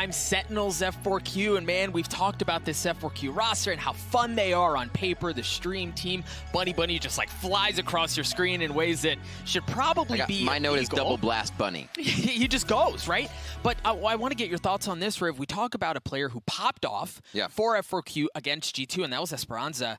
time Sentinels F4Q, and man, we've talked about this F4Q roster and how fun they are on paper. The stream team, Bunny just like flies across your screen in ways that should probably be my note is illegal. double blast Bunny. He just goes, right? But I want to get your thoughts on this, Riv. We talk about a player who popped off for F4Q against G2, and that was Esperanza.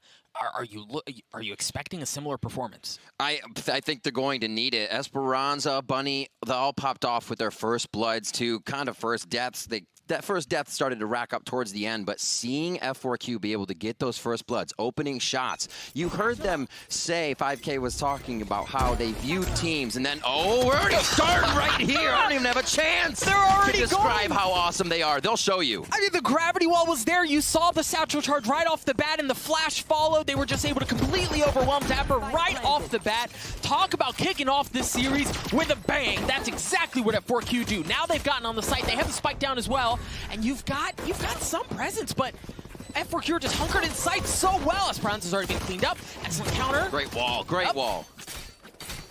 Are you expecting a similar performance? I think they're going to need it. Esperanza, Bunny, they all popped off with their first bloods too, kind of first deaths. That first death started to rack up towards the end, but seeing F4Q be able to get those first bloods, opening shots, you heard them say, 5K was talking about how they viewed teams, and then, oh, we're already starting right here. I don't even have a chance to describe how awesome they are. They'll show you. I mean, the gravity wall was there. You saw the satchel charge right off the bat, and the flash followed. They were just able to completely overwhelm Dapper right off the bat. Talk about kicking off this series with a bang. That's exactly what F4Q do. Now they've gotten on the site. They have the spike down as well. And you've got some presence, but F4Q are just hunkered in sight so well. Esperanza's already been cleaned up. Excellent counter. Great wall, great wall.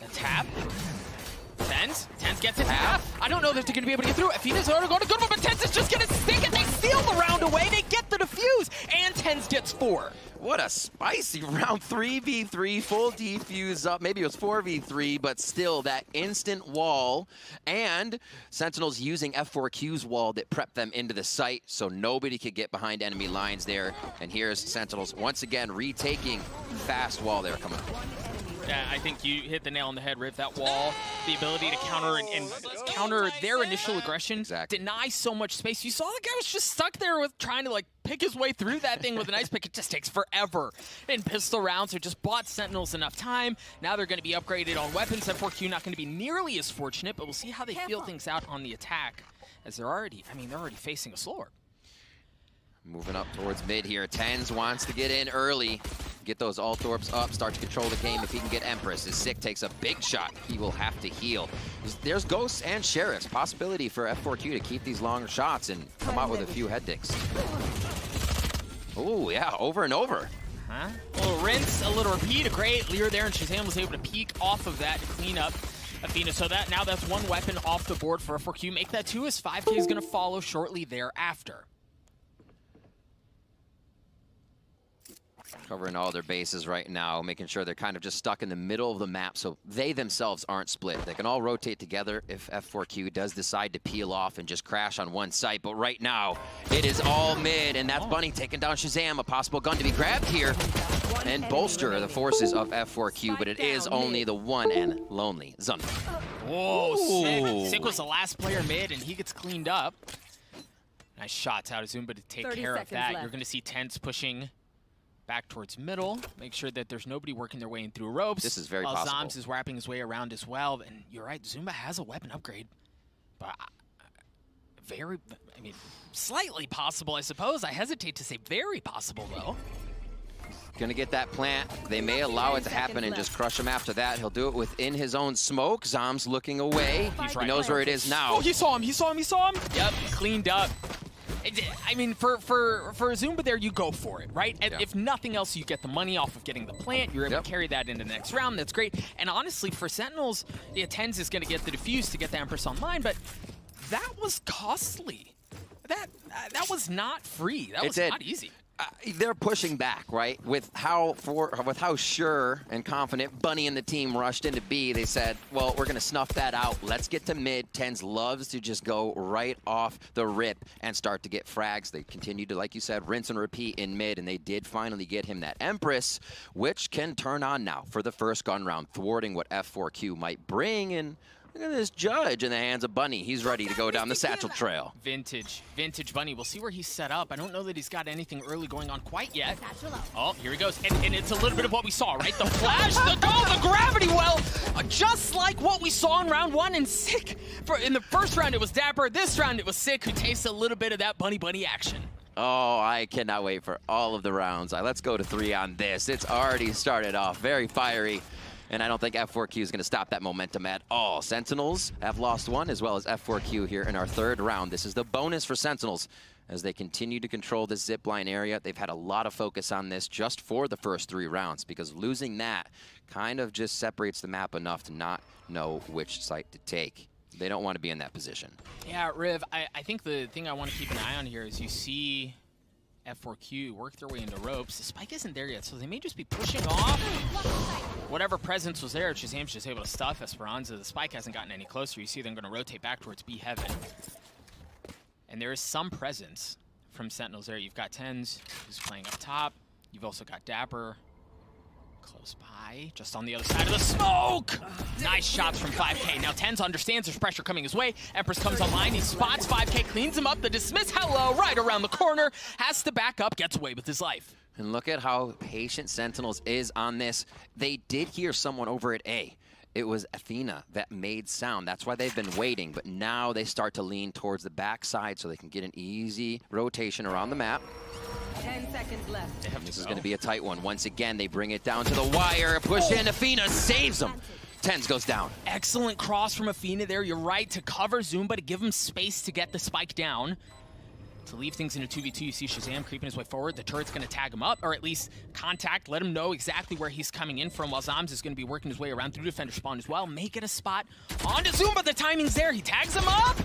A tap. TENZ gets it half. I don't know if they're going to be able to get through. Afina's already going to good one, but TENZ is just going to stick it. They steal the round away. They get the defuse, and TENZ gets 4. What a spicy round. 3v3, full defuse up. Maybe it was 4v3, but still that instant wall. And Sentinels using F4Q's wall that prepped them into the site so nobody could get behind enemy lines there. And here's Sentinels once again retaking fast wall there coming up. Yeah, I think you hit the nail on the head, Riv. That wall, the ability to counter and counter their initial aggression, deny so much space. You saw the guy was just stuck there with trying to like pick his way through that thing with an ice pick. It just takes forever in pistol rounds. So just bought Sentinels enough time. Now they're going to be upgraded on weapons. F4Q not going to be nearly as fortunate, but we'll see how they feel things out on the attack, as they're already facing a slower. Moving up towards mid here. TENZ wants to get in early. Get those Althorps up, start to control the game if he can get Empress. His Sick takes a big shot. He will have to heal. There's Ghosts and Sheriffs. Possibility for F4Q to keep these longer shots and come out with a few head dicks. Oh, yeah, over and over. A little rinse, a little repeat. A great Lear there, and ShahZaM was able to peek off of that to clean up Athena. So now that's one weapon off the board for F4Q. Make that 2 as 5K is going to follow shortly thereafter. Covering all their bases right now, making sure they're kind of just stuck in the middle of the map so they themselves aren't split. They can all rotate together if F4Q does decide to peel off and just crash on one site. But right now, it is all mid, and that's Bunny taking down ShahZaM. A possible gun to be grabbed here and bolster the forces of F4Q, but it is only the one and lonely Zun. Whoa, Sick. Sick was the last player mid, and he gets cleaned up. Nice shots out of Zumba to take care of that. You're going to see TENZ pushing back towards middle, make sure that there's nobody working their way in through ropes. This is very possible. Zams is wrapping his way around as well, and you're right, Zumba has a weapon upgrade, but slightly possible, I suppose. I hesitate to say very possible, though. Gonna get that plant. They may allow it to happen and just crush him after that. He'll do it within his own smoke. Zam's looking away. He knows where it is now. Oh, he saw him. Yep, cleaned up. I mean, for Zumba there, you go for it, right? And if nothing else, you get the money off of getting the plant. You're able to carry that into the next round. That's great. And honestly, for Sentinels, TENZ is going to get the defuse to get the Empress online, but that was costly. That was not free. That was not easy. They're pushing back, right? With how sure and confident Bunny and the team rushed into B, they said, well, we're going to snuff that out. Let's get to mid. TENZ loves to just go right off the rip and start to get frags. They continue to, like you said, rinse and repeat in mid, and they did finally get him that Empress, which can turn on now for the first gun round, thwarting what F4Q might bring. And look at this Judge in the hands of Bunny. He's ready to go down the satchel trail. Vintage Bunny. We'll see where he's set up. I don't know that he's got anything early going on quite yet. Oh, here he goes. And it's a little bit of what we saw, right? The flash, the gravity well, just like what we saw in round 1 and Sick. In the first round, it was Dapper. This round, it was Sick, who tastes a little bit of that Bunny action. Oh, I cannot wait for all of the rounds. Let's go to 3 on this. It's already started off very fiery. And I don't think F4Q is going to stop that momentum at all. Sentinels have lost 1, as well as F4Q here in our 3rd round. This is the bonus for Sentinels as they continue to control this zipline area. They've had a lot of focus on this just for the first 3 rounds, because losing that kind of just separates the map enough to not know which site to take. They don't want to be in that position. Yeah, Riv, I think the thing I want to keep an eye on here is you see F4Q work their way into ropes. The spike isn't there yet, so they may just be pushing off. Whatever presence was there, ShahZam's just able to stuff Esperanza. The spike hasn't gotten any closer. You see them going to rotate back towards B Heaven. And there is some presence from Sentinels there. You've got TENZ, who's playing up top. You've also got Dapper close by, just on the other side of the smoke. Nice shots from 5K. Now TENZ understands there's pressure coming his way. Empress comes online. He spots 5K, cleans him up. The dismiss, hello, right around the corner. Has to back up, gets away with his life. And look at how patient Sentinels is on this. They did hear someone over at A. It was Athena that made sound. That's why they've been waiting. But now they start to lean towards the backside so they can get an easy rotation around the map. 10 seconds left. This is going to be a tight one. Once again, they bring it down to the wire. Push in. Athena saves them. TENZ goes down. Excellent cross from Athena there. You're right, to cover Zumba, to give him space to get the spike down. To leave things in a 2v2, you see ShahZaM creeping his way forward. The turret's going to tag him up, or at least contact, let him know exactly where he's coming in from, while Zams is going to be working his way around through defender spawn as well. Make it a spot onto Zumba. The timing's there. He tags him up.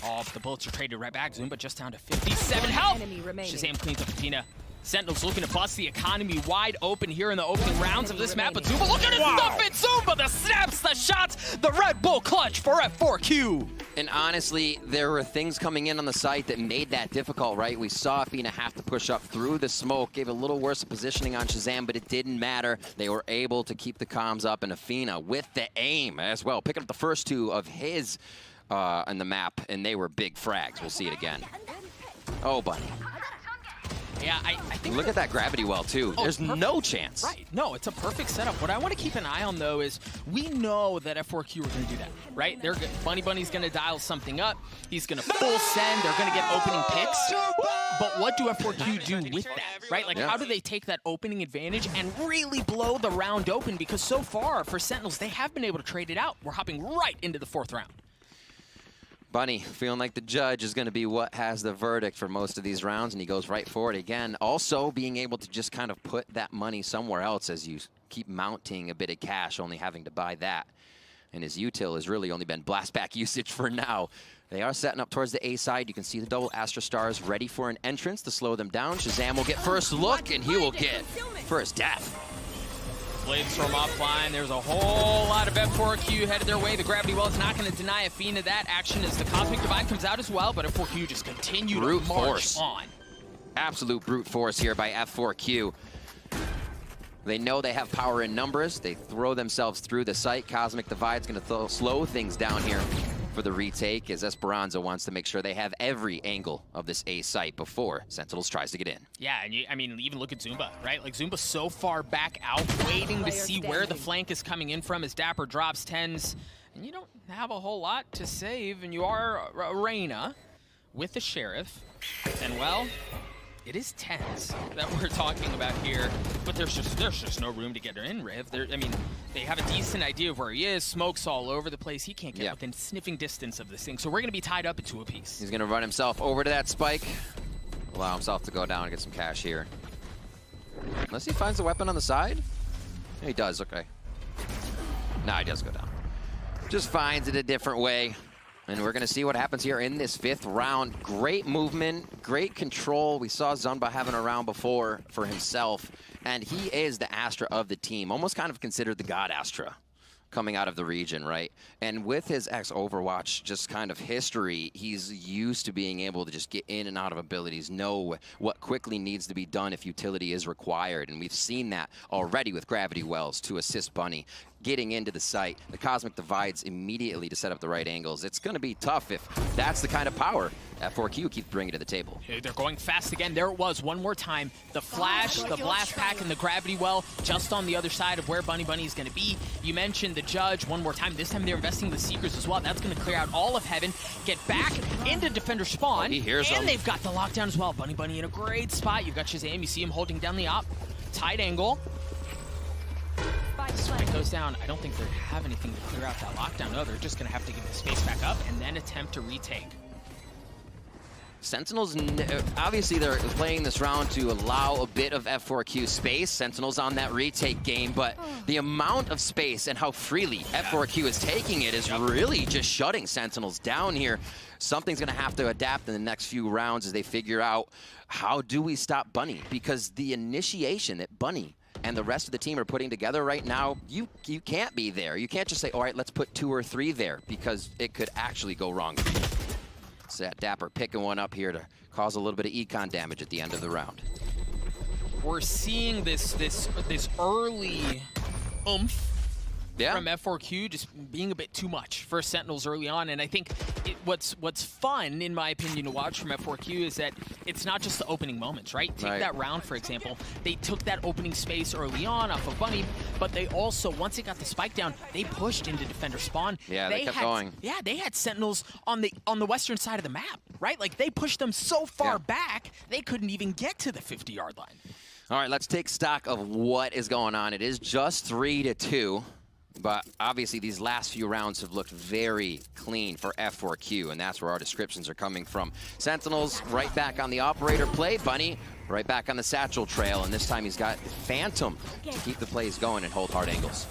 Oh, but the bullets are traded right back. Zumba just down to 57 health. ShahZaM cleans up Athena. Sentinels looking to bust the economy wide open here in the opening rounds of this map, but Zumba looking to stuff it. Zumba, the snaps, the shots, the Red Bull clutch for F4Q. And honestly, there were things coming in on the site that made that difficult, right? We saw Athena have to push up through the smoke, gave a little worse positioning on ShahZaM, but it didn't matter. They were able to keep the comms up, and Athena with the aim as well, picking up the first two of his on the map, and they were big frags. We'll see it again. Oh, buddy. Yeah, I think... Look at that gravity well, too. Oh, there's no chance. Right. No, it's a perfect setup. What I want to keep an eye on, though, is we know that F4Q are going to do that, right? Bunny's going to dial something up. He's going to full send. They're going to get opening picks. But what do F4Q do with that, right? Like, how do they take that opening advantage and really blow the round open? Because so far, for Sentinels, they have been able to trade it out. We're hopping right into the 4th round. Bunny feeling like the judge is going to be what has the verdict for most of these rounds, and he goes right for it again. Also being able to just kind of put that money somewhere else as you keep mounting a bit of cash, only having to buy that. And his util has really only been blast back usage for now. They are setting up towards the A side. You can see the double Astra Stars ready for an entrance to slow them down. ShahZaM will get first look, and he will get first death. Blades from offline. There's a whole lot of F4Q headed their way. The gravity well is not going to deny Athena that action as the Cosmic Divide comes out as well, but F4Q just continue to march on. Absolute brute force here by F4Q. They know they have power in numbers. They throw themselves through the site. Cosmic Divide's going to slow things down here for the retake, as Esperanza wants to make sure they have every angle of this A site before Sentinels tries to get in. Yeah, and I mean, even look at Zumba, right? Like, Zumba's so far back out, waiting to see where the flank is coming in from as Dapper drops TENZ. And you don't have a whole lot to save, and you are Arena with the Sheriff. And, well, it is TENZ that we're talking about here, but there's just no room to get her in, Riv. I mean, they have a decent idea of where he is. Smoke's all over the place. He can't get within sniffing distance of this thing, so we're going to be tied up into a piece. He's going to run himself over to that spike, allow himself to go down and get some cash here. Unless he finds the weapon on the side? Yeah, he does, okay. Nah, he does go down. Just finds it a different way. And we're going to see what happens here in this 5th round. Great movement, great control. We saw Zumba having a round before for himself. And he is the Astra of the team, almost kind of considered the God Astra coming out of the region, right? And with his ex-Overwatch just kind of history, he's used to being able to just get in and out of abilities, know what quickly needs to be done if utility is required. And we've seen that already with Gravity Wells to assist Bunny getting into the site. The Cosmic Divides immediately to set up the right angles. It's going to be tough if that's the kind of power F4Q keeps bringing to the table. They're going fast again. There it was one more time. The flash, the blast pack, and the gravity well just on the other side of where Bunny is going to be. You mentioned the judge one more time. This time they're investing the Seekers as well. That's going to clear out all of Heaven, get back into defender spawn, he hears them. And they've got the lockdown as well. Bunny in a great spot. You've got ShahZaM. You see him holding down the op. Tight angle. Spike goes down. I don't think they have anything to clear out that lockdown. No, they're just going to have to give the space back up and then attempt to retake. Sentinels, obviously they're playing this round to allow a bit of F4Q space. Sentinels on that retake game, but the amount of space and how freely F4Q is taking it is really just shutting Sentinels down here. Something's gonna have to adapt in the next few rounds as they figure out how do we stop Bunny? Because the initiation that Bunny and the rest of the team are putting together right now, you can't be there. You can't just say, all right, let's put 2 or 3 there, because it could actually go wrong. So that Dapper picking one up here to cause a little bit of econ damage at the end of the round. We're seeing this early oomph from F4Q just being a bit too much for Sentinels early on, and I think what's fun, in my opinion, to watch from F4Q is that it's not just the opening moments, right? Take that round, for example. They took that opening space early on off of Bunny, but they also, once they got the spike down, they pushed into defender spawn. Yeah, they kept going. Yeah, they had Sentinels on the western side of the map, right? Like, they pushed them so far back, they couldn't even get to the 50-yard line. All right, let's take stock of what is going on. It is just 3-2. But obviously these last few rounds have looked very clean for F4Q, and that's where our descriptions are coming from. Sentinels right back on the operator play. Bunny right back on the satchel trail, and this time he's got Phantom to keep the plays going and hold hard angles.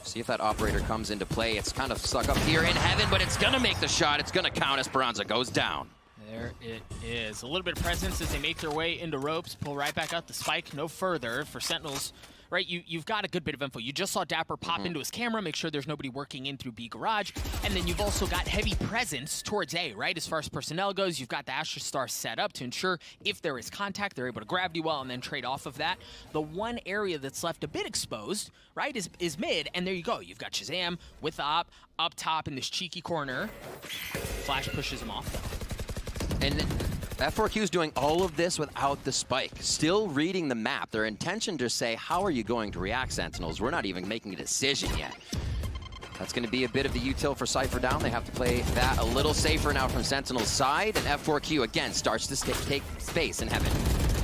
See if that operator comes into play. It's kind of stuck up here in heaven, but it's gonna make the shot. It's gonna count. Esperanza goes down. There it is. A little bit of presence as they make their way into ropes, pull right back out the spike, no further for Sentinels. Right, you've got a good bit of info. You just saw Dapper pop into his camera, make sure there's nobody working in through B garage, and then you've also got heavy presence towards A, right? As far as personnel goes, you've got the Astra Star set up to ensure if there is contact, they're able to gravity well and then trade off of that. The one area that's left a bit exposed, right, is mid, and there you go. You've got ShahZaM with the op up top in this cheeky corner. Flash pushes him off, though. And F4Q is doing all of this without the spike, still reading the map. Their intention to say, how are you going to react, Sentinels? We're not even making a decision yet. That's going to be a bit of the util for Cypher down. They have to play that a little safer now from Sentinel's side, and F4Q again starts to take space in heaven.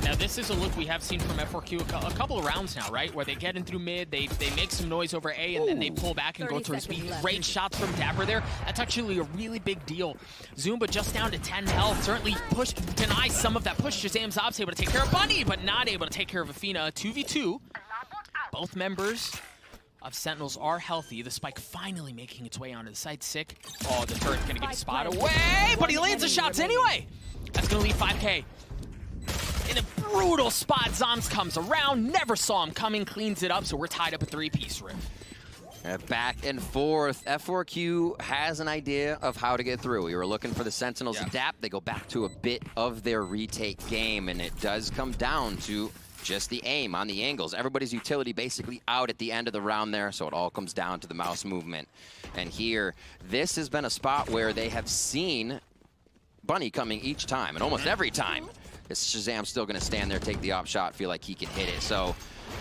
Now this is a look we have seen from F4Q a couple of rounds now, right? Where they get in through mid, they make some noise over A, and then they pull back and go towards B. Great shots from Dapper there. That's actually a really big deal. Zumba just down to 10 health. Certainly denies some of that push. ShahZam's ops able to take care of Bunny, but not able to take care of Athena. 2v2. Both members of Sentinels are healthy. The spike finally making its way onto the site. Sick. Oh, the turret's gonna get a spot away, but he lands the shots anyway. That's gonna leave 5K. In a brutal spot, Zoms comes around, never saw him coming, cleans it up, so we're tied up a 3-piece Rift. Back and forth. F4Q has an idea of how to get through. We were looking for the Sentinels adapt. They go back to a bit of their retake game, and it does come down to just the aim on the angles. Everybody's utility basically out at the end of the round there, so it all comes down to the mouse movement. And here, this has been a spot where they have seen Bunny coming each time, and almost every time. ShahZam's still going to stand there, take the op shot, feel like he can hit it. So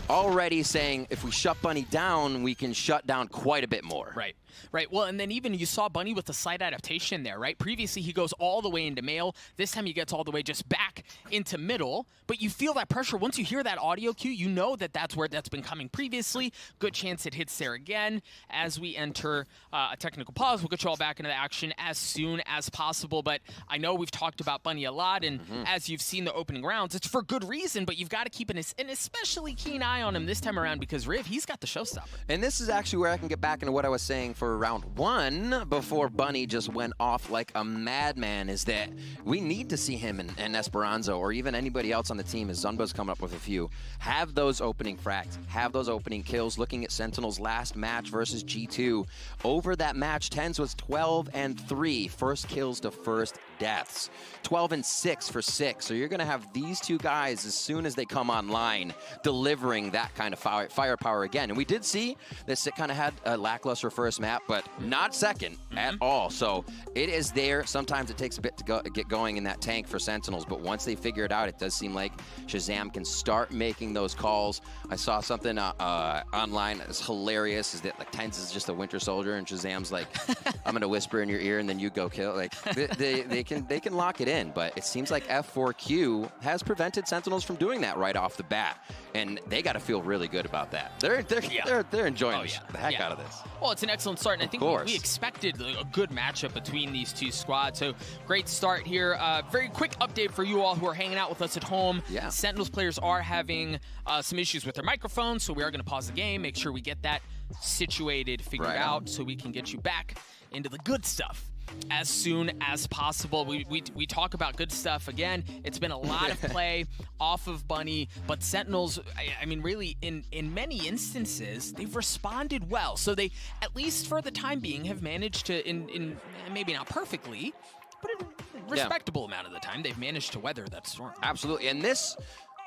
already saying if we shut Bunny down, we can shut down quite a bit more. Right. Right, well, and then even you saw Bunny with the slight adaptation there, right? Previously, he goes all the way into male. This time, he gets all the way just back into middle. But you feel that pressure. Once you hear that audio cue, you know that that's where that's been coming previously. Good chance it hits there again. As we enter a technical pause, we'll get you all back into the action as soon as possible. But I know we've talked about Bunny a lot, and as you've seen the opening rounds, it's for good reason, but you've got to keep an especially keen eye on him this time around because Riv, he's got the showstopper. And this is actually where I can get back into what I was saying for round one before Bunny just went off like a madman, is that we need to see him and Esperanza or even anybody else on the team, as Zunba's coming up with a few, have those opening frags, have those opening kills. Looking at Sentinel's last match versus G2, over that match, TENZ was 12-3, first kills to first deaths. 12-6 for 6. So you're going to have these two guys, as soon as they come online, delivering that kind of firepower again. And we did see that Sit kind of had a lackluster first map, but not second at all. So it is there. Sometimes it takes a bit to get going in that tank for Sentinels, but once they figure it out, it does seem like ShahZaM can start making those calls. I saw something online that was hilarious, is that like TENZ is just a winter soldier and ShahZam's like, I'm going to whisper in your ear and then you go kill. Like they can lock it in, but it seems like F4Q has prevented Sentinels from doing that right off the bat, and they got to feel really good about that. They're enjoying the heck out of this. Well, it's an excellent start, and I think we expected a good matchup between these two squads. So great start here. Very quick update for you all who are hanging out with us at home. Yeah. Sentinels players are having some issues with their microphones, so we are going to pause the game, make sure we get that situated, figured out, so we can get you back into the good stuff as soon as possible. We talk about good stuff again. It's been a lot of play off of Bunny, but Sentinels, I mean, really, in many instances, they've responded well. So they, at least for the time being, have managed to, in maybe not perfectly, but a respectable amount of the time, they've managed to weather that storm. Absolutely, and this,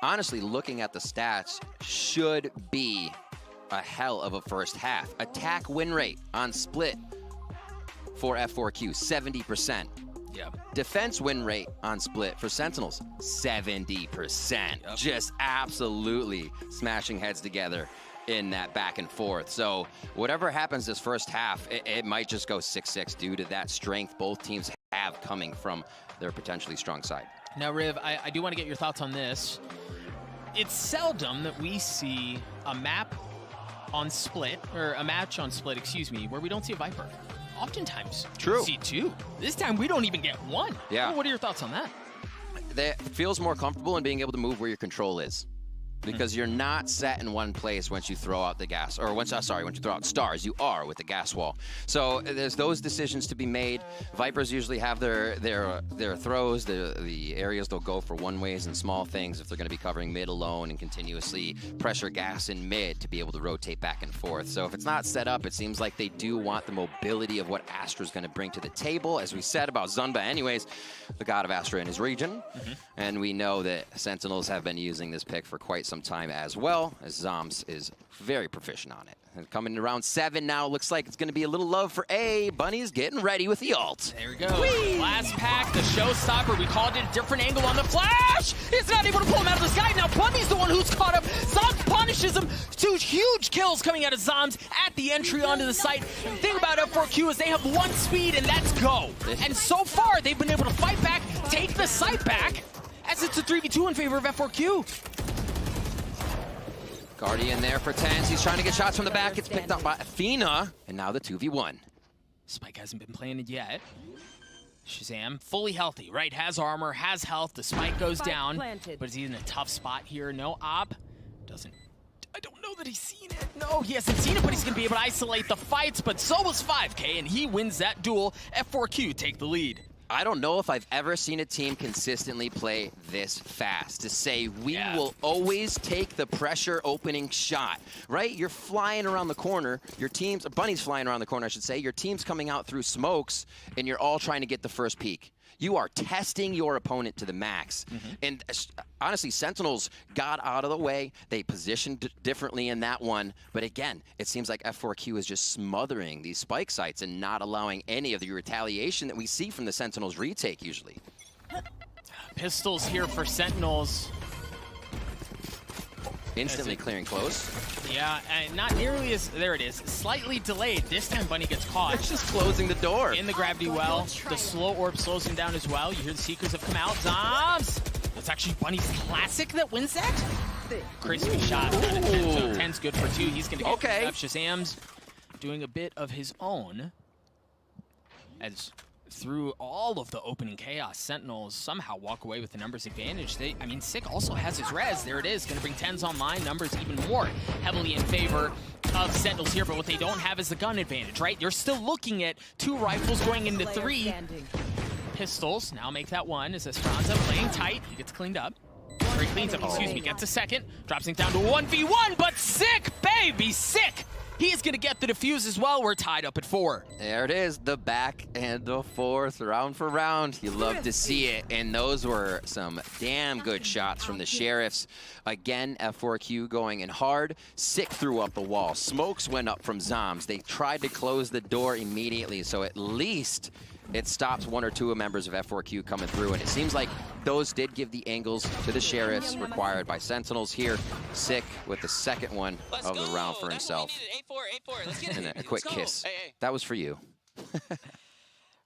honestly, looking at the stats, should be a hell of a first half. Attack win rate on split for F4Q, 70%. Yeah. Defense win rate on split for Sentinels, 70%. Yep. Just absolutely smashing heads together in that back and forth. So whatever happens this first half, it might just go 6-6 due to that strength both teams have coming from their potentially strong side. Now, Riv, I do want to get your thoughts on this. It's seldom that we see a map on split, or a match on split, excuse me, where we don't see a Viper. Oftentimes, True. we see two. This time, we don't even get one. Yeah. What are your thoughts on that? That feels more comfortable in being able to move where your control is. Because you're not set in one place once you throw out the gas, or once you throw out stars, you are with the gas wall. So there's those decisions to be made. Vipers usually have their throws, the areas they'll go for one ways and small things if they're going to be covering mid alone and continuously pressure gas in mid to be able to rotate back and forth. So if it's not set up, it seems like they do want the mobility of what Astra's going to bring to the table. As we said about Zunba anyways, the god of Astra in his region. And we know that Sentinels have been using this pick for quite some time as well, as SHROUD is very proficient on it. And coming to round 7 now, looks like it's going to be a little love for A. Bunny's getting ready with the ult. There we go. Whee! Last pack, the showstopper. We called it a different angle on the flash. He's not able to pull him out of the sky. Now Bunny's the one who's caught up. SHROUD punishes him. 2 huge kills coming out of SHROUD at the entry onto the site. The thing about F4Q is they have 1 speed, and that's go. And so far, they've been able to fight back, take the site back, as it's a 3v2 in favor of F4Q. Guardian there for TENZ. He's trying to get shots from the back. It's picked up by Athena. And now the 2v1. Spike hasn't been playing it yet. ShahZaM, fully healthy, right? Has armor, has health. The spike goes down. But is he in a tough spot here? No, Op doesn't. I don't know that he's seen it. No, he hasn't seen it, but he's going to be able to isolate the fights. But so was 5K, and he wins that duel. F4Q take the lead. I don't know if I've ever seen a team consistently play this fast. To say we will always take the pressure opening shot, right? You're flying around the corner. Your team's, Bunny's flying around the corner, I should say. Your team's coming out through smokes, and you're all trying to get the first peek. You are testing your opponent to the max. And honestly, Sentinels got out of the way. They positioned differently in that one. But again, it seems like F4Q is just smothering these spike sites and not allowing any of the retaliation that we see from the Sentinels retake usually. Pistols here for Sentinels. Instantly clearing close. Yeah, and not nearly as, there it is, slightly delayed. This time Bunny gets caught. It's just closing the door. In the gravity well. The slow orb slows him down as well. You hear the Seekers have come out. Zombs! That's actually Bunny's classic that wins that. Crispy shot. So TENZ good for 2. He's going to get ShahZam's doing a bit of his own. As through all of the opening chaos, Sentinels somehow walk away with the numbers advantage. I mean, Sick also has his res. There it is. Going to bring TENZ online. Numbers even more heavily in favor of Sentinels here, but what they don't have is the gun advantage, right? You're still looking at 2 rifles going into 3 pistols. Now make that 1 as ShahZaM playing tight. He gets cleaned up. Or he cleans up, excuse me. Gets a second. Drops it down to 1v1, but Sick, baby, Sick! He is going to get the defuse as well. We're tied up at 4. There it is, the back and the forth, round for round. You love to see it, and those were some damn good shots from the Sheriffs. Again, F4Q going in hard. Sick threw up the wall. Smokes went up from Zombs. They tried to close the door immediately, so at least it stops 1 or 2 members of F4Q coming through, and it seems like those did give the angles to the Sheriffs required by Sentinels here. Sick with the second one of the round for himself. Let's get And it. a quick kiss. That was for you.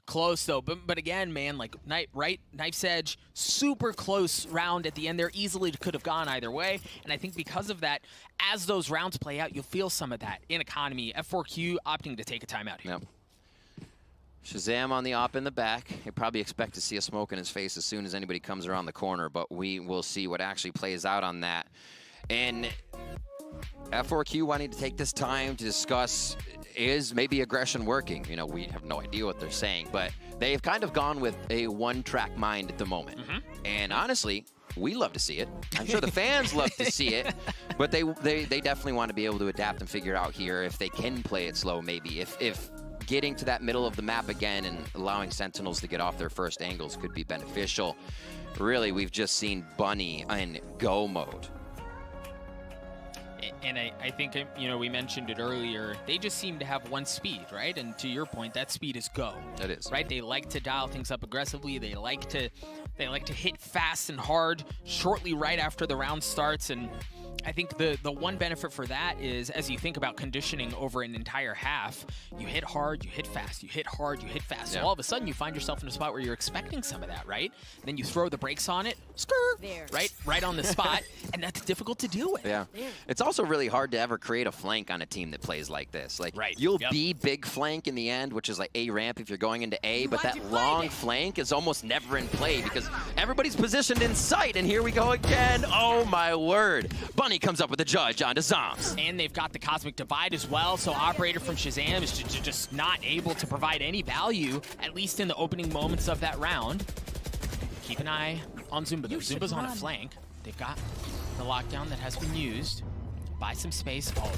Close though, but again, man, like Knife's Edge, super close round at the end there. Easily could have gone either way, and I think because of that, as those rounds play out, you'll feel some of that in economy. F4Q opting to take a timeout here. Yep. ShahZaM on the op in the back. You probably expect to see a smoke in his face as soon as anybody comes around the corner, but we will see what actually plays out on that. And F4Q wanting to take this time to discuss, is maybe aggression working? You know, we have no idea what they're saying, but they've kind of gone with a one-track mind at the moment. And honestly, we love to see it. I'm sure the fans love to see it, but they definitely want to be able to adapt and figure out here if they can play it slow, maybe. If getting to that middle of the map again and allowing Sentinels to get off their first angles could be beneficial. Really, we've just seen Bunny in go mode. And I think, you know, we mentioned it earlier, they just seem to have one speed, right? And to your point, that speed is go. It is. Right? They like to dial things up aggressively. They like to hit fast and hard shortly right after the round starts. And I think the one benefit for that is, as you think about conditioning over an entire half, you hit hard, you hit fast, you hit hard, you hit fast. Yeah. So all of a sudden you find yourself in a spot where you're expecting some of that, right? Then you throw the brakes on it, right on the spot, and that's difficult to deal with. Yeah. It's also really hard to ever create a flank on a team that plays like this. Like, you'll be big flank in the end, which is like A ramp if you're going into A, but that long flank is almost never in play because everybody's positioned in sight, and here we go again. Oh my word. Bunny comes up with the judge onto Zoms. And they've got the Cosmic Divide as well, so Operator from ShahZaM is just not able to provide any value, at least in the opening moments of that round. Keep an eye on Zumba though. Zumba's on a flank. They've got the lockdown that has been used. Buy some space. Oh,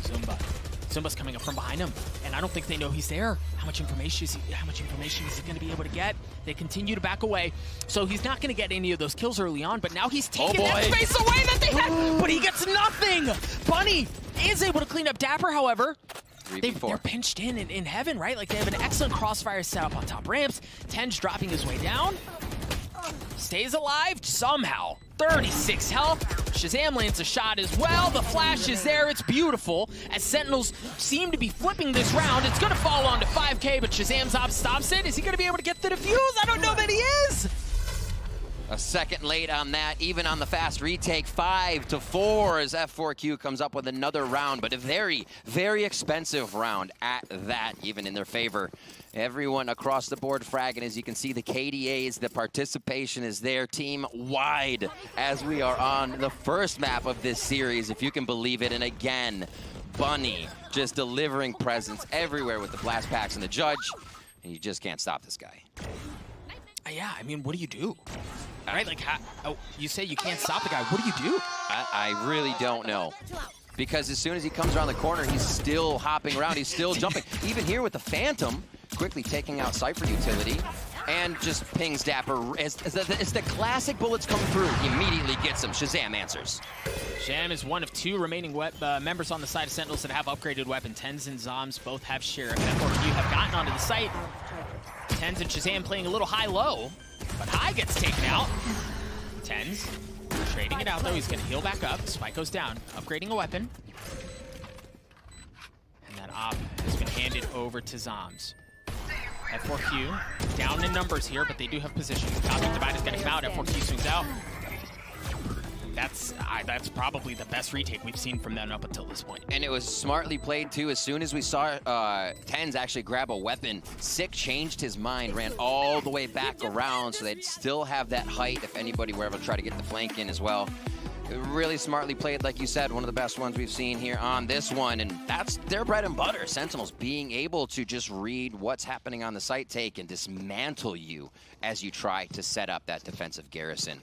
Zumba's coming up from behind him, and I don't think they know he's there. How much information is he going to be able to get? They continue to back away, so he's not going to get any of those kills early on, but now he's taking that space away that they had, but he gets nothing! Bunny is able to clean up Dapper, however. They're pinched in heaven, right? Like, they have an excellent crossfire setup on top ramps. TENZ dropping his way down. Stays alive somehow. 36 health. ShahZaM lands a shot as well. The flash is there. It's beautiful. As Sentinels seem to be flipping this round, it's going to fall onto 5K, but ShahZam's op stops it. Is he going to be able to get the defuse? I don't know that he is. A second late on that, even on the fast retake, 5-4 as F4Q comes up with another round, but a very, very expensive round at that, even in their favor. Everyone across the board fragging. As you can see, the KDAs, the participation is there, team wide, as we are on the first map of this series, if you can believe it. And again, Bunny just delivering presence everywhere with the blast packs and the judge, and you just can't stop this guy. Yeah, I mean, what do you do? Right, like, you say you can't stop the guy. What do you do? I really don't know. Because as soon as he comes around the corner, he's still hopping around. He's still jumping. Even here with the Phantom, quickly taking out Cypher utility and just pings Dapper. As the classic bullets come through, he immediately gets them. ShahZaM answers. ShahZaM is one of two remaining members on the side of Sentinels that have upgraded weapon. TENZ and Zoms both have Sheriff. F4Q have gotten onto the site. TENZ and ShahZaM playing a little high-low, but High gets taken out. TENZ trading it out, though. He's going to heal back up. Spike goes down, upgrading a weapon. And that op has been handed over to Zoms. F4Q down in numbers here, but they do have position. Cosmic Divide is going to come out. F4Q swings out. That's probably the best retake we've seen from them up until this point. And it was smartly played, too. As soon as we saw TENZ actually grab a weapon, Sick changed his mind, ran all the way back around, so they'd still have that height if anybody were able to try to get the flank in as well. Really smartly played, like you said, one of the best ones we've seen here on this one, and that's their bread and butter. Sentinels being able to just read what's happening on the site take and dismantle you as you try to set up that defensive garrison.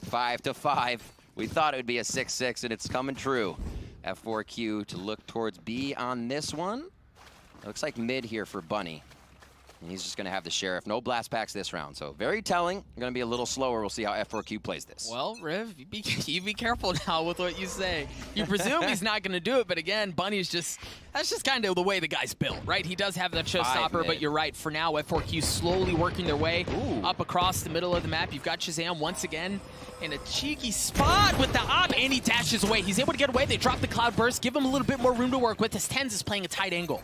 5-5. We thought it would be a 6-6, and it's coming true. F4Q to look towards B on this one. It looks like mid here for Bunny. And he's just going to have the Sheriff. No blast packs this round, so very telling. Going to be a little slower. We'll see how F4Q plays this. Well, Riv, you be careful now with what you say. You presume he's not going to do it, but again, Bunny's that's just kind of the way the guy's built, right? He does have that showstopper, but you're right. For now, F4Q slowly working their way up across the middle of the map. You've got ShahZaM once again in a cheeky spot with the op, and he dashes away. He's able to get away. They drop the Cloud Burst, give him a little bit more room to work with. As TENZ is playing a tight angle.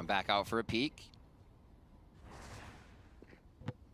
back out for a peek.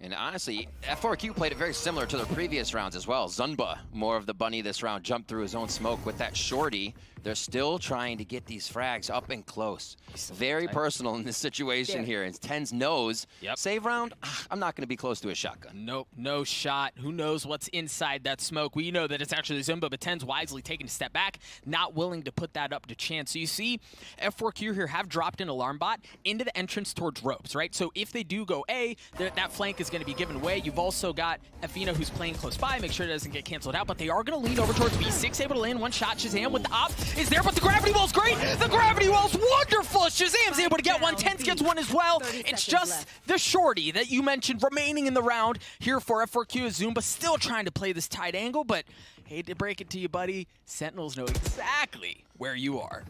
And honestly, F4Q played it very similar to the previous rounds as well. Zunba, more of the bunny this round, jumped through his own smoke with that shorty. They're still trying to get these frags up and close. Very personal in this situation here. And TENZ knows, save round, I'm not going to be close to a shotgun. Nope, no shot. Who knows what's inside that smoke? We know that it's actually Zumba, but TENZ wisely taking a step back, not willing to put that up to chance. So you see F4Q here have dropped an alarm bot into the entrance towards ropes, right? So if they do go A, that flank is going to be given away. You've also got Afina who's playing close by, make sure it doesn't get canceled out, but they are going to lean over towards B6, able to land one shot. ShahZaM with the op is there, but the gravity wall's great. The gravity wall's wonderful. ShahZam's able to get one. TENZ gets one as well. It's just the shorty that you mentioned remaining in the round here for F4Q. Zumba still trying to play this tight angle, but hate to break it to you, buddy. Sentinels know exactly where you are.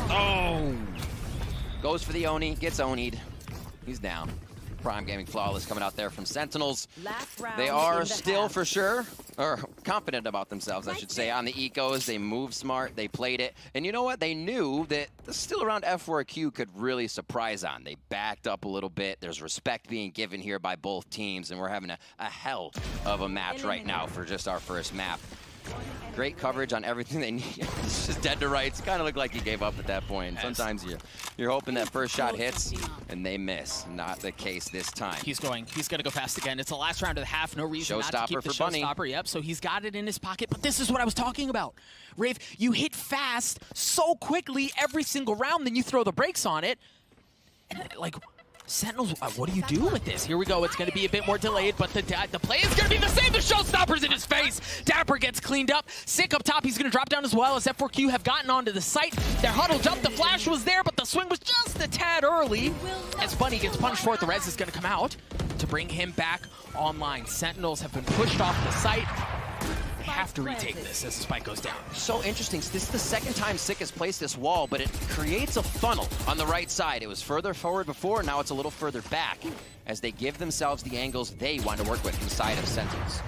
Oh! Goes for the Oni, gets Oni'd. He's down. Prime Gaming Flawless coming out there from Sentinels. They are still for sure, or confident about themselves, I should say, on the ecos. They moved smart, they played it. And you know what? They knew that the still around F4Q could really surprise on. They backed up a little bit. There's respect being given here by both teams, and we're having a hell of a match right now for just our first map. Great coverage on everything they need. It's just dead to rights. Kind of looked like he gave up at that point. Sometimes you're hoping that first shot hits and they miss. Not the case this time. He's gonna go fast again. It's the last round of the half. No reason not to keep the showstopper. Yep. So he's got it in his pocket. But this is what I was talking about, Rafe. You hit fast so quickly every single round, then you throw the brakes on it, and like. Sentinels, what do you do with this? Here we go. It's going to be a bit more delayed, but the play is going to be the same. The showstopper's in his face. Dapper gets cleaned up. Sick up top. He's going to drop down as well as F4Q have gotten onto the site. They're huddled up. The flash was there, but the swing was just a tad early. As Bunny gets punched for it, the res is going to come out to bring him back online. Sentinels have been pushed off the site. They have to retake this as the spike goes down. So interesting. This is the second time Sick has placed this wall, but it creates a funnel on the right side. It was further forward before, now it's a little further back as they give themselves the angles they want to work with inside of Sentinels.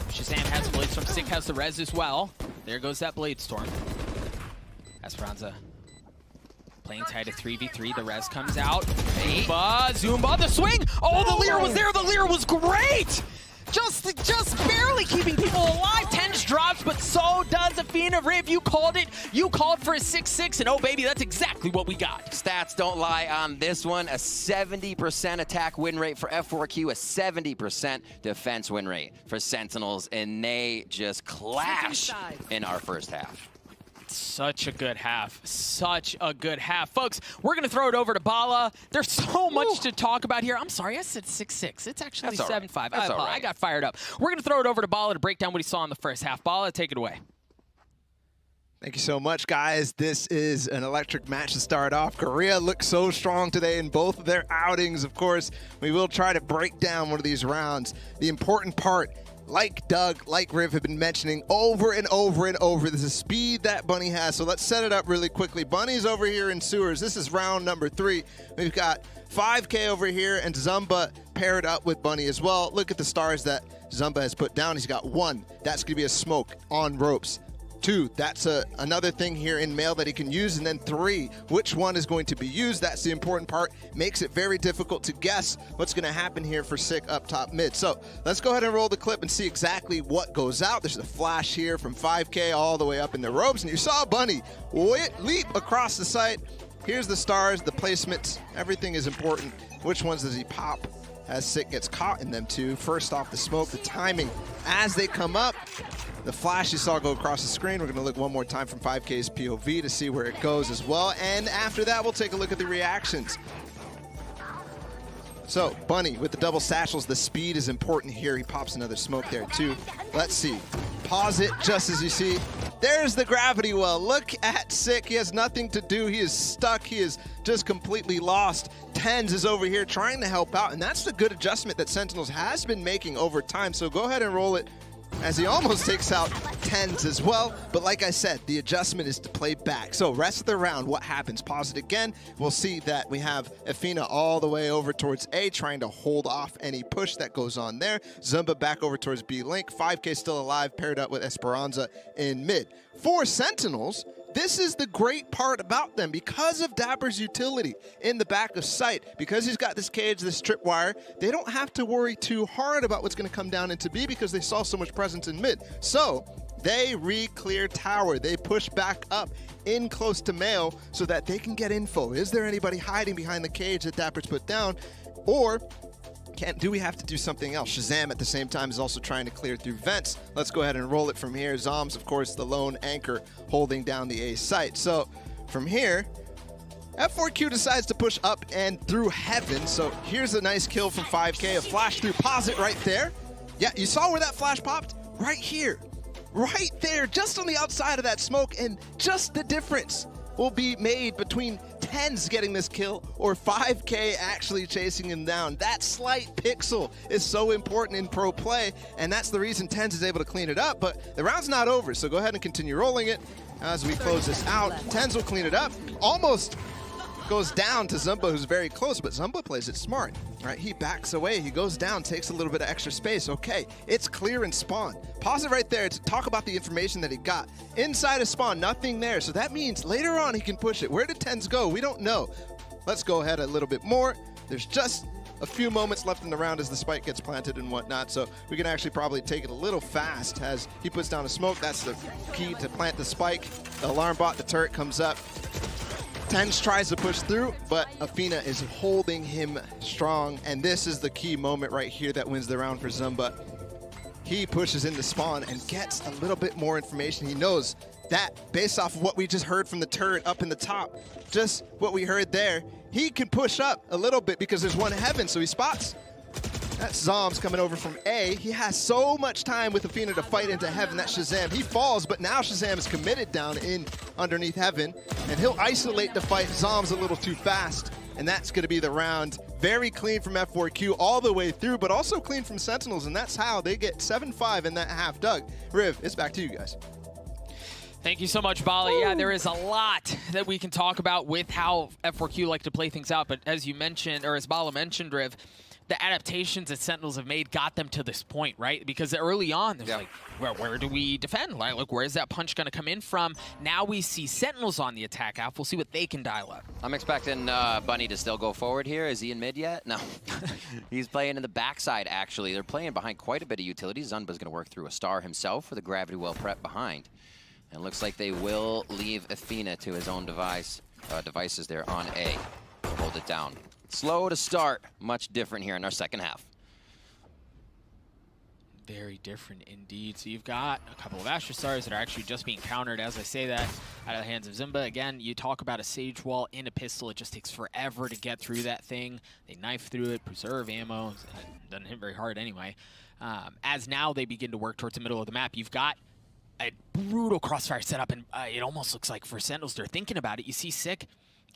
ShahZaM has blades from Sick, has the res as well. There goes that blade storm. Esperanza playing tight at 3v3. The res comes out. Zumba, the swing! Oh, the Leer was there! The Leer was great! Just barely keeping people alive. TENZ drops, but so does Afina. Riv, you called it. You called for a 6-6, and oh, baby, that's exactly what we got. Stats don't lie on this one. A 70% attack win rate for F4Q, a 70% defense win rate for Sentinels, and they just clash in our first half. Such a good half. Such a good half. Folks, we're going to throw it over to Bala. There's so much to talk about here. I'm sorry, I said 6-6. It's actually 7-5. I got fired up. We're going to throw it over to Bala to break down what he saw in the first half. Bala, take it away. Thank you so much, guys. This is an electric match to start off. Korea looks so strong today in both of their outings. Of course, we will try to break down one of these rounds. The important part, like Doug, like Riv have been mentioning over and over and over, there's a speed that Bunny has. So let's set it up really quickly. Bunny's over here in sewers. This is round number 3. We've got 5K over here and Zumba paired up with Bunny as well. Look at the stars that Zumba has put down. He's got 1. That's going to be a smoke on ropes. 2, that's another thing here in mail that he can use. And then 3, which one is going to be used? That's the important part. Makes it very difficult to guess what's going to happen here for Sick up top mid. So let's go ahead and roll the clip and see exactly what goes out. There's a flash here from 5K all the way up in the ropes. And you saw Bunny leap across the site. Here's the stars, the placements. Everything is important. Which ones does he pop? As Sick gets caught in them too. First off, the smoke, the timing as they come up. The flash you saw go across the screen. We're going to look one more time from 5K's POV to see where it goes as well. And after that, we'll take a look at the reactions. So, Bunny with the double satchels. The speed is important here. He pops another smoke there too. Let's see. Pause it just as you see. There's the gravity well. Look at Sick. He has nothing to do. He is stuck. He is just completely lost. TENZ is over here trying to help out. And that's the good adjustment that Sentinels has been making over time. So go ahead and roll it as he almost takes out TENZ as well. But like I said, the adjustment is to play back. So rest of the round, what happens? Pause it again. We'll see that we have Afina all the way over towards A, trying to hold off any push that goes on there. Zumba back over towards B link. 5K still alive, paired up with Esperanza in mid. For Sentinels, this is the great part about them. Because of Dapper's utility in the back of sight, because he's got this cage, this tripwire, they don't have to worry too hard about what's going to come down into B because they saw so much presence in mid. So they re-clear tower. They push back up in close to male so that they can get info. Is there anybody hiding behind the cage that Dapper's put down? Or do we have to do something else? SHAZAM at the same time is also trying to clear through vents. Let's go ahead and roll it from here. Zom's, of course, the lone anchor holding down the A site. So from here, F4Q decides to push up and through heaven. So here's a nice kill from 5K. A flash through posit right there. Yeah, you saw where that flash popped? Right here. Right there, just on the outside of that smoke, and just the difference will be made between TENZ getting this kill or 5K actually chasing him down. That slight pixel is so important in pro play, and that's the reason TENZ is able to clean it up, but the round's not over, so go ahead and continue rolling it as we close this out. TENZ will clean it up. Almost goes down to Zumba, who's very close, but Zumba plays it smart, right? He backs away, he goes down, takes a little bit of extra space. Okay, it's clear in spawn. Pause it right there to talk about the information that he got. Inside of spawn, nothing there, so that means later on he can push it. Where did TENZ go? We don't know. Let's go ahead a little bit more. There's just a few moments left in the round as the spike gets planted and whatnot, so we can actually probably take it a little fast as he puts down a smoke. That's the key to plant the spike. The alarm bot, the turret comes up. TENZ tries to push through, but Athena is holding him strong, and this is the key moment right here that wins the round for Zumba. He pushes into spawn and gets a little bit more information. He knows that based off of what we just heard from the turret up in the top, just what we heard there, he can push up a little bit because there's one heaven, so he spots. That's Zoms coming over from A. He has so much time with Athena to fight into heaven. That's SHAZAM. He falls, but now SHAZAM is committed down in underneath heaven, and he'll isolate the fight. Zoms a little too fast, and that's going to be the round. Very clean from F4Q all the way through, but also clean from Sentinels, and that's how they get 7-5 in that half. Doug, Riv, it's back to you guys. Thank you so much, Bali. Yeah, there is a lot that we can talk about with how F4Q like to play things out, but as you mentioned, or as Bala mentioned, Riv, the adaptations that Sentinels have made got them to this point, right? Because early on, there's like, where do we defend? Like, where is that punch going to come in from? Now we see Sentinels on the attack half. We'll see what they can dial up. I'm expecting Bunny to still go forward here. Is he in mid yet? No. He's playing in the backside, actually. They're playing behind quite a bit of utility. Zunba's going to work through a star himself with a gravity well prep behind. And it looks like they will leave Athena to his own devices there on A to hold it down. Slow to start, much different here in our second half. Very different indeed. So you've got a couple of Astra Stars that are actually just being countered, as I say that, out of the hands of Zumba. Again, you talk about a Sage Wall in a pistol. It just takes forever to get through that thing. They knife through it, preserve ammo. It doesn't hit very hard anyway. As now they begin to work towards the middle of the map, you've got a brutal crossfire setup, and it almost looks like for Sentinels, they're thinking about it. You see Sick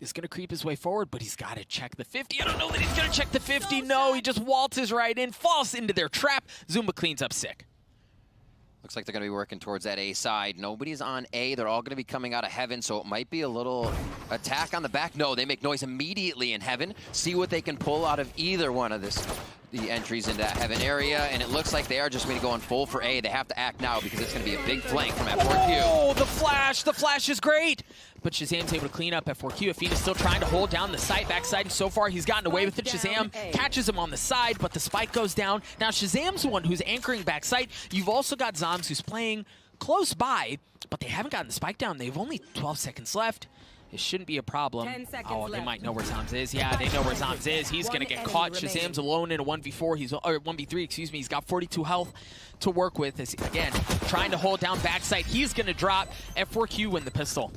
is going to creep his way forward, but he's got to check the 50. I don't know that he's going to check the 50. No, he just waltzes right in, falls into their trap. Zumba cleans up Sick. Looks like they're going to be working towards that A side. Nobody's on A. They're all going to be coming out of heaven, so it might be a little attack on the back. No, they make noise immediately in heaven. See what they can pull out of either one of the entries into that heaven area, and it looks like they are just going to go in full for A. They have to act now because it's going to be a big flank from F4Q. Oh, the flash is great. But SHAZAM's able to clean up F4Q. Athena's still trying to hold down the site backside, and so far he's gotten away with it. SHAZAM catches him on the side, but the spike goes down. Now SHAZAM's the one who's anchoring backside. You've also got Zoms who's playing close by, but they haven't gotten the spike down. They have only 12 seconds left. It shouldn't be a problem. Oh, they might know where Zoms is. Yeah, they know where Zoms is. He's going to get caught. SHAZAM's alone in a 1v4. Or 1v3, excuse me. He's got 42 health to work with. Again, trying to hold down backside. He's going to drop. F4Q win the pistol.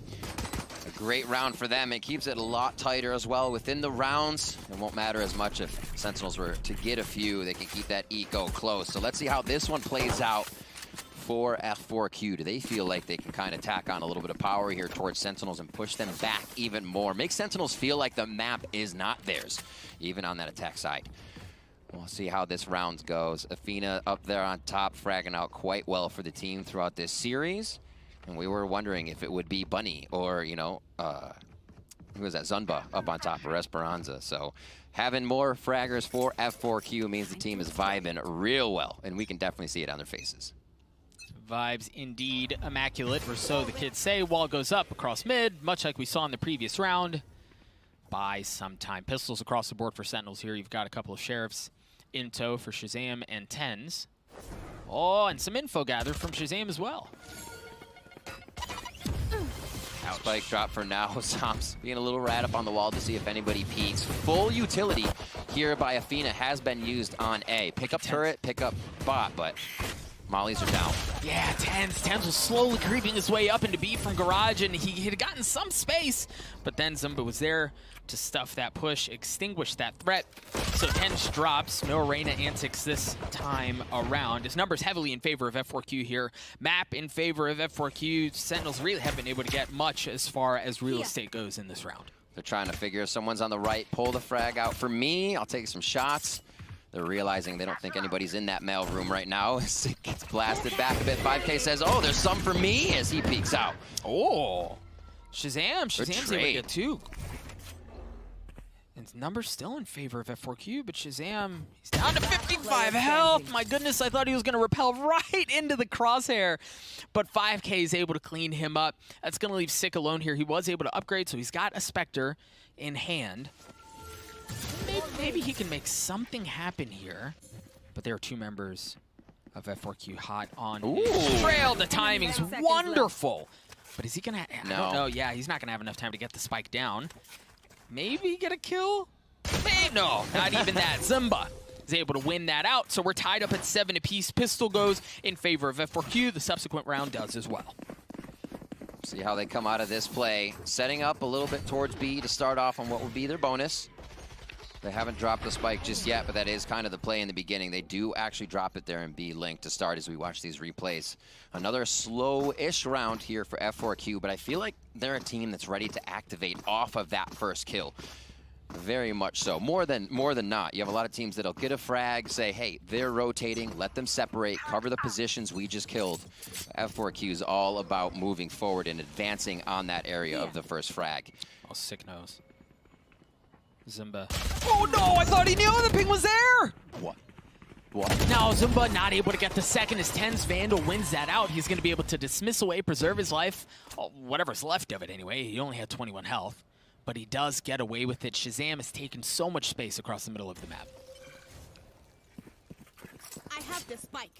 A great round for them. It keeps it a lot tighter as well within the rounds. It won't matter as much if Sentinels were to get a few. They can keep that eco close. So let's see how this one plays out for F4Q. Do they feel like they can kind of tack on a little bit of power here towards Sentinels and push them back even more? Make Sentinels feel like the map is not theirs, even on that attack side. We'll see how this round goes. Athena up there on top, fragging out quite well for the team throughout this series. And we were wondering if it would be Bunny or, you know, who was that? Zunba up on top of Esperanza. So having more fraggers for F4Q means the team is vibing real well, and we can definitely see it on their faces. Vibes indeed immaculate, or so the kids say. Wall goes up across mid, much like we saw in the previous round. Buy some time. Pistols across the board for Sentinels here. You've got a couple of Sheriffs in tow for SHAZAM and TENZ. Oh, and some info gathered from SHAZAM as well. Ouch. Spike drop for now. SHAZAM's being a little rat up on the wall to see if anybody peeks. Full utility here by Athena has been used on A. Pick up turret, pick up bot, but mollies are down. Yeah, TENZ was slowly creeping his way up into B from Garage, and he had gotten some space, but then Zumba was there to stuff that push, extinguish that threat. So TENZ drops. No arena antics this time around. His numbers heavily in favor of F4Q here. Map in favor of F4Q. Sentinels really haven't been able to get much as far as real estate goes in this round. They're trying to figure if someone's on the right, pull the frag out for me. I'll take some shots. They're realizing they don't think anybody's in that mail room right now. As it gets blasted back a bit. 5K says, oh, there's some for me as he peeks out. Oh, SHAZAM's able to get two. And numbers still in favor of F4Q, but SHAZAM, he's down to 55 health. My goodness, I thought he was going to repel right into the crosshair. But 5K is able to clean him up. That's going to leave Sick alone here. He was able to upgrade, so he's got a Spectre in hand. Maybe he can make something happen here. But there are two members of F4Q hot on his trail. The timing's wonderful. But is he going to... No. I don't know. Yeah, he's not going to have enough time to get the spike down. Maybe get a kill? Maybe. No, not even that. Zumba is able to win that out. So we're tied up at 7 apiece. Pistol goes in favor of F4Q. The subsequent round does as well. See how they come out of this play. Setting up a little bit towards B to start off on what would be their bonus. They haven't dropped the spike just yet, but that is kind of the play in the beginning. They do actually drop it there in B link to start as we watch these replays. Another slow-ish round here for F4Q, but I feel like they're a team that's ready to activate off of that first kill. Very much so. More than not. You have a lot of teams that'll get a frag, say, hey, they're rotating, let them separate, cover the positions we just killed. F4Q is all about moving forward and advancing on that area of the first frag. Oh, sick nose. Zumba. Oh no, I thought he knew the ping was there! What? Now Zumba not able to get the second as TENZ Vandal wins that out. He's going to be able to dismiss away, preserve his life. Oh, whatever's left of it anyway. He only had 21 health. But he does get away with it. SHAZAM has taken so much space across the middle of the map. I have the spike.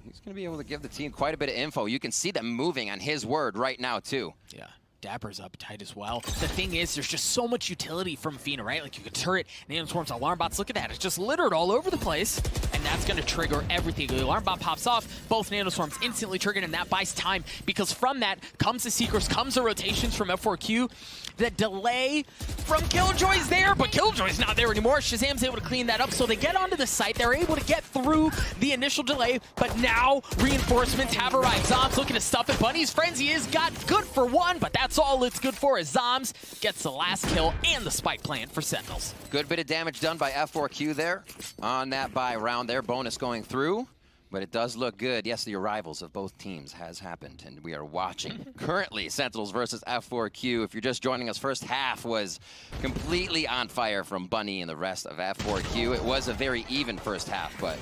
He's going to be able to give the team quite a bit of info. You can see them moving on his word right now, too. Yeah. Dapper's up tight as well. The thing is, there's just so much utility from Fina, right? Like, you could turret, Nano Swarms, alarm bots. Look at that. It's just littered all over the place, and that's going to trigger everything. The alarm bot pops off, both Nano Swarms instantly triggered, and that buys time, because from that comes the Seekers, comes the rotations from F4Q. The delay from Killjoy's there, but Killjoy's not there anymore. SHAZAM's able to clean that up, so they get onto the site. They're able to get through the initial delay, but now reinforcements have arrived. Zom's looking to stuff it. Bunny's Frenzy is got good for one, but that's all it's good for as Zoms gets the last kill and the spike plant for Sentinels. Good bit of damage done by F4Q there on that buy round. Their bonus going through, but it does look good. Yes, the arrivals of both teams has happened, and we are watching currently Sentinels versus F4Q. If you're just joining us, first half was completely on fire from Bunny and the rest of F4Q. It was a very even first half, but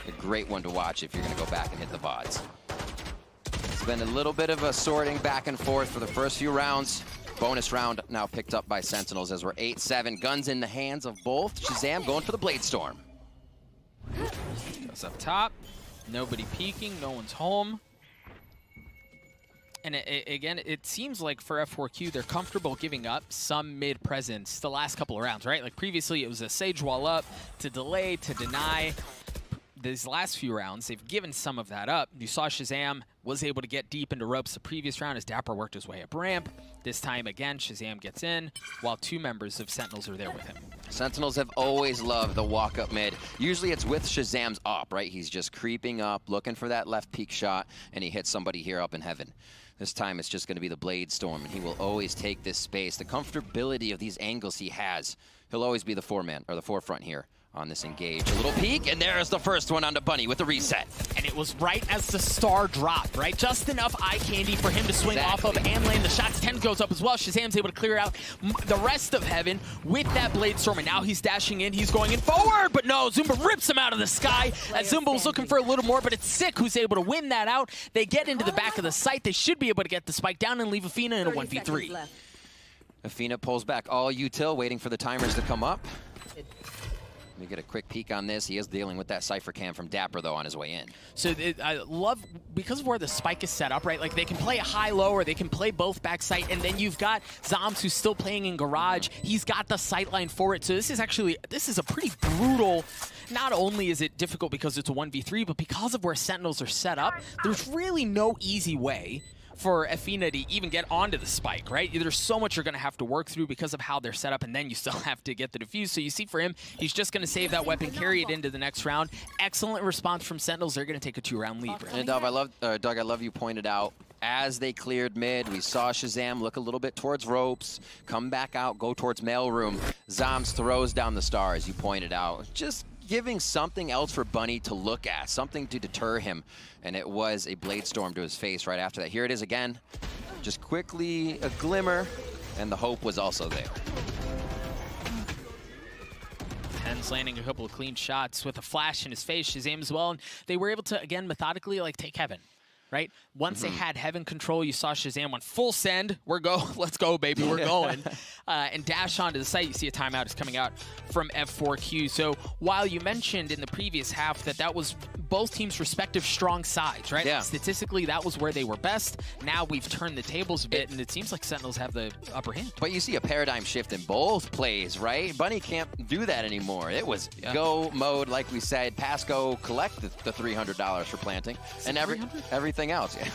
a great one to watch if you're going to go back and hit the VODs. It's been a little bit of a sorting back and forth for the first few rounds. Bonus round now picked up by Sentinels as we're 8-7. Guns in the hands of both. SHAZAM going for the Blade Storm. Goes up top. Nobody peeking. No one's home. And again, it seems like for F4Q, they're comfortable giving up some mid presence the last couple of rounds, right? Like previously, it was a Sage wall up to delay, to deny. These last few rounds, they've given some of that up. You saw SHAZAM was able to get deep into ropes the previous round as Dapper worked his way up ramp. This time again, SHAZAM gets in, while two members of Sentinels are there with him. Sentinels have always loved the walk up mid. Usually it's with SHAZAM's op, right? He's just creeping up, looking for that left peek shot, and he hits somebody here up in heaven. This time it's just going to be the Blade Storm, and he will always take this space. The comfortability of these angles he has, he'll always be the foreman or the forefront here on this engage. A little peek, and there's the first one onto Bunny with the reset. And it was right as the star dropped, right? Just enough eye candy for him to swing off of and land the shots. TENZ goes up as well. ShahZaM's able to clear out the rest of Heaven with that Blade Storm, and now he's dashing in. He's going in forward, but no, Zumba rips him out of the sky as Zumba was looking for a little more, but it's Sick who's able to win that out. They get into the back of the site. They should be able to get the spike down and leave Athena in a 1v3. Athena pulls back all util, waiting for the timers to come up. Let me get a quick peek on this. He is dealing with that Cypher cam from Dapper, though, on his way in. So I love, because of where the spike is set up, right? Like, they can play a high-low, or they can play both backside, and then you've got Zoms who's still playing in Garage. He's got the sightline for it. So this is a pretty brutal, not only is it difficult because it's a 1v3, but because of where Sentinels are set up, there's really no easy way for Athena to even get onto the spike, right? There's so much you're going to have to work through because of how they're set up, and then you still have to get the defuse. So you see for him, he's just going to save that weapon, carry it into the next round. Excellent response from Sentinels. They're going to take a 2-round lead. Right? And Doug, I love you pointed out, as they cleared mid, we saw ShahZaM look a little bit towards ropes, come back out, go towards mailroom. Zoms throws down the star, as you pointed out. Just giving something else for Bunny to look at, something to deter him, and it was a Blade Storm to his face right after that. Here it is again, just quickly a glimmer, and the hope was also there. TENZ landing a couple of clean shots with a flash in his face, ShahZaM as well, and they were able to, again, methodically, like, take Heaven. Right? Once they had Heaven control, you saw ShahZaM on full send. Let's go, baby, we're going. And dash onto the site. You see a timeout is coming out from F4Q. So while you mentioned in the previous half that was both teams' respective strong sides, right? Yeah. Statistically, that was where they were best. Now we've turned the tables a bit, and it seems like Sentinels have the upper hand. But you see a paradigm shift in both plays, right? Bunny can't do that anymore. It was go mode, like we said, pass go, collect the $300 for planting, and everything else. Yeah.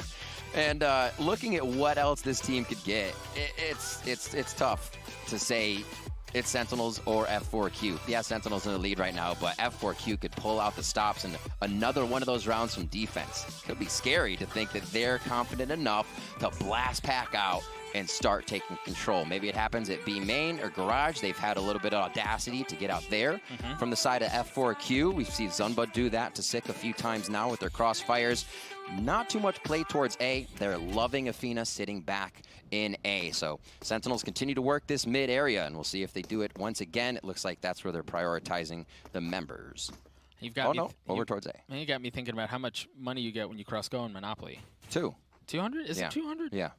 And looking at what else this team could get, it's tough to say it's Sentinels or F4Q. Yeah, Sentinels in the lead right now, but F4Q could pull out the stops in another one of those rounds from defense. Could be scary to think that they're confident enough to blast pack out and start taking control. Maybe it happens at B main or Garage. They've had a little bit of audacity to get out there. From the side of F4Q, we've seen Zunba do that to Sick a few times now with their crossfires. Not too much play towards A. They're loving Athena sitting back in A. So Sentinels continue to work this mid area, and we'll see if they do it once again. It looks like that's where they're prioritizing the members. You've got over towards A. You got me thinking about how much money you get when you cross go in Monopoly. 200? Is it 200? Yeah.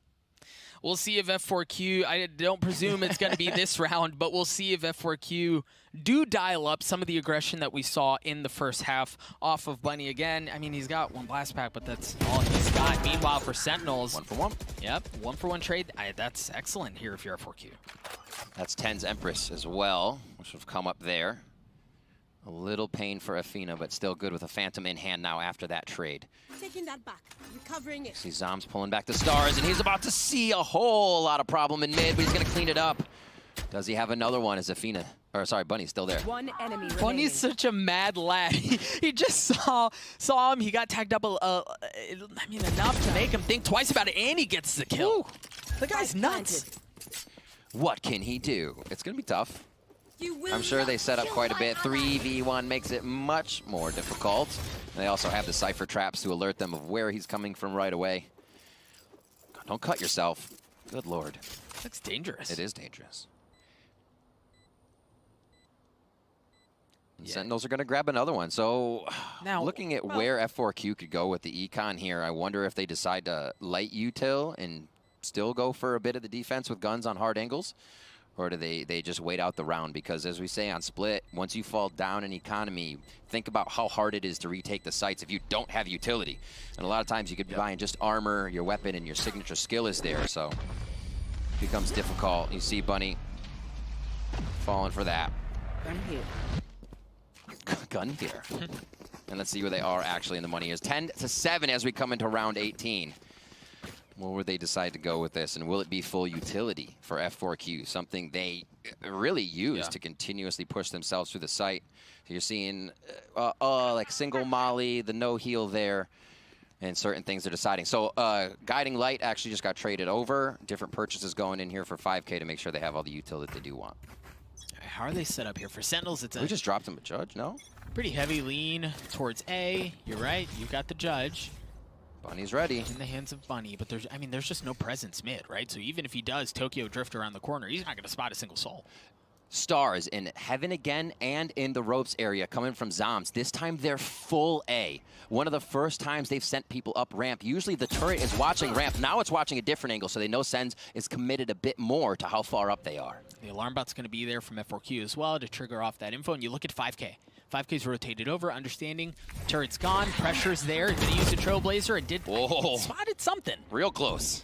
We'll see if F4Q, I don't presume it's going to be this round, but we'll see if F4Q do dial up some of the aggression that we saw in the first half off of Bunny again. I mean, he's got one blast pack, but that's all he's got. Meanwhile, for Sentinels, 1-for-1. Yep, 1-for-1 trade. That's excellent here if you're F4Q. That's TENZ Empress as well, which have come up there. A little pain for Athena, but still good with a Phantom in hand now after that trade. Taking that back, recovering it. See Zoms pulling back the stars, and he's about to see a whole lot of problem in mid, but he's going to clean it up. Does he have another one as Athena? Or sorry, Bunny's still there. One enemy remaining. Bunny's such a mad lad. He just saw him. He got tagged up, I mean, enough to make him think twice about it, and he gets the kill. Ooh, the guy's nuts. What can he do? It's going to be tough. I'm sure they set up quite a bit. 3v1 makes it much more difficult. And they also have the Cypher traps to alert them of where he's coming from right away. Don't cut yourself. Good lord. That's dangerous. It is dangerous. And Sentinels are going to grab another one. So now, looking at where F4Q could go with the econ here, I wonder if they decide to light util and still go for a bit of the defense with guns on hard angles. Or do they just wait out the round? Because as we say on Split, once you fall down in economy, think about how hard it is to retake the sites if you don't have utility. And a lot of times you could be buying just armor, your weapon, and your signature skill is there. So it becomes difficult. You see Bunny falling for that. Gun here. Gun here. And let's see where they are actually in the money is. 10-7 as we come into round 18. Where would they decide to go with this? And will it be full utility for F4Q? Something they really use to continuously push themselves through the site. So you're seeing like single molly, the no heal there, and certain things they're deciding. So Guiding Light actually just got traded over. Different purchases going in here for 5K to make sure they have all the utility that they do want. How are they set up here? For Sentinels, it's We just dropped him a judge, no? pretty heavy lean towards A. You're right, you've got the judge. Bunny's ready. In the hands of Bunny, but there's just no presence mid, right? So even if he does Tokyo drift around the corner, he's not going to spot a single soul. Stars in heaven again and in the ropes area coming from Zoms. This time they're full A. One of the first times they've sent people up ramp. Usually the turret is watching ramp. Now it's watching a different angle, so they know SENZ is committed a bit more to how far up they are. The alarm bot's going to be there from F4Q as well to trigger off that info. And you look at 5K. 5K's rotated over, understanding turret's gone, pressure's there. Going to use the Trailblazer and spotted something. Real close.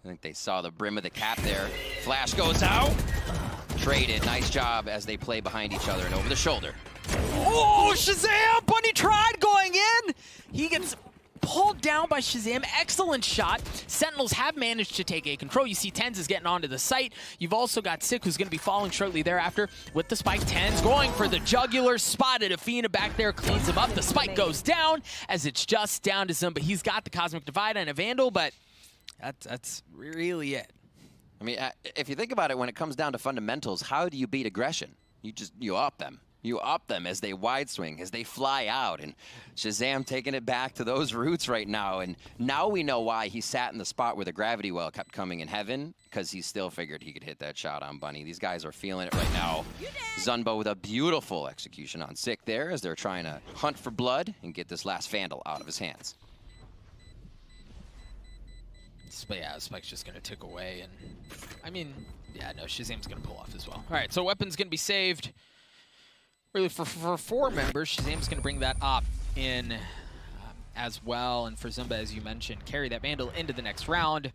I think they saw the brim of the cap there. Flash goes out. Traded. Nice job as they play behind each other and over the shoulder. Oh, ShahZaM! Bunny tried going in! He gets pulled down by ShahZaM. Excellent shot. Sentinels have managed to take A control. You see TENZ is getting onto the site. You've also got Sick, who's going to be falling shortly thereafter with the spike. TENZ going for the jugular. Spotted Athena back there, cleans him up. The spike goes down as it's just down to Zumba. He's got the Cosmic Divide and a Vandal, but that's really it. I mean, if you think about it, when it comes down to fundamentals, how do you beat aggression? You up them. You up them as they wide swing, as they fly out. And ShahZaM taking it back to those roots right now. And now we know why he sat in the spot where the gravity well kept coming in heaven, because he still figured he could hit that shot on Bunny. These guys are feeling it right now. Zunbo with a beautiful execution on Sick there as they're trying to hunt for blood and get this last Vandal out of his hands. But yeah, Spike's just going to tick away. And I mean, yeah, no, ShahZaM's going to pull off as well. All right, so weapon's going to be saved. Really, for 4 members, ShahZaM's going to bring that op in as well. And for Zumba, as you mentioned, carry that Vandal into the next round.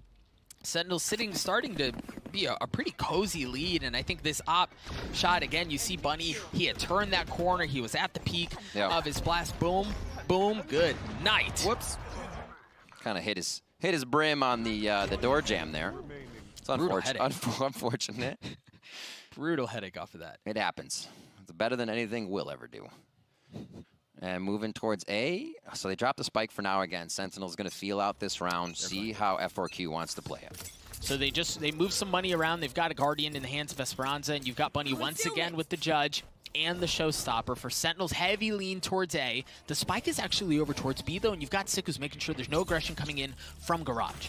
Sentinel starting to be a pretty cozy lead. And I think this op shot, again, you see Bunny, he had turned that corner. He was at the peak of his blast. Boom, boom, good night. Whoops. Kind of hit his brim on the door jam there. It's unfortunate. Brutal headache off of that. It happens. It's better than anything we'll ever do. And moving towards A. So they drop the spike for now again. Sentinel's going to feel out this round, see how F4Q wants to play it. So they move some money around. They've got a Guardian in the hands of Esperanza, and you've got Bunny once again with the Judge and the Showstopper. For Sentinels, heavy lean towards A. The spike is actually over towards B, though, and you've got Sick, who's making sure there's no aggression coming in from Garage.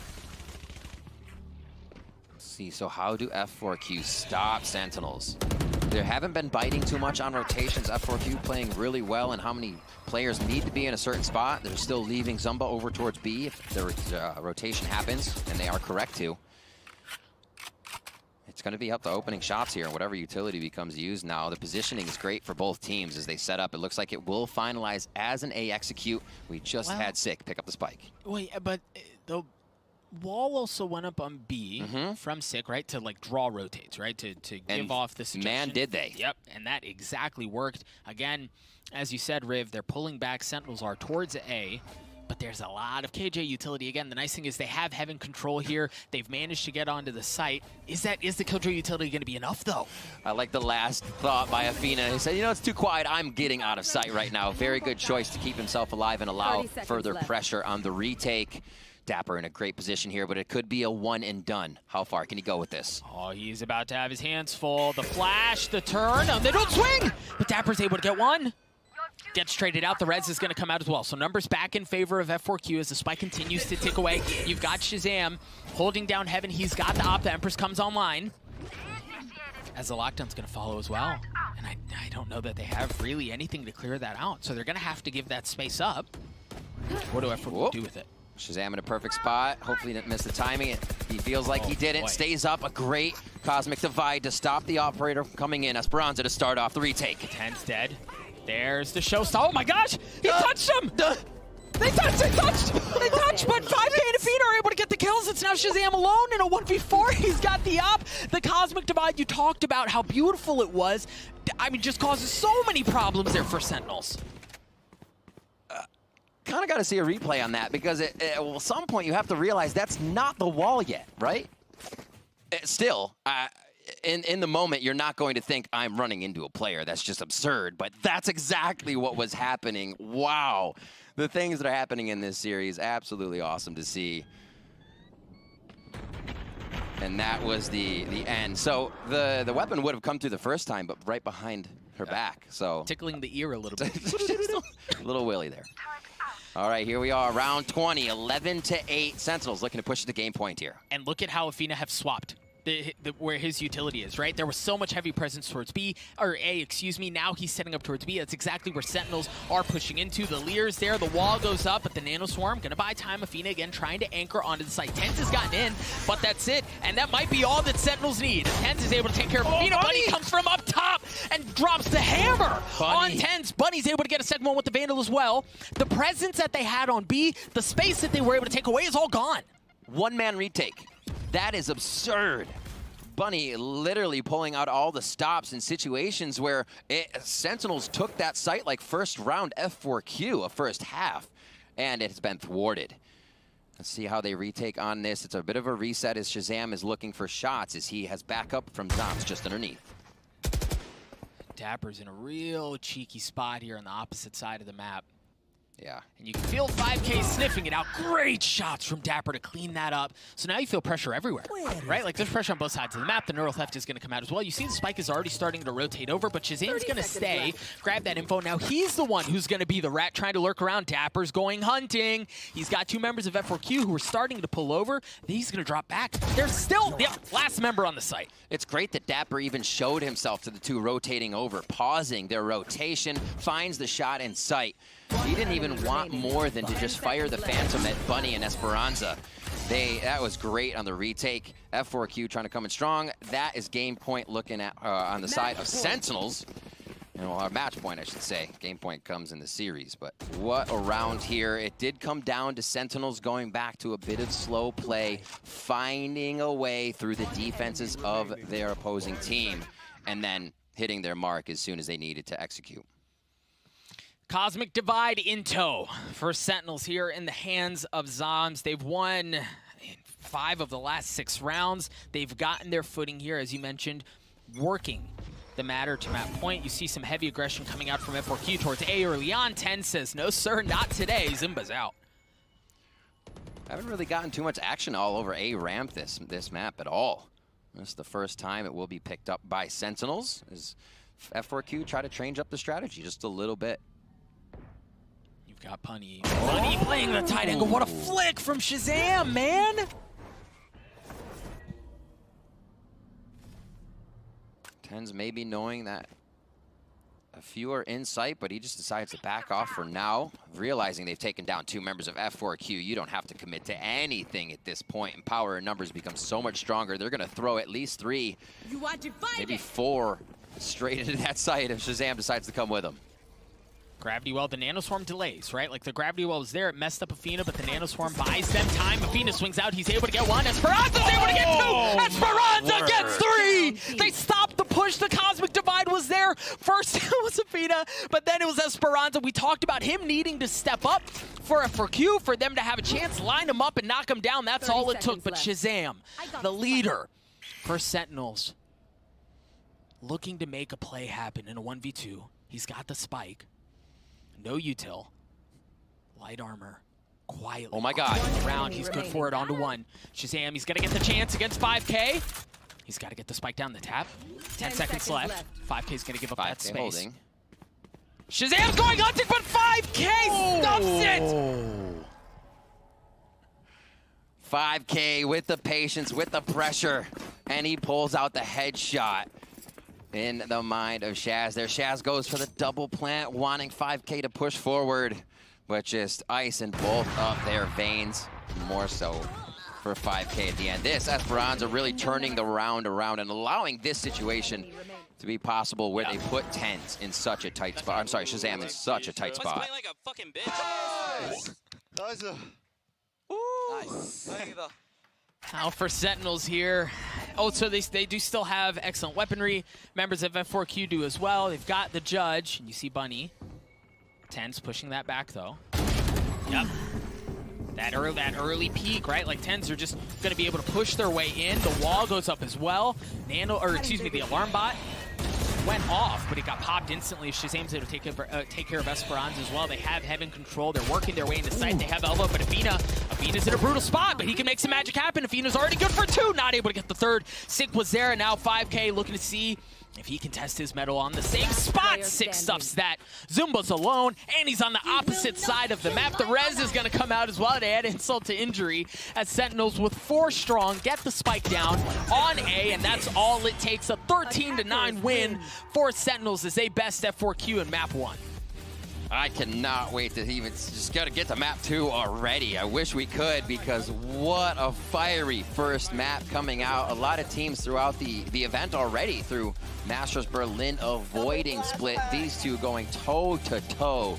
Let's see, so how do F4Q stop Sentinels? They haven't been biting too much on rotations. F4Q playing really well, and how many players need to be in a certain spot. They're still leaving Zumba over towards B if the rotation happens, and they are correct to. It's going to be up to opening shots here, and whatever utility becomes used now. The positioning is great for both teams as they set up. It looks like it will finalize as an A execute. We just had Sick pick up the spike. Wait, but the wall also went up on B from Sick, right? To like draw rotates, right? To give off the suggestion. Man, did they. Yep, and that exactly worked. Again, as you said, Riv, they're pulling back. Sentinels are towards A. But there's a lot of KJ utility. Again, the nice thing is they have heaven control here. They've managed to get onto the site. Is the Killjoy utility going to be enough, though? I like the last thought by Athena. He said, you know, it's too quiet. I'm getting out of sight right now. Very good choice to keep himself alive and allow further pressure on the retake. Dapper in a great position here, but it could be a one and done. How far can he go with this? Oh, he's about to have his hands full. The flash, the turn. Oh, they don't swing! But Dapper's able to get one. Gets traded out. The res is going to come out as well. So numbers back in favor of F4Q as the spike continues to tick away. You've got ShahZaM holding down heaven. He's got the op. The Empress comes online. As the lockdown's going to follow as well. And I don't know that they have really anything to clear that out. So they're going to have to give that space up. What do F4Q do with it? ShahZaM in a perfect spot. Hopefully he didn't miss the timing. He feels like he didn't. Stays up. A great Cosmic Divide to stop the operator from coming in. Esperanza to start off the retake. TENZ dead. There's the showstopper. Oh my gosh! He touched him! They touched, but 5K and Athena are able to get the kills. It's now ShahZaM alone in a 1v4. He's got the op. The Cosmic Divide, you talked about how beautiful it was. I mean, just causes so many problems there for Sentinels. Kind of got to see a replay on that because at some point you have to realize that's not the wall yet, right? Still, in the moment, you're not going to think I'm running into a player. That's just absurd, but that's exactly what was happening. Wow. The things that are happening in this series, absolutely awesome to see. And that was the end. So the weapon would have come through the first time, but right behind her back. So Tickling the ear a little bit. little Willy there. All right, here we are, round 20, 11-8. Sentinels looking to push the game point here. And look at how Athena have swapped where his utility is, right? There was so much heavy presence towards B, or A, excuse me. Now he's setting up towards B. That's exactly where Sentinels are pushing into. The Lear's there, the wall goes up, but the Nano Swarm gonna buy time. Athena again trying to anchor onto the site. TENZ has gotten in, but that's it. And that might be all that Sentinels need. TENZ is able to take care of Athena. Bunny comes from up top and drops the hammer on TENZ. Bunny's able to get a second one with the Vandal as well. The presence that they had on B, the space that they were able to take away is all gone. One-man retake. That is absurd. Bunny literally pulling out all the stops in situations where Sentinels took that site like first round F4Q, a first half, and it has been thwarted. Let's see how they retake on this. It's a bit of a reset as ShahZaM is looking for shots as he has backup from Zoms just underneath. Dapper's in a real cheeky spot here on the opposite side of the map. Yeah. And you can feel 5K sniffing it out. Great shots from Dapper to clean that up. So now you feel pressure everywhere, right? Like there's pressure on both sides of the map. The neural theft is going to come out as well. You see the spike is already starting to rotate over, but ShahZaM's going to stay, grab that info. Now he's the one who's going to be the rat trying to lurk around. Dapper's going hunting. He's got two members of F4Q who are starting to pull over. Then he's going to drop back. There's still, last member on the site. It's great that Dapper even showed himself to the two rotating over, pausing their rotation, finds the shot in sight. He didn't even want more than to just fire the Phantom at Bunny and Esperanza. That was great on the retake. F4Q trying to come in strong. That is game point looking at on the side of Sentinels. Our match point, I should say. Game point comes in the series, but what a round here. It did come down to Sentinels going back to a bit of slow play, finding a way through the defenses of their opposing team, and then hitting their mark as soon as they needed to execute. Cosmic Divide in tow for Sentinels here in the hands of Zoms. They've won 5 of the last 6 rounds. They've gotten their footing here, as you mentioned, working the matter to map point. You see some heavy aggression coming out from F4Q towards A early on. TENZ says, no sir, not today. Zimba's out. Haven't really gotten too much action all over A ramp this map at all. This is the first time it will be picked up by Sentinels as F4Q try to change up the strategy just a little bit. You've got Bunny. Bunny playing the tight angle. What a flick from ShahZaM, man! TENZ maybe knowing that a few are in sight, but he just decides to back off for now, realizing they've taken down 2 members of F4Q. You don't have to commit to anything at this point, and power and numbers become so much stronger. They're going to throw at least 3, maybe 4 straight into that site if ShahZaM decides to come with them. Gravity Well, the Nano Swarm delays, right? Like the Gravity Well was there, it messed up Athena, but the Nano Swarm buys them time. Athena swings out, he's able to get 1. Esperanza's able to get 2! Esperanza gets 3! They stopped the push, the Cosmic Divide was there. First it was Athena, but then it was Esperanza. We talked about him needing to step up for F4Q, for them to have a chance, line him up and knock him down. That's all it took, but ShahZaM, the leader for Sentinels, looking to make a play happen in a 1v2. He's got the spike. No util. Light armor. Quietly. Oh my god. Around. He's good for it. On to 1. ShahZaM, he's going to get the chance against 5K. He's got to get the spike down the tap. 10 seconds left. 5K's going to give up that space. Holding. ShahZam's going hunting, but 5K stuffs it! 5K with the patience, with the pressure, and he pulls out the headshot. In the mind of Shaz there. Shaz goes for the double plant, wanting 5K to push forward, but just ice in both of their veins. More so for 5K at the end. This Esperanza really turning the round around and allowing this situation to be possible where they put TENZ in such a tight spot. I'm sorry, ShahZaM in such a tight spot. Playing like a fucking bitch. Nice. Now for Sentinels here. Oh, so they do still have excellent weaponry. Members of F4Q do as well. They've got the Judge, and you see Bunny. TENZ pushing that back, though. Yep. That early peak, right? Like, TENZ are just going to be able to push their way in. The wall goes up as well. The alarm bot went off, but it got popped instantly. ShahZaM's able to take care of Esperanza as well. They have Heaven control. They're working their way into sight. They have Elbow, but Athena Afina's in a brutal spot, but he can make some magic happen. Afina's already good for 2, not able to get the 3rd. Sick was there, and now 5K looking to see if he can test his mettle on the same spot. Sick stuffs that. Zumba's alone, and he's on the opposite side of the map. The res is going to come out as well to add insult to injury as Sentinels with 4 strong get the spike down on A, and that's all it takes. A 13-9 win for Sentinels as they best F4Q in map 1. I cannot wait to even just gotta get to map 2 already. I wish we could, because what a fiery first map coming out. A lot of teams throughout the event already, through Masters Berlin avoiding split. These two going toe to toe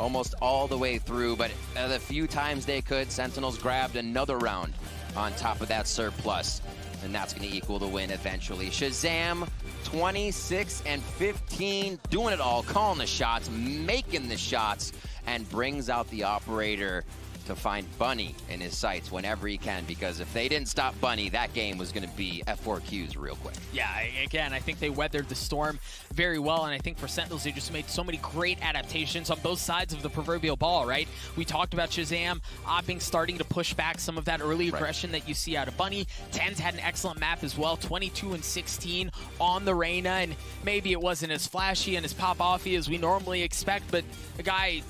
almost all the way through, but the few times they could, Sentinels grabbed another round on top of that surplus, and that's gonna equal the win eventually. ShahZaM 26 and 15, doing it all, calling the shots, making the shots, and brings out the operator to find Bunny in his sights whenever he can, because if they didn't stop Bunny, that game was going to be F4Qs real quick. Yeah, again, I think they weathered the storm very well, and I think for Sentinels, they just made so many great adaptations on both sides of the proverbial ball, right? We talked about ShahZaM opting, starting to push back some of that early aggression that you see out of Bunny. TENZ had an excellent map as well, 22 and 16 on the Reyna, and maybe it wasn't as flashy and as pop-offy as we normally expect, but the guy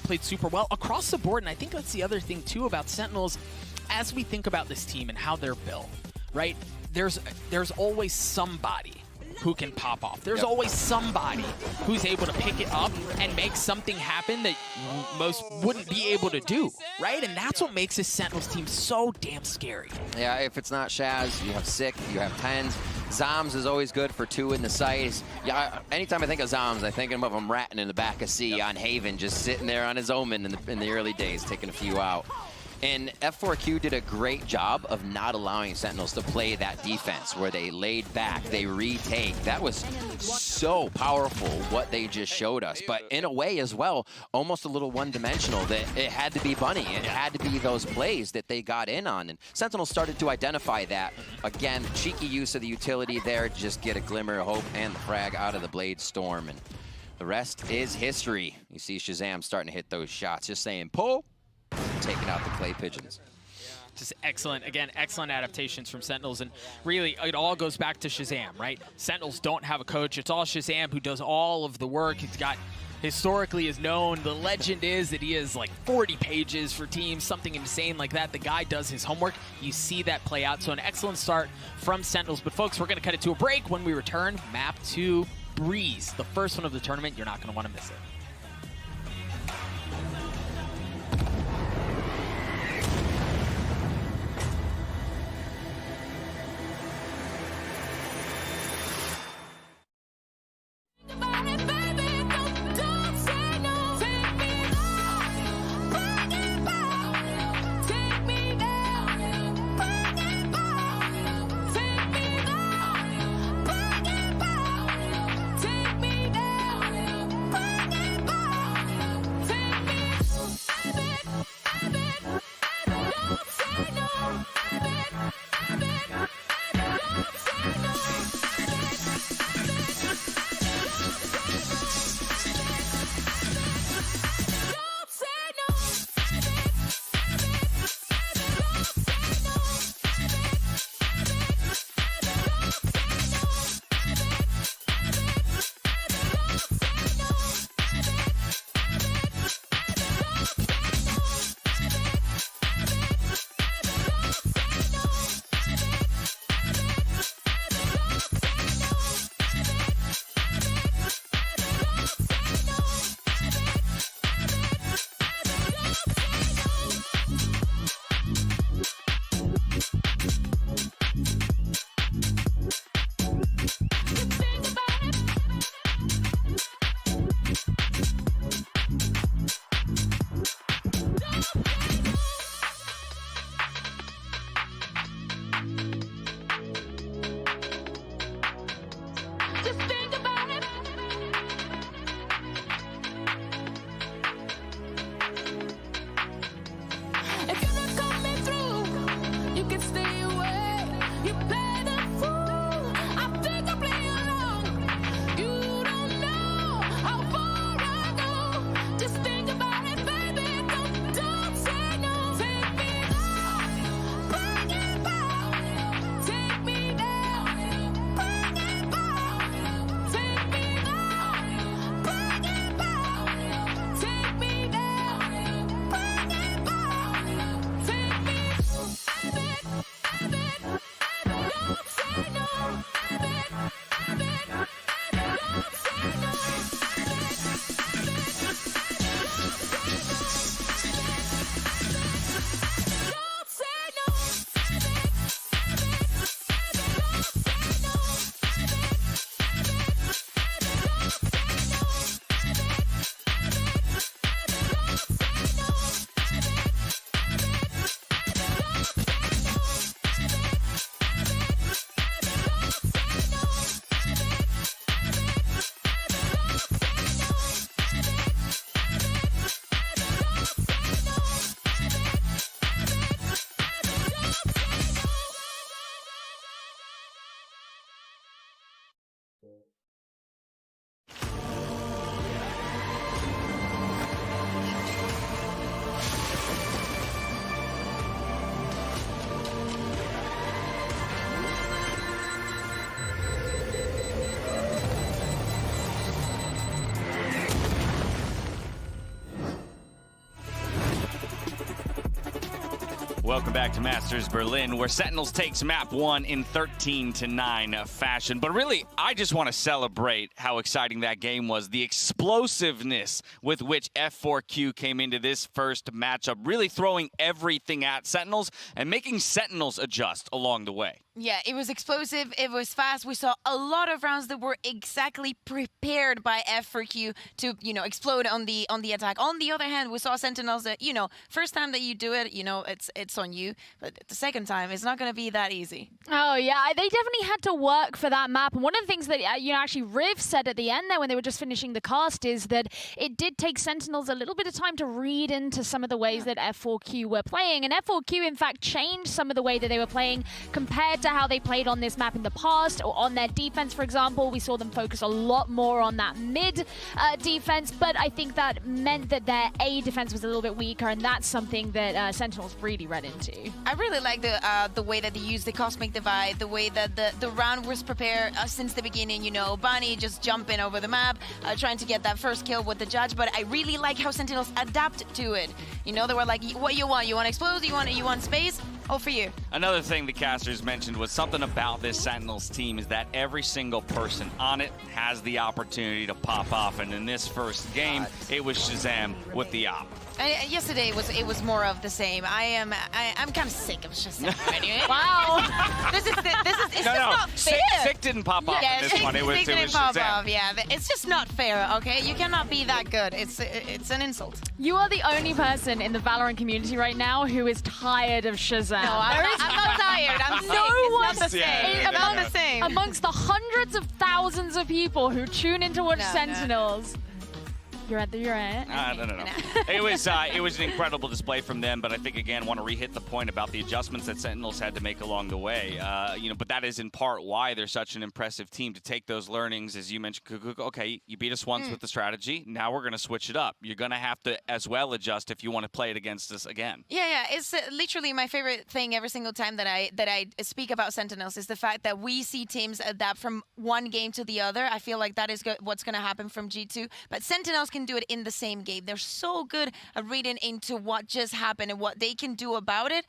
played super well across the board, and I think that's the other thing too about Sentinels. As we think about this team and how they're built, right? There's always somebody who can pop off. There's always somebody who's able to pick it up and make something happen that most wouldn't be able to do, right? And that's what makes this Sentinels team so damn scary. Yeah, if it's not Shaz, you have Sick, you have TENZ. Zams is always good for 2 in the sights. Yeah, anytime I think of Zams, I think of him ratting in the back of C on Haven, just sitting there on his Omen in the early days, taking a few out. And F4Q did a great job of not allowing Sentinels to play that defense where they laid back, they retake. That was so powerful what they just showed us. But in a way as well, almost a little one-dimensional, that it had to be Bunny. It had to be those plays that they got in on. And Sentinels started to identify that. Again, cheeky use of the utility there, just get a glimmer of hope and the frag out of the Blade Storm. And the rest is history. You see ShahZaM starting to hit those shots, just saying, pull. Taking out the clay pigeons. Just excellent, again, excellent adaptations from Sentinels, and really, it all goes back to ShahZaM, right? Sentinels don't have a coach. It's all ShahZaM who does all of the work. He's got, historically is known, the legend is that he has like 40 pages for teams, something insane like that. The guy does his homework. You see that play out, so an excellent start from Sentinels. But folks, we're gonna cut it to a break. When we return, map 2, Breeze, the first one of the tournament. You're not gonna wanna miss it. Welcome back to Masters Berlin, where Sentinels takes map 1 in 13-9 fashion. But really, I just want to celebrate how exciting that game was. The explosiveness with which F4Q came into this first matchup, really throwing everything at Sentinels and making Sentinels adjust along the way. Yeah, it was explosive, it was fast. We saw a lot of rounds that were exactly prepared by F4Q to, explode on the attack. On the other hand, we saw Sentinels that, first time that you do it, it's on you. But the second time, it's not going to be that easy. Oh, yeah, they definitely had to work for that map. And one of the things that, actually Riv said at the end there when they were just finishing the cast is that it did take Sentinels a little bit of time to read into some of the ways that F4Q were playing. And F4Q, in fact, changed some of the way that they were playing compared to how they played on this map in the past, or on their defense, for example. We saw them focus a lot more on that mid defense, but I think that meant that their A defense was a little bit weaker, and that's something that Sentinels really ran into. I really like the way that they used the Cosmic Divide, the way that the round was prepared since the beginning. Bunny just jumping over the map, trying to get that first kill with the judge, but I really like how Sentinels adapt to it. They were like, what you want? You want explosive? You want space? Oh, for you. Another thing the casters mentioned was something about this Sentinels team is that every single person on it has the opportunity to pop off, and in this first game, it was ShahZaM with the op. Yesterday it was more of the same. I'm kind of sick of ShahZaM already. Wow. It's not fair. Sick didn't pop off in this one. It was pop ShahZaM. off. Yeah, it's just not fair. Okay, you cannot be that good. It's an insult. You are the only person in the Valorant community right now who is tired of ShahZaM. No, I'm not tired. I'm sick. It's not the same. It's not the same. Amongst the hundreds of thousands of people who tune in to watch Sentinels. You're at. No. It was an incredible display from them, but I think, again, want to re-hit the point about the adjustments that Sentinels had to make along the way. But that is in part why they're such an impressive team, to take those learnings, as you mentioned. Okay, you beat us once with the strategy. Now we're going to switch it up. You're going to have to as well adjust if you want to play it against us again. Yeah. It's literally my favorite thing every single time that I speak about Sentinels is the fact that we see teams adapt from one game to the other. I feel like that is what's going to happen from G2, but Sentinels can do it in the same game. They're so good at reading into what just happened and what they can do about it.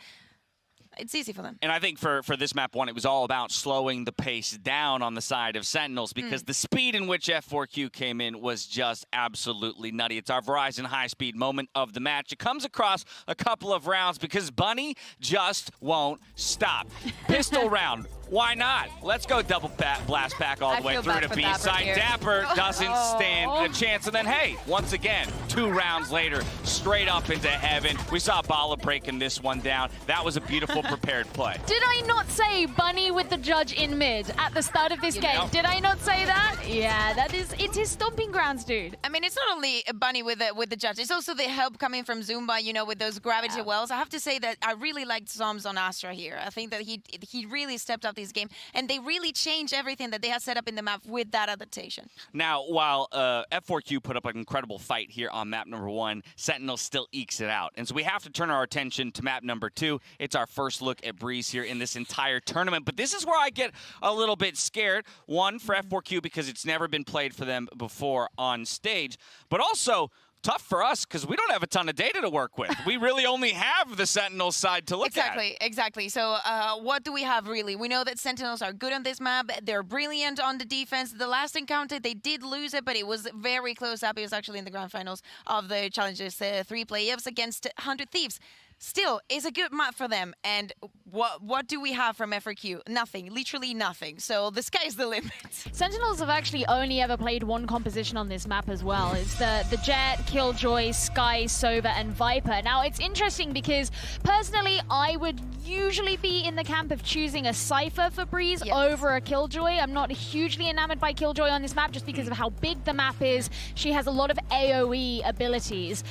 It's easy for them. And I think for this map 1, it was all about slowing the pace down on the side of Sentinels, because the speed in which F4Q came in was just absolutely nutty. It's our Verizon high-speed moment of the match. It comes across a couple of rounds because Bunny just won't stop. Pistol round. Why not? Let's go double blast pack all the way through to B side. Dapper doesn't stand a chance. And then, hey, once again, 2 rounds later, straight up into heaven. We saw Bala breaking this one down. That was a beautiful prepared play. Did I not say Bunny with the judge in mid at the start of this game? Did I not say that? Yeah, it's his stomping grounds, dude. I mean, it's not only Bunny with the judge. It's also the help coming from Zumba, with those gravity wells. I have to say that I really liked Zoms on Astra here. I think that he really stepped up this game, and they really changed everything that they had set up in the map with that adaptation. Now, while F4Q put up an incredible fight here on map number 1, Sentinel still ekes it out. And so we have to turn our attention to map number 2. It's our first look at Breeze here in this entire tournament. But this is where I get a little bit scared. One, for F4Q, because it's never been played for them before on stage. But also, tough for us because we don't have a ton of data to work with. We really only have the Sentinels side to look at. Exactly. So what do we have, really? We know that Sentinels are good on this map. They're brilliant on the defense. The last encounter, they did lose it, but it was very close up. It was actually in the grand finals of the Challengers 3 playoffs against 100 Thieves. Still, it's a good map for them. And what do we have from F4Q? Nothing. Literally nothing. So the sky's the limit. Sentinels have actually only ever played one composition on this map as well. It's the Jet, Killjoy, Skye, Sova, and Viper. Now, it's interesting because, personally, I would usually be in the camp of choosing a Cypher for Breeze over a Killjoy. I'm not hugely enamored by Killjoy on this map just because of how big the map is. She has a lot of AoE abilities.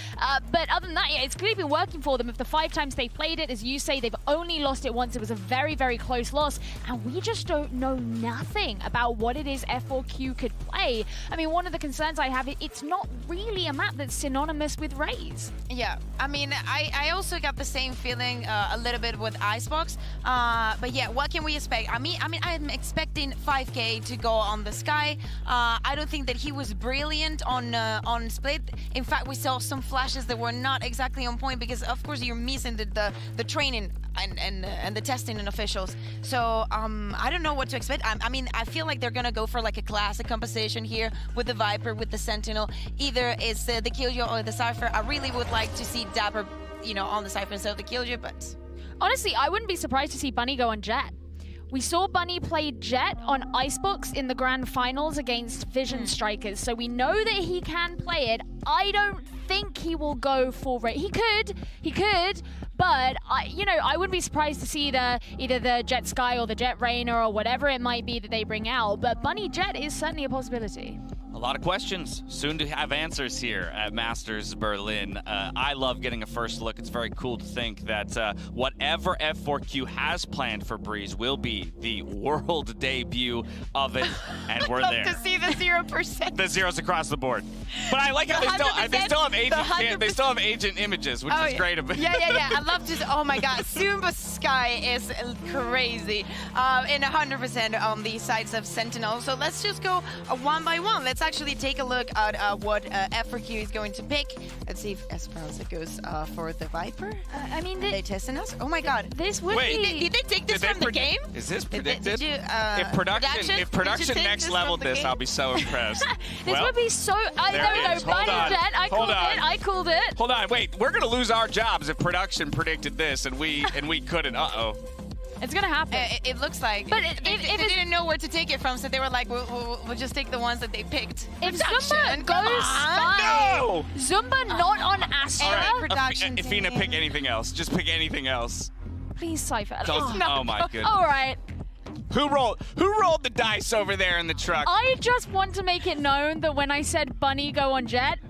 But other than that, it's clearly been working for them. If the 5 times they've played it, as you say, they've only lost it once. It was a very, very close loss, and we just don't know nothing about what it is F4Q could play. I mean, one of the concerns I have, it's not really a map that's synonymous with Raze. Yeah, I mean, I also got the same feeling a little bit with Icebox. But yeah, what can we expect? I mean, I'm expecting 5K to go on the Sky. I don't think that he was brilliant on Split. In fact, we saw some flashes that were not exactly on point because, of course, you're missing the training and the testing and officials. So I don't know what to expect. I mean, I feel like they're gonna go for like a classic composition here with the Viper, with the Sentinel. Either it's the Killjoy or the Cypher. I really would like to see Dapper, you know, on the Cypher instead of the Killjoy, but honestly, I wouldn't be surprised to see Bunny go on Jet. We saw Bunny play Jet on Icebox in the grand finals against Vision Strikers, so we know that he can play it. I don't think he will go full rate. He could, but I wouldn't be surprised to see either the Jet Sky or the Jet Rainer or whatever it might be that they bring out. But Bunny Jet is certainly a possibility. A lot of questions, soon to have answers here at Masters Berlin. I love getting a first look. It's very cool to think that whatever F4Q has planned for Breeze will be the world debut of it, and we're there. I'd love to see the 0%. The zeros across the board. But I like how they still have agent images, which is great. Yeah. I love to. Oh my God, Zumba Sky is crazy, and 100% on the sides of Sentinel. So let's just go one by one. Let's actually take a look at what F4Q is going to pick. Let's see if Esperanza goes for the Viper. I mean, are they testing us? Oh my God, this would be. Did they take this from the game? Is this predicted? Did you, if production next leveled this, I'll be so impressed. This would be so. There it is. Hold on. I called it. Hold on, wait. We're gonna lose our jobs if production predicted this and we couldn't. Uh-oh. It's gonna happen. It looks like. But they didn't know where to take it from, so they were like, we'll just take the ones that they picked. If Zumba goes Sky, no! Zumba not on Astra. All right, Athena, pick anything else. Just pick anything else. Please, Cypher. Oh my goodness. All right. Who rolled the dice over there in the truck? I just want to make it known that when I said Bunny go on Jet,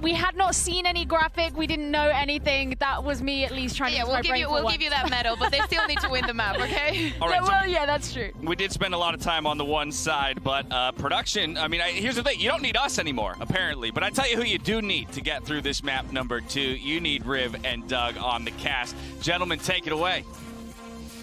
we had not seen any graphic, we didn't know anything. That was me at least trying to use my brain for we'll once. give you that medal, but they still need to win the map, okay? All right, well, yeah, that's true. We did spend a lot of time on the one side, but production, I mean, here's the thing. You don't need us anymore, apparently. But I tell you who you do need to get through this map number 2. You need Riv and Doug on the cast. Gentlemen, take it away.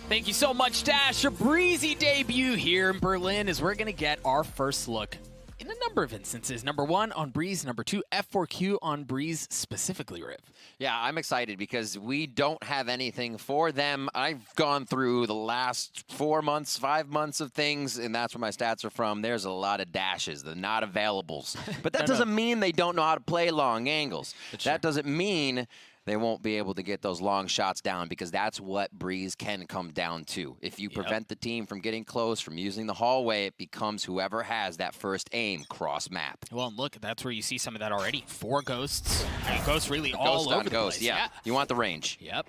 Thank you so much, Dash. A breezy debut here in Berlin as we're going to get our first look in a number of instances. Number 1 on Breeze, number 2, F4Q on Breeze, specifically Riv. Yeah, I'm excited because we don't have anything for them. I've gone through the last 4 months, 5 months of things, and that's where my stats are from. There's a lot of dashes, the not availables. But that doesn't mean they don't know how to play long angles. That doesn't mean they won't be able to get those long shots down, because that's what Breeze can come down to. If you prevent the team from getting close, from using the hallway, it becomes whoever has that first aim cross map. Well, and look, that's where you see some of that already. 4 ghosts. I mean, ghosts really all over the place. Yeah. You want the range. Yep.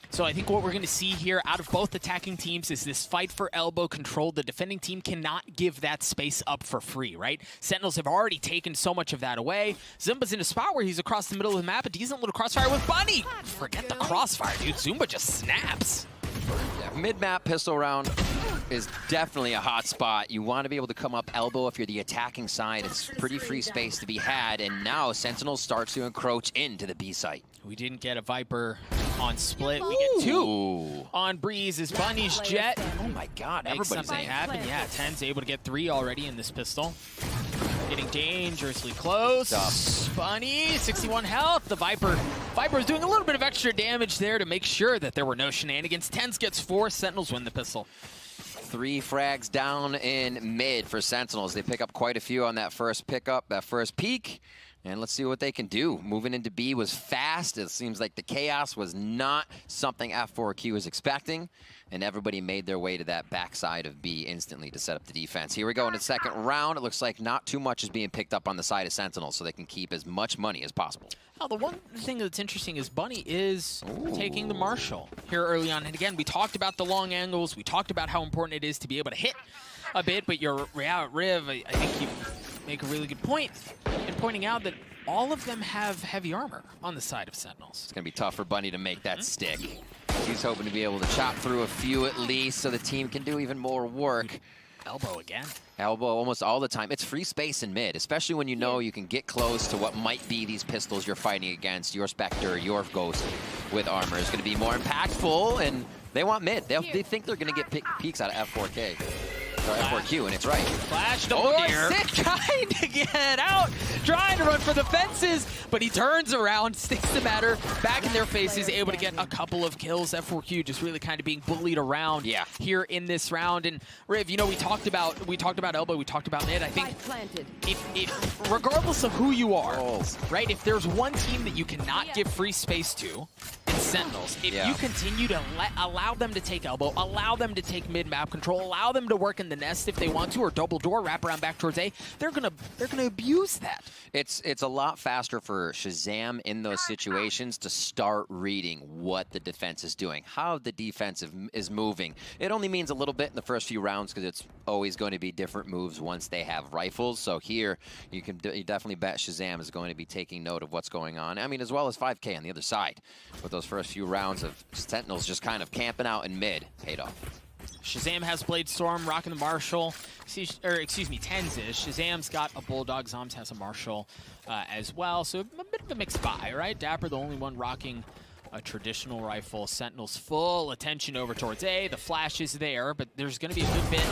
So I think what we're going to see here out of both attacking teams is this fight for elbow control. The defending team cannot give that space up for free, right? Sentinels have already taken so much of that away. Zumba's in a spot where he's across the middle of the map. A decent little crossfire with Bunny. Forget the crossfire, dude. Zumba just snaps. Yeah, mid-map pistol round is definitely a hot spot. You want to be able to come up elbow if you're the attacking side. It's pretty free space to be had, and now Sentinel starts to encroach into the B site. We didn't get a Viper on Split. We get 2 on Breeze as Bunny's Jet. Oh my God, Makes everybody's something in. happen. Yeah, TENZ able to get 3 already in this pistol. Getting dangerously close. Bunny, 61 health. The Viper's doing a little bit of extra damage there to make sure that there were no shenanigans. TENZ gets 4. Sentinels win the pistol. 3 frags down in mid for Sentinels. They pick up quite a few on that first pickup, that first peek. And let's see what they can do. Moving into B was fast. It seems like the chaos was not something F4Q was expecting. And everybody made their way to that backside of B instantly to set up the defense. Here we go in the second round. It looks like not too much is being picked up on the side of Sentinel, so they can keep as much money as possible. Oh, the one thing that's interesting is Bunny is taking the Marshall here early on. And again, we talked about the long angles. We talked about how important it is to be able to hit a bit. But you're out, Riv. I think you make a really good point in pointing out that all of them have heavy armor on the side of Sentinels. It's going to be tough for Bunny to make that stick. He's hoping to be able to chop through a few at least so the team can do even more work. Elbow again. Elbow almost all the time. It's free space in mid, especially when you know you can get close to what might be these pistols you're fighting against. Your Spectre, your Ghost with armor is going to be more impactful, and They want mid. They think they're going to get peeks out of F4K. Or F4Q, and it's right. Flash here. Sit trying to get out, trying to run for the fences, but he turns around, sticks the matter back in their faces, able to get a couple of kills. F4Q just really kind of being bullied around here in this round. And Riv, you know, we talked about elbow, we talked about mid. I think if regardless of who you are, right? If there's one team that you cannot give free space to, it's Sentinels. If you continue to allow them to take elbow, allow them to take mid map control, allow them to work in the nest if they want to, or double door, wrap around back towards A, they're gonna abuse that. It's a lot faster for ShahZaM in those situations to start reading what the defense is doing, how the defense is moving. It only means a little bit in the first few rounds because it's always going to be different moves once they have rifles. So here you definitely bet ShahZaM is going to be taking note of what's going on. I mean, as well as 5K on the other side, with those first few rounds of Sentinels just kind of camping out in mid, paid off. ShahZaM has Blade Storm, rocking the Marshall. Excuse me, TENZ is. ShahZaM's got a Bulldog. Zoms has a Marshall as well. So a bit of a mixed buy, right? Dapper, the only one rocking a traditional rifle. Sentinels full attention over towards A. The flash is there, but there's going to be a good bit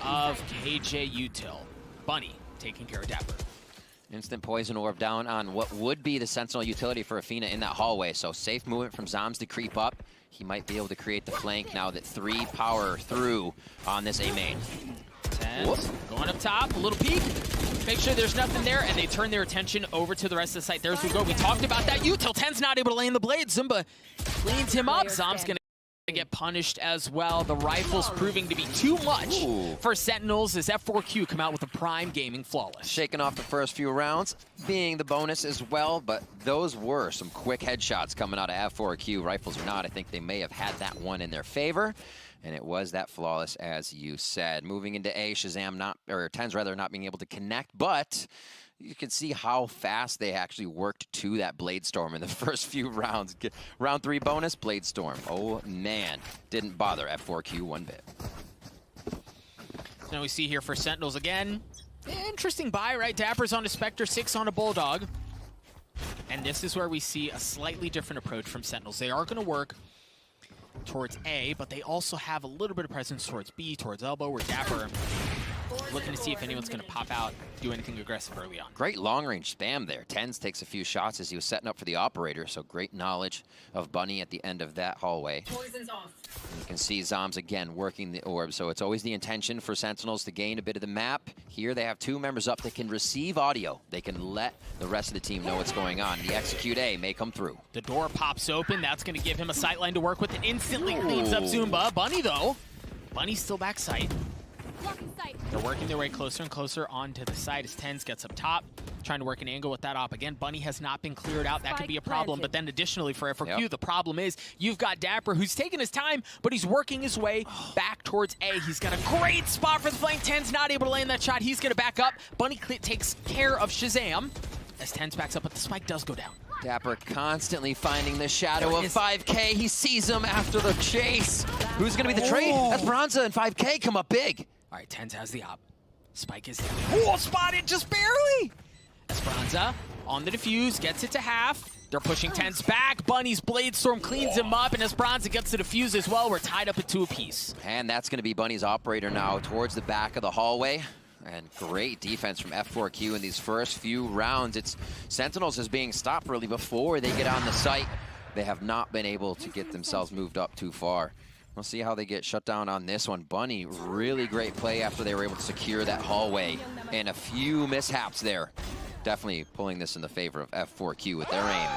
of KJ Util. Bunny taking care of Dapper. Instant poison orb down on what would be the Sentinel utility for Athena in that hallway. So safe movement from Zoms to creep up. He might be able to create the flank now that 3 power through on this A main. TENZ going up top, a little peek. Make sure there's nothing there, and they turn their attention over to the rest of the site. There's we go. We talked about that. Util, TENZ not able to lay in the blade. Zumba cleans him up. Zom's going to get punished as well. The rifle's proving to be too much for Sentinels as F4Q come out with a prime gaming flawless. Shaking off the first few rounds, being the bonus as well, but those were some quick headshots coming out of F4Q. Rifles or not, I think they may have had that one in their favor, and it was that flawless as you said. Moving into A, ShahZaM TENZ rather not being able to connect, but you can see how fast they actually worked to that Blade Storm in the first few rounds. Round 3 bonus, Blade Storm. Oh man, didn't bother F4Q one bit. Now we see here for Sentinels again. Interesting buy, right? Dapper's on a Spectre, 6 on a Bulldog. And this is where we see a slightly different approach from Sentinels. They are going to work towards A, but they also have a little bit of presence towards B, towards elbow, where Dapper looking to see if anyone's going to pop out, do anything aggressive early on. Great long-range spam there. TENZ takes a few shots as he was setting up for the operator, so great knowledge of Bunny at the end of that hallway. Poison's off. You can see Zoms again working the orb, so it's always the intention for Sentinels to gain a bit of the map. Here they have 2 members up that can receive audio. They can let the rest of the team know what's going on. The execute A may come through. The door pops open. That's going to give him a sightline to work with. It instantly cleans up Zumba. Bunny, though. Bunny's still backside. They're working their way closer and closer onto the side as TENZ gets up top, trying to work an angle with that op. Again, Bunny has not been cleared out. That could be a problem. But then additionally for F4Q, the problem is you've got Dapper, who's taking his time, but he's working his way back towards A. He's got a great spot for the flank. TENZ not able to land that shot. He's going to back up. Bunny takes care of ShahZaM as TENZ backs up, but the spike does go down. Dapper constantly finding the shadow of 5K. He sees him after the chase. Who's going to be the trade? Esperanza and 5K come up big. All right, TENZ has the op. Spike is down. Oh, spotted just barely. Esperanza on the defuse, gets it to half. They're pushing TENZ back. Bunny's Blade Storm cleans him up, and Esperanza gets the defuse as well. We're tied up at 2 apiece. And that's going to be Bunny's operator now towards the back of the hallway. And great defense from F4Q in these first few rounds. It's Sentinels is being stopped really before they get on the site. They have not been able to get themselves moved up too far. We'll see how they get shut down on this one. Bunny, really great play after they were able to secure that hallway. And a few mishaps there. Definitely pulling this in the favor of F4Q with their aim.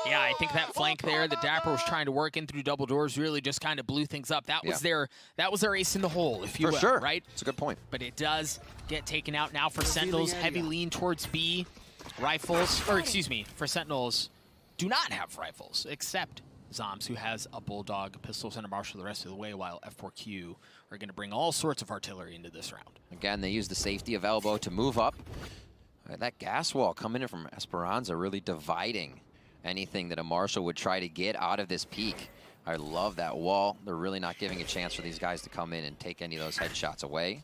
Yeah, I think that flank there that Dapper was trying to work in through double doors really just kind of blew things up. That was their ace in the hole, if you will. For sure, right? It's a good point. But it does get taken out now for Sentinels. Heavy lean towards B. Rifles, or excuse me, for Sentinels, do not have rifles, except Zoms, who has a Bulldog, pistols, and a Marshall the rest of the way, while F4Q are going to bring all sorts of artillery into this round. Again, they use the safety of elbow to move up. That gas wall coming in from Esperanza really dividing anything that a Marshall would try to get out of this peak. I love that wall. They're really not giving a chance for these guys to come in and take any of those headshots away.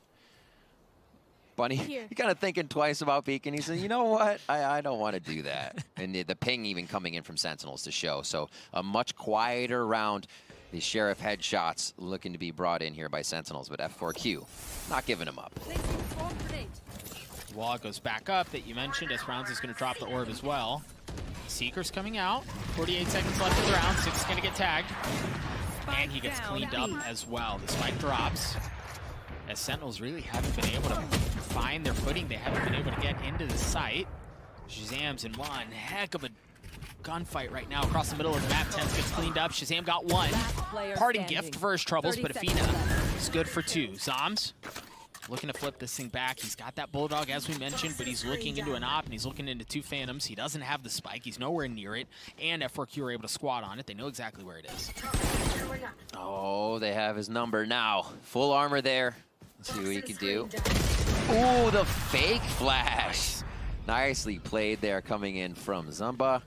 Bunny, you're kind of thinking twice about peeking. He said, you know what? I don't want to do that. And the ping even coming in from Sentinels to show. So a much quieter round. The Sheriff headshots looking to be brought in here by Sentinels, but F4Q not giving them up. Wall goes back up that you mentioned. SHROUD is going to drop the orb as well. Seeker's coming out. 48 seconds left in the round. 6 is going to get tagged. And he gets cleaned up as well. The spike drops. As Sentinels really haven't been able to find their footing. They haven't been able to get into the site. SHahZaM's in one heck of a gunfight right now across the middle of the map. TENZ gets cleaned up. SHahZaM got one. Parting gift for his troubles, but Afina is good for 2. Zoms looking to flip this thing back. He's got that Bulldog, as we mentioned, but he's looking into an op, and he's looking into 2 Phantoms. He doesn't have the spike. He's nowhere near it, and F4Q are able to squat on it. They know exactly where it is. Oh, they have his number now. Full armor there. Let's see what he can do. Ooh, the fake flash. Nicely played there coming in from Zumba.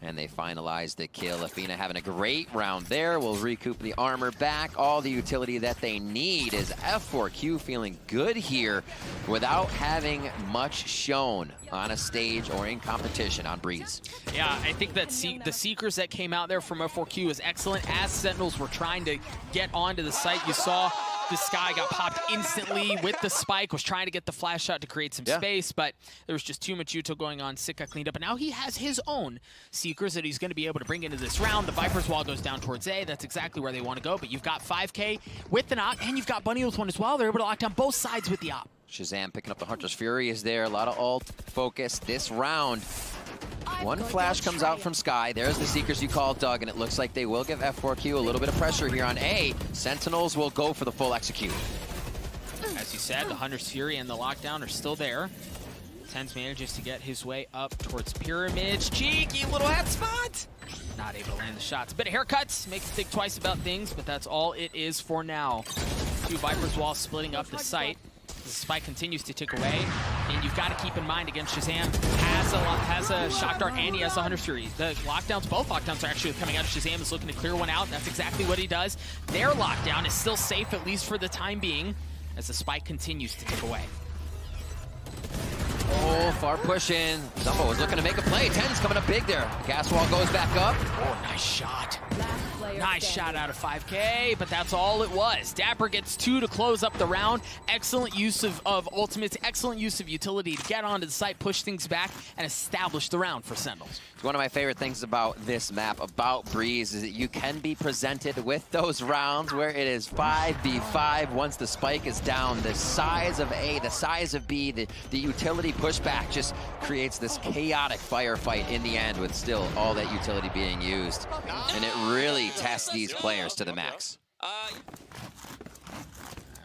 And they finalize the kill. Afina having a great round there. Will recoup the armor back. All the utility that they need. Is F4Q feeling good here without having much shown on a stage or in competition on Breeze. Yeah, I think that the Seekers that came out there from F4Q is excellent. As Sentinels were trying to get onto the site, you saw the Sky got popped instantly with the spike, was trying to get the flash shot to create some space, but there was just too much util going on. Sick got cleaned up, and now he has his own Seekers that he's going to be able to bring into this round. The Viper's wall goes down towards A. That's exactly where they want to go, but you've got 5K with an op, and you've got Bunny with one as well. They're able to lock down both sides with the op. SHahZaM picking up the Hunter's Fury is there. A lot of ult focus this round. One flash comes out from Sky. There's the Seekers you called, Doug, and it looks like they will give F4Q a little bit of pressure here on A. Sentinels will go for the full execute. As you said, the Hunter's Fury and the lockdown are still there. TENZ manages to get his way up towards Pyramids. Cheeky little head spot! Not able to land the shots. A bit of haircuts, make you think twice about things, but that's all it is for now. 2 Viper's walls splitting up the site. The spike continues to tick away, and you've got to keep in mind against SHahZaM has a shock dart and he has a Hunter's Fury. The lockdowns, both lockdowns are actually coming out. SHahZaM is looking to clear one out, and that's exactly what he does. Their lockdown is still safe, at least for the time being, as the spike continues to tick away. Oh, far push in. Zumba was looking to make a play. TENZ coming up big there. Gas wall goes back up. Oh, nice shot. Nice shot out of 5K, but that's all it was. Dapper gets 2 to close up the round. Excellent use of ultimates, excellent use of utility to get onto the site, push things back, and establish the round for Sentinels. One of my favorite things about this map, about Breeze, is that you can be presented with those rounds where it is 5v5 once the spike is down. The size of A, the size of B, the utility pushback just creates this chaotic firefight in the end with still all that utility being used. And it really tests these players to the max.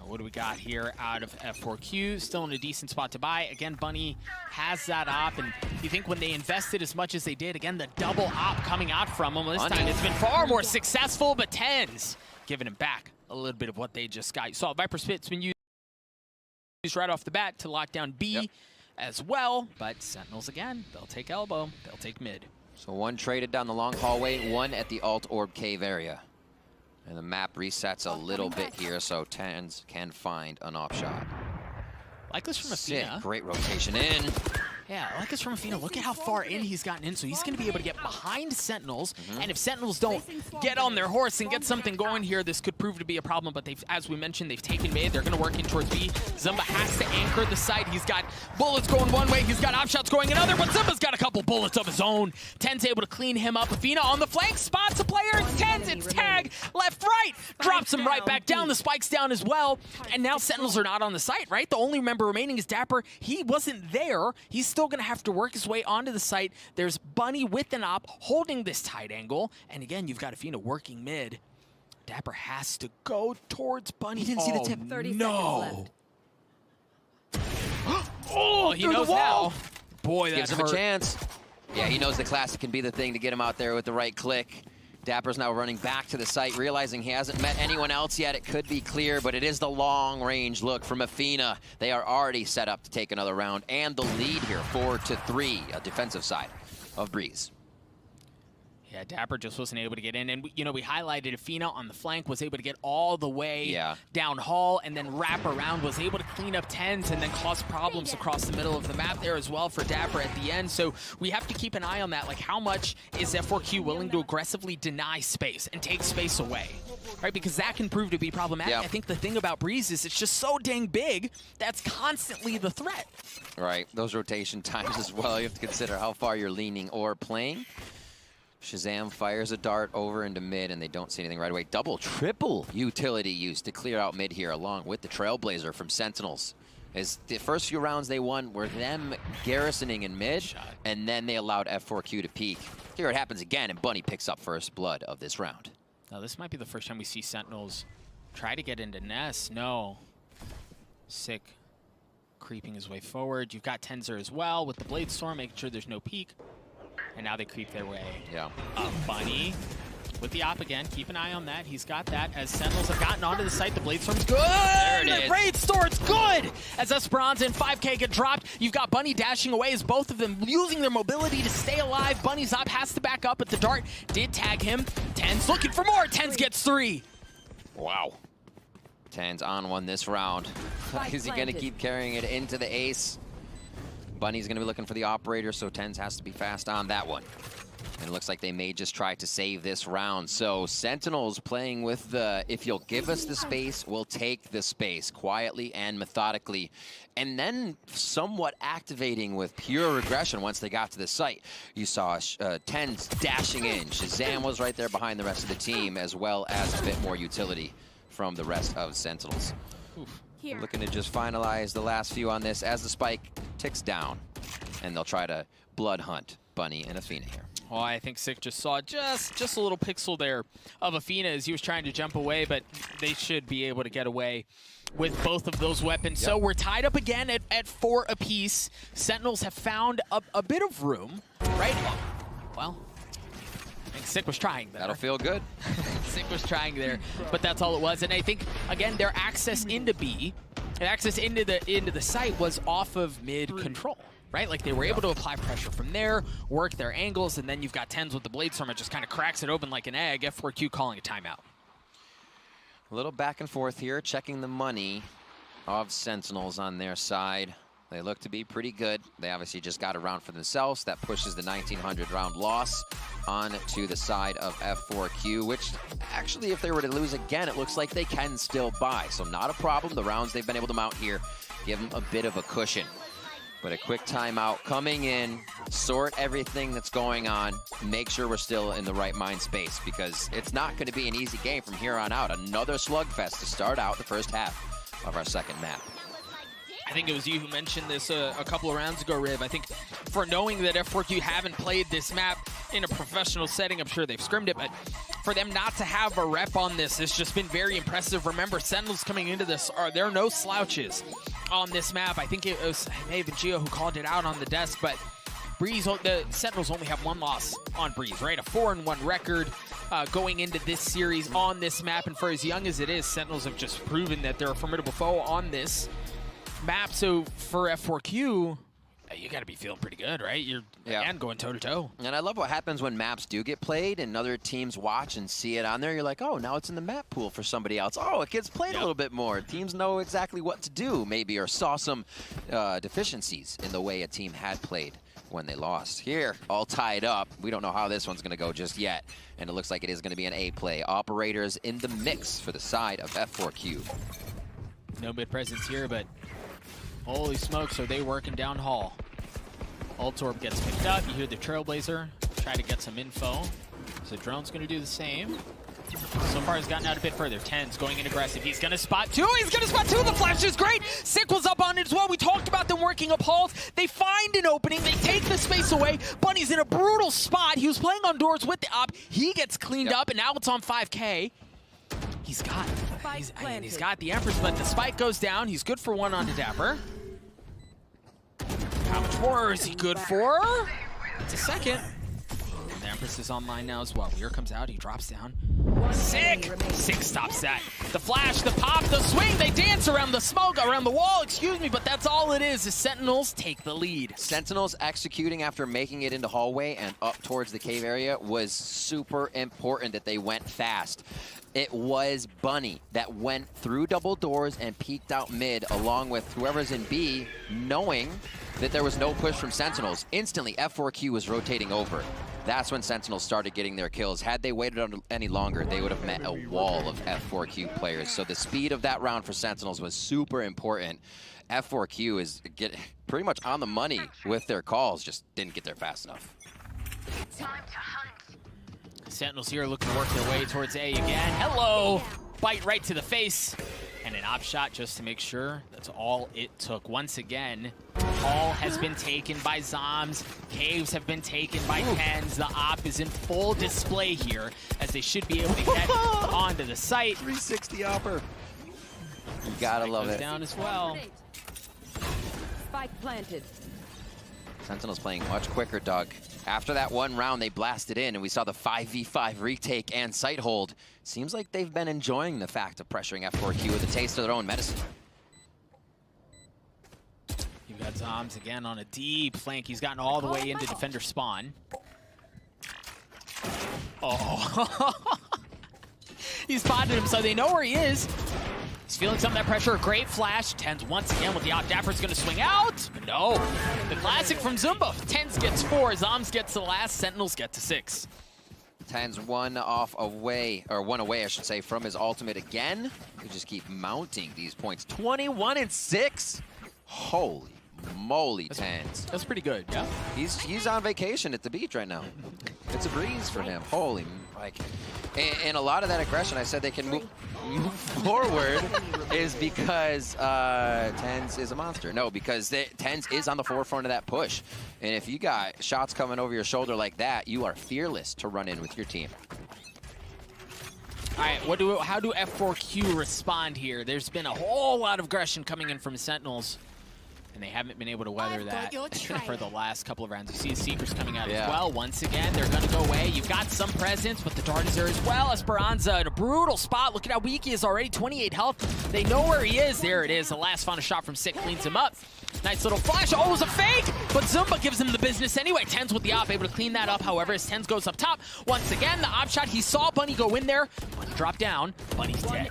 What do we got here out of F4Q? Still in a decent spot to buy. Again, Bunny has that op, and you think when they invested as much as they did, again, the double op coming out from them. This time it's been far more successful, but TENZ giving him back a little bit of what they just got. You saw Viper Spit's been used right off the bat to lock down B as well, but Sentinels again, they'll take elbow, they'll take mid. So 1 traded down the long hallway, 1 at the alt orb cave area. And the map resets a little bit here, so TENZ can find an off shot. Like this from Afina. Great rotation in. Yeah, I like this from Afina. Look at how far in he's gotten in, so he's going to be able to get behind Sentinels, and if Sentinels don't get on their horse and get something going here, this could prove to be a problem, but they've, as we mentioned, they've taken mid. They're going to work in towards B. Zumba has to anchor the site. He's got bullets going one way, he's got op shots going another, but Zumba's got a couple bullets of his own. TENZ able to clean him up. Afina on the flank, spots a player, it's TENZ, it's tag, left, right, drops him right back down, the spike's down as well, and now Sentinels are not on the site, right? The only member remaining is Dapper. He wasn't there. He's still going to have to work his way onto the site. There's Bunny with an op holding this tight angle, and again, you've got Afina working mid. Dapper has to go towards Bunny. He didn't see the tip. 30 no. seconds left. Oh, he knows now. Boy, that Gives him a chance. Yeah, he knows the classic can be the thing to get him out there with the right click. Dapper's now running back to the site, realizing he hasn't met anyone else yet. It could be clear, but it is the long-range look from Afina. They are already set up to take another round, and the lead here, 4-3, a defensive side of Breeze. Yeah, Dapper just wasn't able to get in. And, you know, we highlighted Athena on the flank, was able to get all the way down hall and then wrap around, was able to clean up TENZ and then cause problems across the middle of the map there as well for Dapper at the end. So we have to keep an eye on that. Like, how much is F4Q willing to aggressively deny space and take space away? Right, because that can prove to be problematic. I think the thing about Breeze is it's just so dang big, that's constantly the threat. Right, those rotation times as well. You have to consider how far you're leaning or playing. ShahZaM fires a dart over into mid, and they don't see anything right away. Double, triple utility use to clear out mid here, along with the Trailblazer from Sentinels. As the first few rounds they won were them garrisoning in mid, and then they allowed F4Q to peek. Here it happens again, and Bunny picks up first blood of this round. Now this might be the first time we see Sentinels try to get into Nest. No. Sick creeping his way forward. You've got TENZ as well with the Blade Storm, making sure there's no peek. And now they creep their way up. Bunny with the op again. Keep an eye on that. He's got that. As Sentinels have gotten onto the site, the Blade Storm's good. There it is. The Raid Storm's good. As Esperanza and 5K get dropped, you've got Bunny dashing away as both of them using their mobility to stay alive. Bunny's op has to back up, but the dart did tag him. TENZ looking for more. TENZ gets 3. Wow. TENZ on one this round. Is he going to keep carrying it into the ace? Bunny's going to be looking for the operator, so TENZ has to be fast on that one. And it looks like they may just try to save this round. So Sentinels playing with the, if you'll give us the space, we'll take the space quietly and methodically. And then somewhat activating with pure aggression once they got to the site. You saw TENZ dashing in. ShahZaM was right there behind the rest of the team, as well as a bit more utility from the rest of Sentinels. Looking to just finalize the last few on this as the spike ticks down. And they'll try to blood hunt Bunny and Athena here. Well, I think Sick just saw just a little pixel there of Athena as he was trying to jump away, but they should be able to get away with both of those weapons. So we're tied up again at 4 apiece. Sentinels have found a bit of room, right? Well, I think Sick was trying there. That'll feel good. Sick was trying there, but that's all it was. And I think, again, their access into B and access into the site was off of mid control. Right? Like they were able to apply pressure from there, work their angles, and then you've got TENZ with the Blade Storm. It just kind of cracks it open like an egg. F4Q calling a timeout. A little back and forth here, checking the money of Sentinels on their side. They look to be pretty good. They obviously just got a round for themselves. That pushes the 1900 round loss on to the side of F4Q, which actually, if they were to lose again, it looks like they can still buy. So not a problem. The rounds they've been able to mount here give them a bit of a cushion. But a quick timeout coming in, sort everything that's going on, make sure we're still in the right mind space, because it's not going to be an easy game from here on out. Another slugfest to start out the first half of our second map. I think it was you who mentioned this a couple of rounds ago, Riv. I think for knowing that F4Q haven't played this map in a professional setting, I'm sure they've scrimmed it, but for them not to have a rep on this, it's just been very impressive. Remember, Sentinels coming into this, there are no slouches on this map. I think it may have been Gio who called it out on the desk, but Breeze, the Sentinels only have 1 loss on Breeze, right? A 4-1 record going into this series on this map, and for as young as it is, Sentinels have just proven that they're a formidable foe on this map. So for F4Q, you got to be feeling pretty good, right? You're again going toe-to-toe. And I love what happens when maps do get played and other teams watch and see it on there. You're like, oh, now it's in the map pool for somebody else. Oh, it gets played a little bit more. Teams know exactly what to do, maybe, or saw some deficiencies in the way a team had played when they lost. Here, all tied up. We don't know how this one's going to go just yet. And it looks like it is going to be an A play. Operators in the mix for the side of F4Q. No mid presence here, but holy smokes, are they working down hall. Ult Orb gets picked up. You hear the Trailblazer try to get some info. So Drone's going to do the same. So far, he's gotten out a bit further. TENZ going in aggressive. He's going to spot 2. He's going to spot 2. The flash is great. Sick was up on it as well. We talked about them working up halls. They find an opening. They take the space away. Bunny's in a brutal spot. He was playing on doors with the op. He gets cleaned up, and now it's on 5K. He's got the Empress, but the spike goes down. He's good for 1 onto Dapper. How much more is he good for? It's a second. And the Empress is online now as well. Weir comes out. He drops down. Sick! Six stops that. The flash, the pop, the swing, they dance around the smoke, around the wall, excuse me, but that's all it is Sentinels take the lead. Sentinels executing after making it into hallway and up towards the cave area was super important that they went fast. It was Bunny that went through double doors and peeked out mid along with whoever's in B, knowing that there was no push from Sentinels. Instantly, F4Q was rotating over. That's when Sentinels started getting their kills. Had they waited any longer, they would have met a wall of F4Q players. So the speed of that round for Sentinels was super important. F4Q is pretty much on the money with their calls, just didn't get there fast enough. Sentinels here looking to work their way towards A again. Hello! Bite right to the face. And an op shot just to make sure that's all it took. Once again, Hall has been taken by Zoms. Caves have been taken by TENZ. The op is in full display here as they should be able to get onto the site. 360 opper. You gotta love it. Down as well. Spike planted. Sentinels playing much quicker, Doug. After that one round, they blasted in, and we saw the 5v5 retake and sight hold. Seems like they've been enjoying the fact of pressuring F4Q with a taste of their own medicine. You've got Zoms again on a deep flank. He's gotten all the way into defender spawn. Oh. He spotted him, so they know where he is. He's feeling some of that pressure. Great flash. TENZ once again with the op. Dapper's going to swing out. But no. The classic from Zumba. TENZ gets 4. Zoms gets the last. Sentinels get to 6. TENZ one away, I should say, from his ultimate again. He just keep mounting these points. 21 and 6. Holy moly, TENZ. That's pretty good, yeah. He's on vacation at the beach right now. It's a breeze for him. Holy, like, and a lot of that aggression, I said they can move forward is because TENZ is a monster. No, because TENZ is on the forefront of that push. And if you got shots coming over your shoulder like that, you are fearless to run in with your team. All right, how do F4Q respond here? There's been a whole lot of aggression coming in from Sentinels, and they haven't been able to weather that for the last couple of rounds. You see the Seekers coming out as well. Once again, they're going to go away. You've got some presence, but the dart is there as well. Esperanza in a brutal spot. Look at how weak he is already. 28 health. They know where he is. There it is. The last final shot from Sick cleans him up. Nice little flash. Oh, it was a fake, but Zumba gives him the business anyway. TENZ with the op, able to clean that up. However, as TENZ goes up top, once again, the op shot, he saw Bunny go in there. Bunny dropped down. Bunny's dead.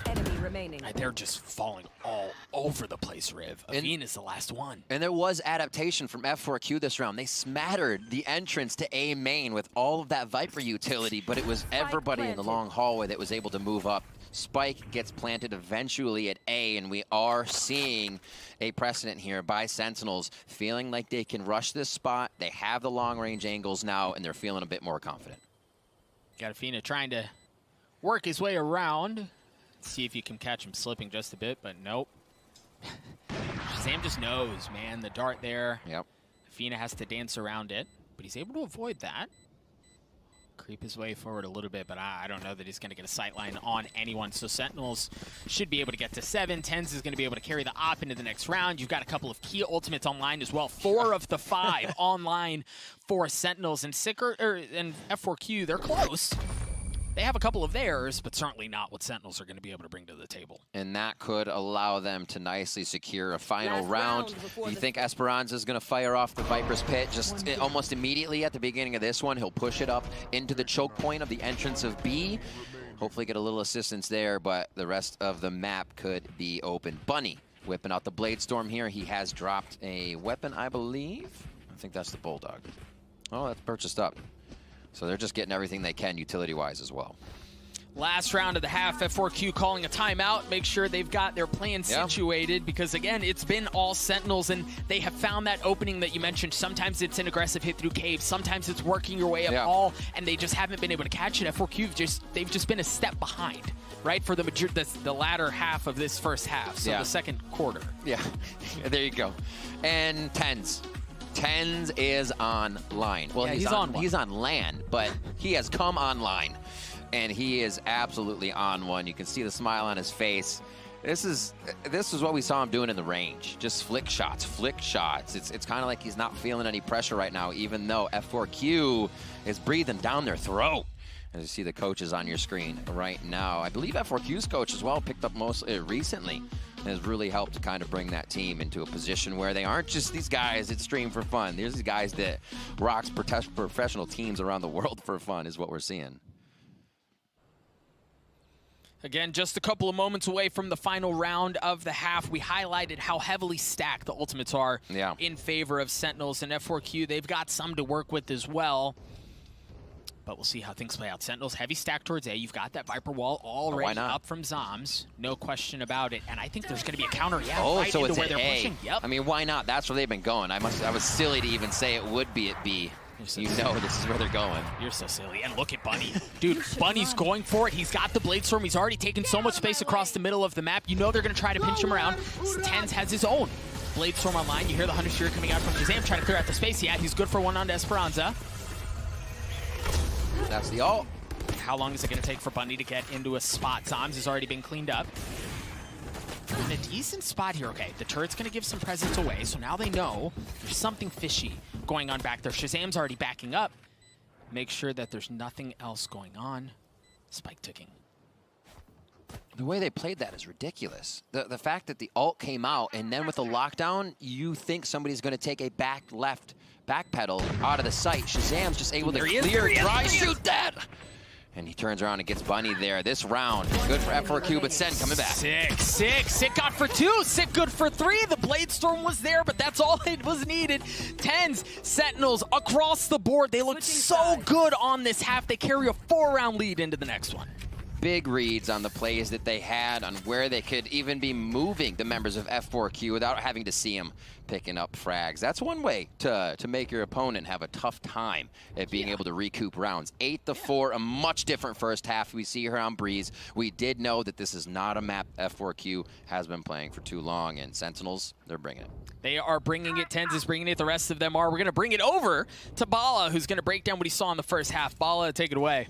They're just falling all over the place, Riv. Aveen is the last one. And there was adaptation from F4Q this round. They smattered the entrance to A main with all of that Viper utility, but it was everybody in the long hallway that was able to move up. Spike gets planted eventually at A, and we are seeing a precedent here by Sentinels, feeling like they can rush this spot. They have the long-range angles now, and they're feeling a bit more confident. Got Afina trying to work his way around. See if you can catch him slipping just a bit, but nope. ShahZaM just knows, man. The dart there. Yep. Afina has to dance around it, but he's able to avoid that. Creep his way forward a little bit, but I don't know that he's going to get a sightline on anyone. So Sentinels should be able to get to 7. TENZ is going to be able to carry the op into the next round. You've got a couple of key ultimates online as well. 4 of the 5 online for Sentinels. And and F4Q, they're close. They have a couple of theirs, but certainly not what Sentinels are going to be able to bring to the table. And that could allow them to nicely secure a final round. Do you think Esperanza is going to fire off the Viper's Pit just almost immediately at the beginning of this one? He'll push it up into the choke point of the entrance of B. Hopefully get a little assistance there, but the rest of the map could be open. Bunny whipping out the Blade Storm here. He has dropped a weapon, I believe. I think that's the Bulldog. Oh, that's purchased up. So they're just getting everything they can utility-wise as well. Last round of the half, F4Q calling a timeout. Make sure they've got their plan situated because, again, it's been all Sentinels, and they have found that opening that you mentioned. Sometimes it's an aggressive hit through caves. Sometimes it's working your way up all, and they just haven't been able to catch it. F4Q, they've just been a step behind, right, for the latter half of this first half, so the second quarter. Yeah, there you go. And TENZ. TENZ is online. Well, he's on land, but he has come online, and he is absolutely on one. You can see the smile on his face. This is what we saw him doing in the range. Just flick shots, flick shots. It's kind of like he's not feeling any pressure right now, even though F4Q is breathing down their throat. As you see the coaches on your screen right now. I believe F4Q's coach as well picked up most recently. Has really helped to kind of bring that team into a position where they aren't just these guys that stream for fun. There's these guys that rocks professional teams around the world for fun is what we're seeing. Again, just a couple of moments away from the final round of the half. We highlighted how heavily stacked the ultimates are in favor of Sentinels and F4Q. They've got some to work with as well. But we'll see how things play out. Sentinels heavy stack towards A. You've got that Viper wall already up from Zoms. No question about it. And I think there's going to be a counter, right so into it's where they're A. pushing. Yep. I mean, why not? That's where they've been going. I was silly to even say it would be at B. You know this is where they're going. You're so silly. And look at Bunny. Dude, Bunny's going for it. He's got the Bladestorm. He's already taken so much space across the middle of the map. You know they're going to try to pinch him around. TENZ has his own Bladestorm online. You hear the Hunter Shearer coming out from SHAZAM trying to clear out the space. Yeah, he's good for one on Esperanza. That's the ult. How long is it going to take for Bunny to get into a spot? Zoms has already been cleaned up. In a decent spot here. Okay, the turret's going to give some presence away, so now they know there's something fishy going on back there. SHAZAM's already backing up. Make sure that there's nothing else going on. Spike ticking. The way they played that is ridiculous. The fact that the ult came out, and then with the lockdown, you think somebody's going to take a backpedal out of the site. SHAZAM's just able to clear, dry shoot that! And he turns around and gets Bunny there. This round, good for F4Q, but Sen coming back. Sick got for 2, Sick good for 3. The Bladestorm was there, but that's all it was needed. TENZ, Sentinels across the board. They look so good on this half. They carry a 4-round lead into the next one. Big reads on the plays that they had, on where they could even be moving the members of F4Q without having to see them picking up frags. That's one way to make your opponent have a tough time at being able to recoup rounds. 8-4, a much different first half we see here on Breeze. We did know that this is not a map F4Q has been playing for too long, and Sentinels, they're bringing it. They are bringing it. TENZ is bringing it. The rest of them are. We're going to bring it over to Bala, who's going to break down what he saw in the first half. Bala, take it away.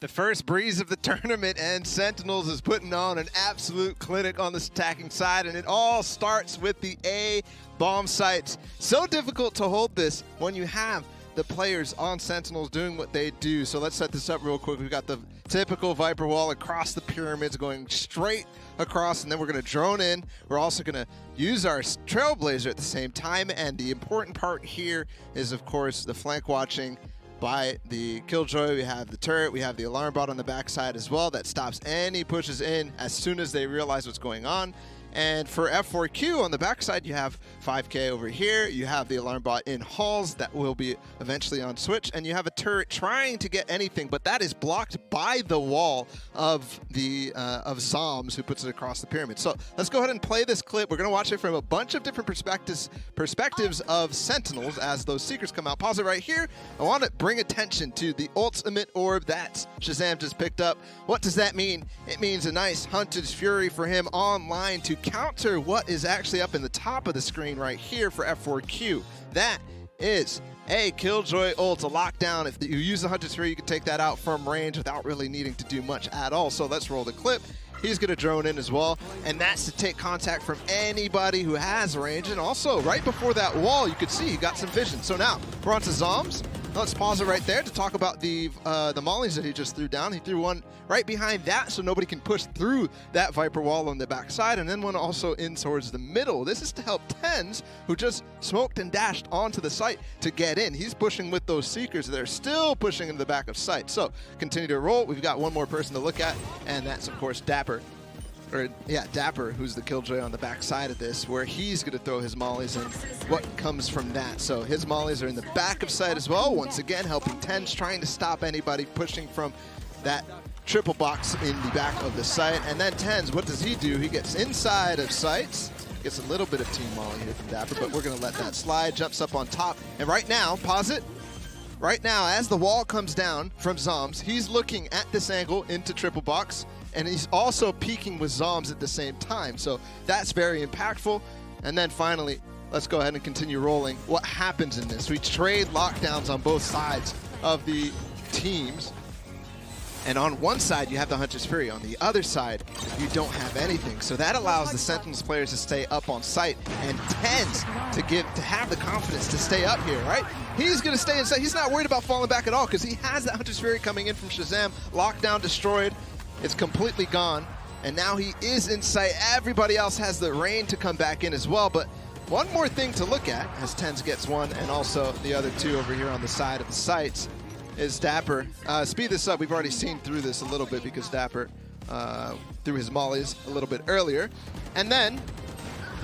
The first Breeze of the tournament, and Sentinels is putting on an absolute clinic on the attacking side, and it all starts with the A bomb sites. So difficult to hold this when you have the players on Sentinels doing what they do. So let's set this up real quick. We've got the typical Viper wall across the pyramids going straight across, and then we're going to drone in. We're also going to use our Trailblazer at the same time, and the important part here is, of course, the flank watching by the Killjoy. We have the turret, we have the alarm bot on the backside as well that stops any pushes in as soon as they realize what's going on. And for F4Q on the backside, you have 5K over here. You have the alarm bot in halls that will be eventually on switch, and you have a turret trying to get anything, but that is blocked by the wall of the Zoms, who puts it across the pyramid. So let's go ahead and play this clip. We're going to watch it from a bunch of different perspectives of Sentinels as those Seekers come out. Pause it right here. I want to bring attention to the ultimate orb that SHAZAM just picked up. What does that mean? It means a nice Hunter's Fury for him online to counter what is actually up in the top of the screen right here for F4Q. That is a Killjoy ult, a lockdown. If you use the Hunter's Fury, you can take that out from range without really needing to do much at all. So let's roll the clip. He's going to drone in as well, and that's to take contact from anybody who has range. And also, right before that wall, you could see he got some vision. So now, we're on to Zoms. Let's pause it right there to talk about the mollies that he just threw down. He threw one right behind that so nobody can push through that Viper wall on the backside, and then one also in towards the middle. This is to help TENZ, who just smoked and dashed onto the site to get in. He's pushing with those Seekers that are still pushing into the back of site. So continue to roll. We've got one more person to look at, and that's, of course, Dapper. Dapper, who's the Killjoy on the back side of this, where he's going to throw his mollies and what comes from that. So his mollies are in the back of sight as well, once again helping TENZ, trying to stop anybody pushing from that triple box in the back of the site. And then TENZ, what does he do? He gets inside of sights, gets a little bit of team molly here from Dapper, but we're going to let that slide, jumps up on top. And right now, pause it. Right now, as the wall comes down from Zoms, he's looking at this angle into triple box, and he's also peeking with Zoms at the same time. So that's very impactful. And then finally, let's go ahead and continue rolling. What happens in this? We trade lockdowns on both sides of the teams. And on one side, you have the Hunter's Fury. On the other side, you don't have anything. So that allows the Sentinels players to stay up on site, and TENZ to have the confidence to stay up here, right? He's going to stay inside. He's not worried about falling back at all because he has that Hunter's Fury coming in from ShahZaM. Lockdown destroyed. It's completely gone. And now he is in sight. Everybody else has the rain to come back in as well. But one more thing to look at as TENZ gets one and also the other two over here on the side of the sites is Dapper. Speed this up. We've already seen through this a little bit because Dapper threw his mollies a little bit earlier. And then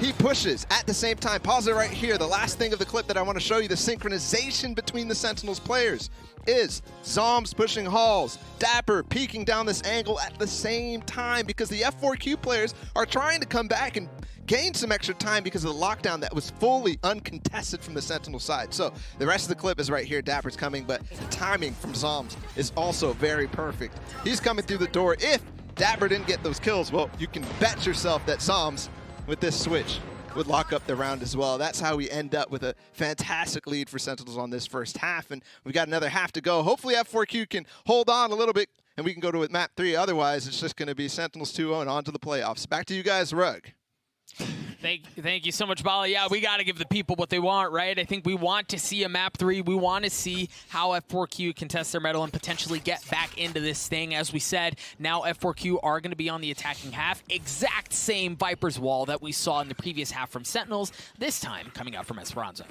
he pushes at the same time. Pause it right here. The last thing of the clip that I want to show you, the synchronization between the Sentinels players is Zombs pushing Halls, Dapper peeking down this angle at the same time because the F4Q players are trying to come back and gain some extra time because of the lockdown that was fully uncontested from the Sentinel side. So the rest of the clip is right here. Dapper's coming, but the timing from Zombs is also very perfect. He's coming through the door. If Dapper didn't get those kills, well, you can bet yourself that Zombs with this switch would lock up the round as well. That's how we end up with a fantastic lead for Sentinels on this first half, and we've got another half to go. Hopefully F4Q can hold on a little bit and we can go to map 3. Otherwise, it's just going to be Sentinels 2-0 and on to the playoffs. Back to you guys, Rug. Thank you so much, Bala. Yeah, we got to give the people what they want, right? I think we want to see a map 3. We want to see how F4Q can test their mettle and potentially get back into this thing. As we said, now F4Q are going to be on the attacking half. Exact same Viper's wall that we saw in the previous half from Sentinels, this time coming out from Esperanza.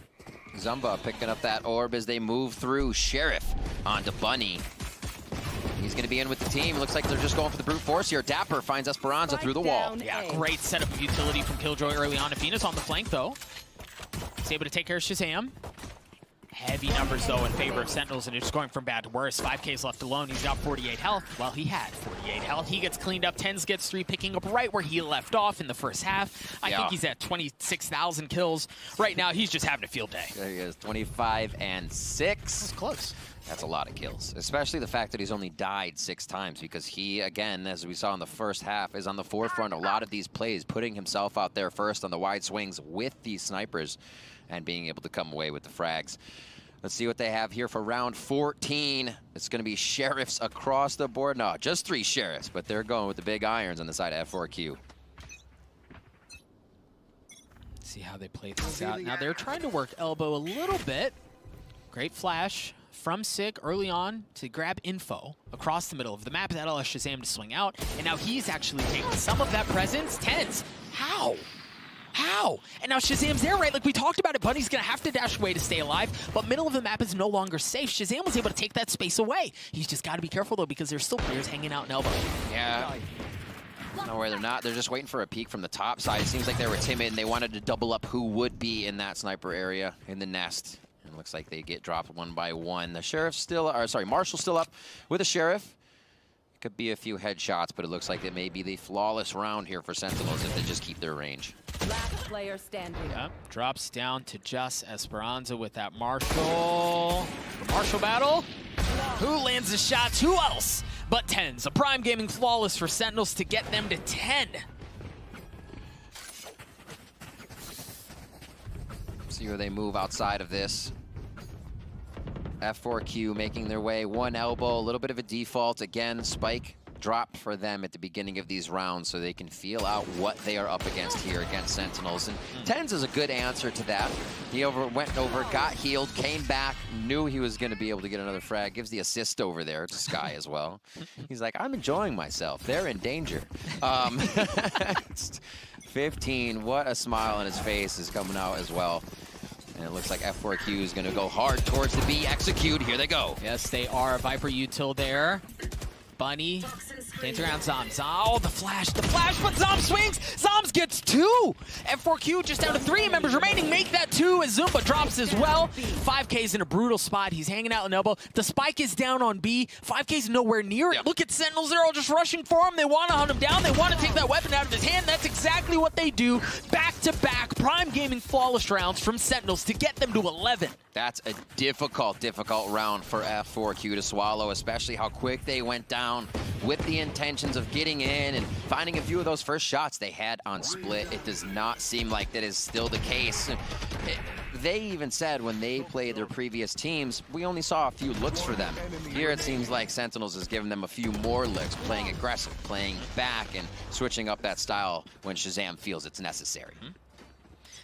Zumba picking up that orb as they move through. Sheriff onto Bunny. He's going to be in with the team. Looks like they're just going for the brute force here. Dapper finds Esperanza through the wall. Yeah, great setup of utility from Killjoy early on. Afina's on the flank, though. He's able to take care of ShahZaM. Heavy numbers, though, in favor of Sentinels, and it's going from bad to worse. 5K's left alone. He's got 48 health. Well, he had 48 health. He gets cleaned up. TENZ gets 3, picking up right where he left off in the first half. I think he's at 26,000 kills. Right now, he's just having a field day. There he is, 25 and 6. That's close. That's a lot of kills, especially the fact that he's only died 6 times because he, again, as we saw in the first half, is on the forefront of a lot of these plays, putting himself out there first on the wide swings with these snipers and being able to come away with the frags. Let's see what they have here for round 14. It's going to be Sheriffs across the board. No, just 3 Sheriffs, but they're going with the big irons on the side of F4Q. See how they play this out. Now they're trying to work elbow a little bit. Great flash from Sick early on to grab info across the middle of the map. That allows ShahZaM to swing out, and now he's actually taking some of that presence. TENZ, how? How? And now ShahZaM's there, right? Like we talked about it, Bunny's gonna have to dash away to stay alive, but middle of the map is no longer safe. ShahZaM was able to take that space away. He's just gotta be careful though, because there's still players hanging out in elbow. Yeah. No way, they're not. They're just waiting for a peek from the top side. It seems like they were timid and they wanted to double up who would be in that sniper area in the nest. And it looks like they get dropped one by one. The Sheriff's still, or sorry, Marshall's still up with the Sheriff. Could be a few headshots, but it looks like it may be the flawless round here for Sentinels if they just keep their range. Last player standing. Yep. Drops down to just Esperanza with that Marshall. The Marshall battle. Who lands the shots? Who else but TENZ? A Prime Gaming flawless for Sentinels to get them to 10. See where they move outside of this. F4Q making their way, one elbow, a little bit of a default. Again, Spike dropped for them at the beginning of these rounds so they can feel out what they are up against here against Sentinels. And TENZ is a good answer to that. He went over, got healed, came back, knew he was going to be able to get another frag. Gives the assist over there to Sky as well. He's like, I'm enjoying myself. They're in danger. 15, what a smile on his face is coming out as well. And it looks like F4Q is going to go hard towards the B. Execute. Here they go. Yes, they are. Viper util there. Bunny dancing around Zombs. Oh, the flash, but Zombs swings. Zombs gets 2. F4Q just down to 3 members remaining. Make that 2 as Zumba drops as well. 5K's in a brutal spot. He's hanging out in elbow. The spike is down on B. 5K's nowhere near it. Yep. Look at Sentinels. They're all just rushing for him. They want to hunt him down. They want to take that weapon out of his hand. That's exactly what they do. Back-to-back Prime Gaming flawless rounds from Sentinels to get them to 11. That's a difficult round for F4Q to swallow, especially how quick they went down with the intentions of getting in and finding a few of those first shots they had on split. It does not seem like that is still the case. They even said when they played their previous teams, we only saw a few looks for them. Here it seems like Sentinels is giving them a few more looks, playing aggressive, playing back, and switching up that style when ShahZaM feels it's necessary.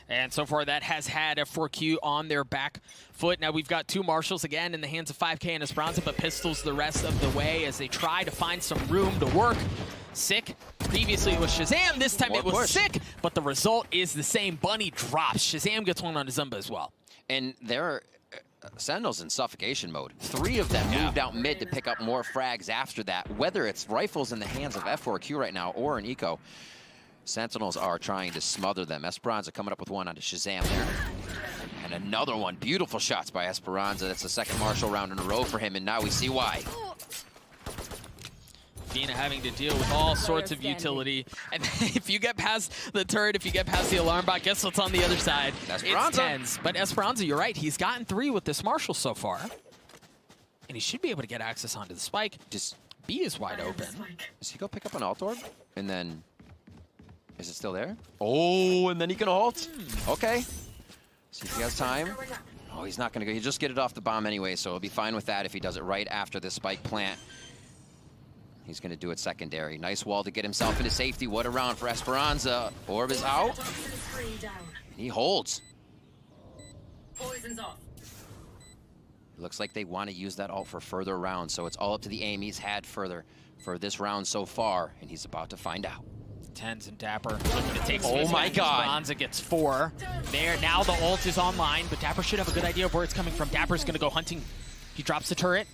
And so far, that has had F4Q on their back foot. Now we've got two Marshals again in the hands of 5K and Esperanza, but Pistols the rest of the way as they try to find some room to work. Sick. Previously it was SHAZAM. This time it was Sick, but the result is the same. Bunny drops. SHAZAM gets one on Zumba as well. And they're Sentinels in suffocation mode. 3 of them moved out mid to pick up more frags after that. Whether it's rifles in the hands of F4Q right now or an eco, Sentinels are trying to smother them. Esperanza coming up with one onto SHAZAM there. And another one. Beautiful shots by Esperanza. That's the second Marshal round in a row for him, and now we see why. Fina having to deal with all sorts of utility. And if you get past the turret, if you get past the alarm bot, guess what's on the other side? Esperanza. It's TENZ. But Esperanza, you're right. He's gotten 3 with this Marshal so far. And he should be able to get access onto the spike. Just B is wide open. Does he go pick up an alt orb? And then, is it still there? Oh, and then he can ult. Okay. See if he has time. Oh, he's not going to go. He'll just get it off the bomb anyway, so he'll be fine with that if he does it right after the spike plant. He's going to do it secondary. Nice wall to get himself into safety. What a round for Esperanza. Orb is out. He holds. Looks like they want to use that ult for further rounds, so it's all up to the aim he's had further for this round so far, and he's about to find out. TENZ and Dapper looking to take space. Oh my God. Esperanza gets 4. There, now the ult is online, but Dapper should have a good idea of where it's coming from. Dapper's going to go hunting. He drops the turret.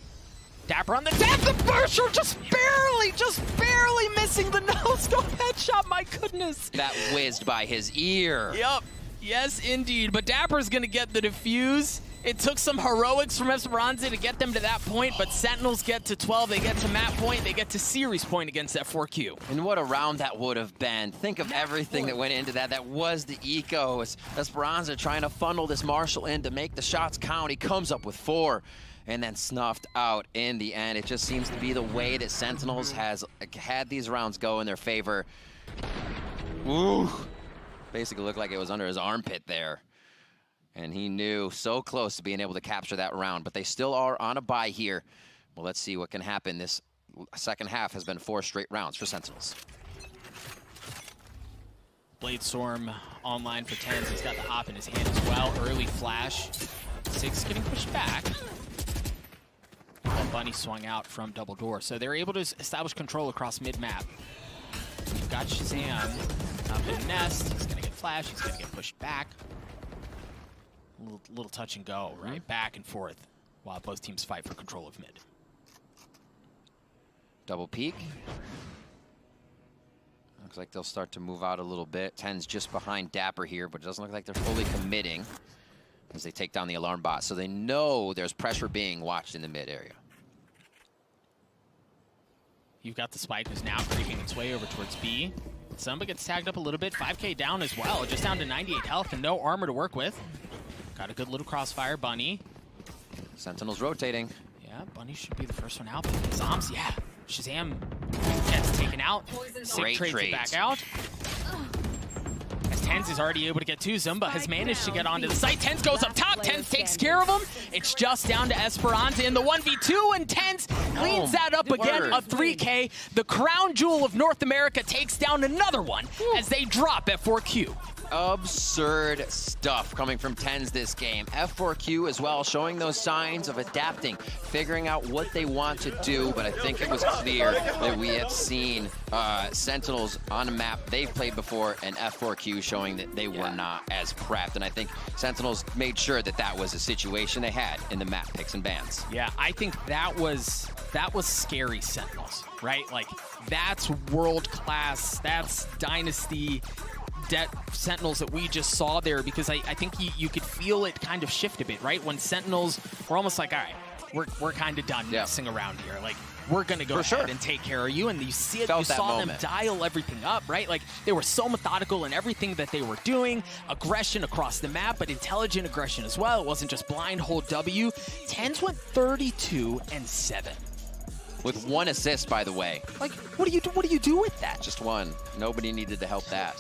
Dapper on the tap, the Marshal just barely missing the no-scope headshot, my goodness. That whizzed by his ear. Yep, yes indeed, but Dapper's gonna get the defuse. It took some heroics from Esperanza to get them to that point, but Sentinels get to 12, they get to map point, they get to series point against F4Q. And what a round that would have been. Think of everything that went into that. That was the eco. Esperanza trying to funnel this Marshal in to make the shots count. He comes up with 4. And then snuffed out in the end. It just seems to be the way that Sentinels has had these rounds go in their favor. Ooh. Basically looked like it was under his armpit there. And he knew so close to being able to capture that round, but they still are on a bye here. Well, let's see what can happen. This second half has been 4 straight rounds for Sentinels. Bladestorm online for TENZ. He's got the op in his hand as well. Early flash. 6 getting pushed back. Bunny swung out from double door. So they're able to establish control across mid-map. We've got SHAZAM up in Nest. He's going to get flash. He's going to get pushed back. Little touch and go, right? Back and forth while both teams fight for control of mid. Double peek. Looks like they'll start to move out a little bit. TENZ just behind Dapper here, but it doesn't look like they're fully committing as they take down the alarm bot. So they know there's pressure being watched in the mid area. You've got the spike who's now creeping its way over towards B. Zumba gets tagged up a little bit. 5K down as well. Just down to 98 health and no armor to work with. Got a good little crossfire. Bunny. Sentinels rotating. Yeah, Bunny should be the first one out. But Zoms, yeah. SHAZAM gets taken out. Sick trades it back out. As TENZ is already able to get 2. Zumba has managed to get onto the site. TENZ goes up top. TENZ takes care of him. It's just down to Esperanza in the 1v2, and TENZ cleans that up again. A 3K. The crown jewel of North America takes down another one as they drop F4Q. Absurd stuff coming from TENZ this game. F4Q as well, showing those signs of adapting, figuring out what they want to do, but I think it was clear that we have seen Sentinels on a map they've played before, and F4Q showing that they were not as prepped, and I think Sentinels made sure that that was a situation they had in the map picks and bans. Yeah, I think that was scary Sentinels, right? Like, that's world-class, that's Dynasty Sentinels that we just saw there, because I think you could feel it kind of shift a bit, right? When Sentinels were almost like, all right, we're kind of done messing around here. Like, we're going to go ahead and take care of you. And you see it, you saw them dial everything up, right? Like, they were so methodical in everything that they were doing. Aggression across the map, but intelligent aggression as well. It wasn't just blind hold W. TENZ went 32-7. With 1 assist, by the way. Like, what do you do with that? Just 1. Nobody needed to help that.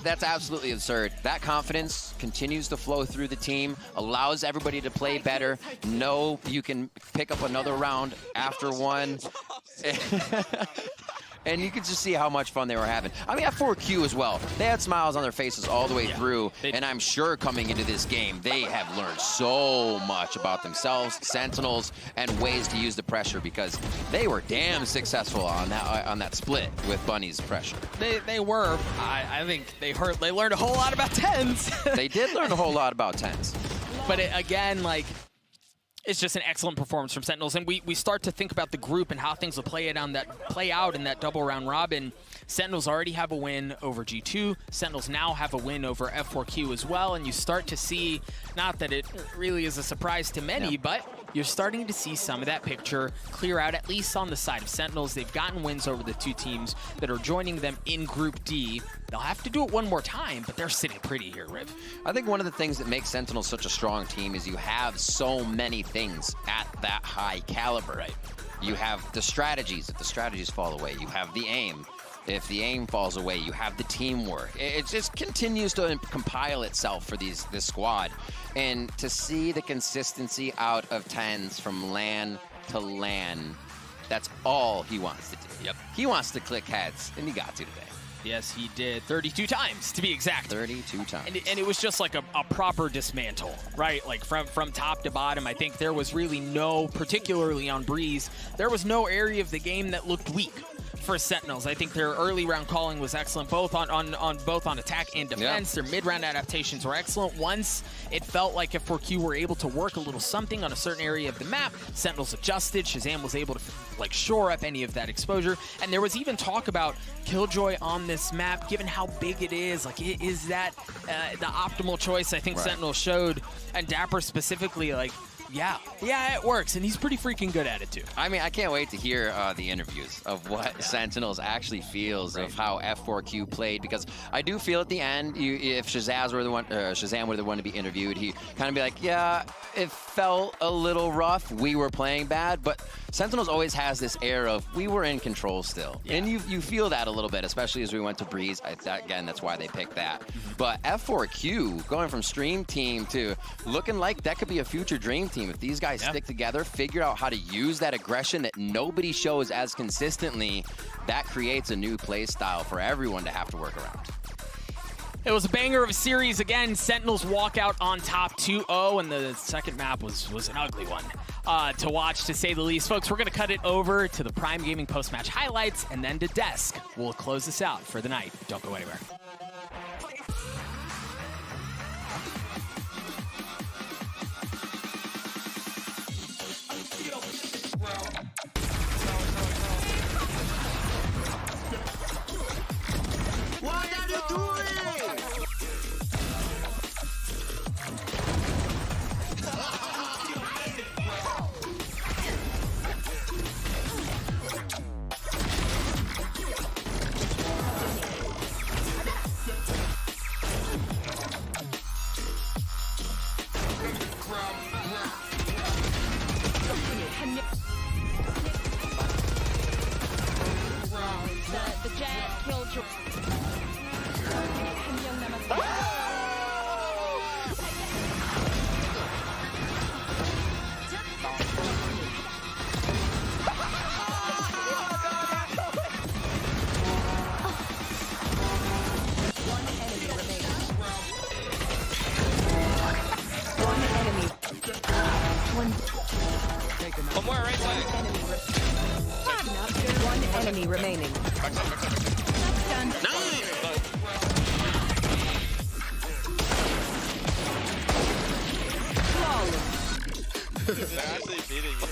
That's absolutely absurd. That confidence continues to flow through the team, allows everybody to play better. Know you can pick up another round after one. And you could just see how much fun they were having. I mean, F4Q as well. They had smiles on their faces all the way through, and I'm sure coming into this game, they have learned so much about themselves, Sentinels, and ways to use the pressure, because they were damn successful on that split with Bunny's pressure. They were. I think they learned a whole lot about TENZ. They did learn a whole lot about TENZ. But again, like, it's just an excellent performance from Sentinels, and we start to think about the group and how things will play out in that double round robin. Sentinels already have a win over G2. Sentinels now have a win over F4Q as well, and you start to see, not that it really is a surprise to many, but you're starting to see some of that picture clear out, at least on the side of Sentinels. They've gotten wins over the two teams that are joining them in Group D. They'll have to do it one more time, but they're sitting pretty here, Riv. I think one of the things that makes Sentinels such a strong team is you have so many things at that high caliber. Right? You have the strategies. If the strategies fall away, you have the aim. If the aim falls away, you have the teamwork. It just continues to compile itself for this squad. And to see the consistency out of TENZ from LAN to LAN, that's all he wants to do. Yep. He wants to click heads, and he got to today. Yes, he did. 32 times, to be exact. 32 times. And it was just like a proper dismantle, right? Like from top to bottom. I think there was really no, particularly on Breeze, there was no area of the game that looked weak for Sentinels. I think their early round calling was excellent, both on attack and defense. Their mid-round adaptations were excellent. Once it felt like F4Q were able to work a little something on a certain area of the map, Sentinels adjusted. ShahZaM was able to like shore up any of that exposure. And there was even talk about Killjoy on this map, given how big it is. Like, is that the optimal choice? I think Sentinels showed, and Dapper specifically, like, yeah, it works, and he's pretty freaking good at it too. I mean, I can't wait to hear the interviews of what Sentinels actually feels of how F4Q played, because I do feel at the end, if ShahZaM were the one to be interviewed, he kind of be like, yeah, it felt a little rough. We were playing bad, but Sentinels always has this air of we were in control still, and you feel that a little bit, especially as we went to Breeze. Again, that's why they picked that. But F4Q going from stream team to looking like that could be a future dream team. If these guys stick together, figure out how to use that aggression that nobody shows as consistently, that creates a new play style for everyone to have to work around. It was a banger of a series. Again, Sentinels walk out on top 2-0, and the second map was an ugly one to watch, to say the least. Folks, we're going to cut it over to the Prime Gaming post-match highlights, and then to Desk. We'll close this out for the night. Don't go anywhere. The Jet killed Joy. One more right side. One enemy remaining. They're actually beating you.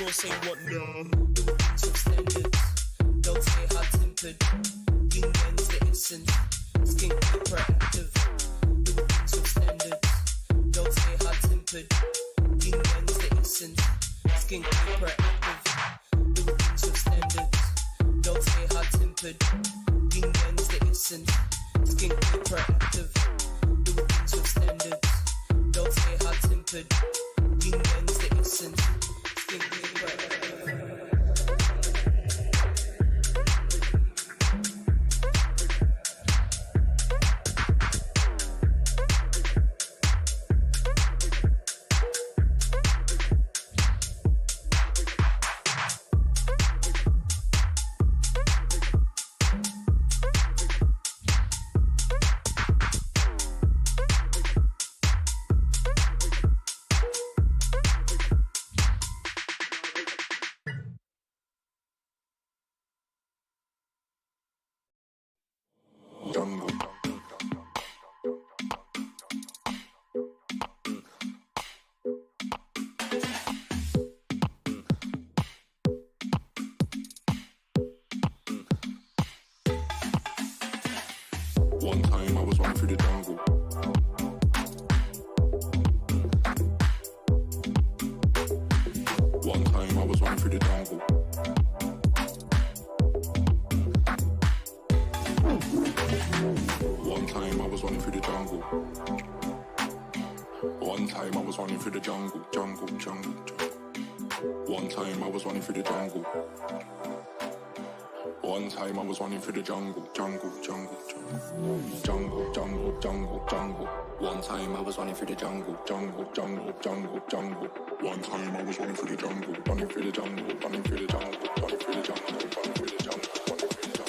girls say what now? The wings of standards, don't stay hot-tempered. Yin Yan's the essence, skin proactive. The wings of standards, don't stay hot-tempered. Yin Yan's the essence, skin proactive. The wings of standards, don't stay hot-tempered. Yin Yan's the essence, skin proactive. The wings of standards, don't stay hot-tempered. Yin Yan's the essence, skin proactive. One time I was running through the jungle. One time I was running through the jungle. One time I was running through the jungle. One time I was running through the jungle, jungle, jungle, jungle. One time I was running through the jungle. One time I was running through the jungle, jungle, jungle, jungle, jungle, jungle, jungle, jungle. One time I was running through the jungle, jungle, jungle, jungle, jungle. One time I was running through the jungle, running through the jungle, running through the jungle, running through the jungle, running through the jungle, running through the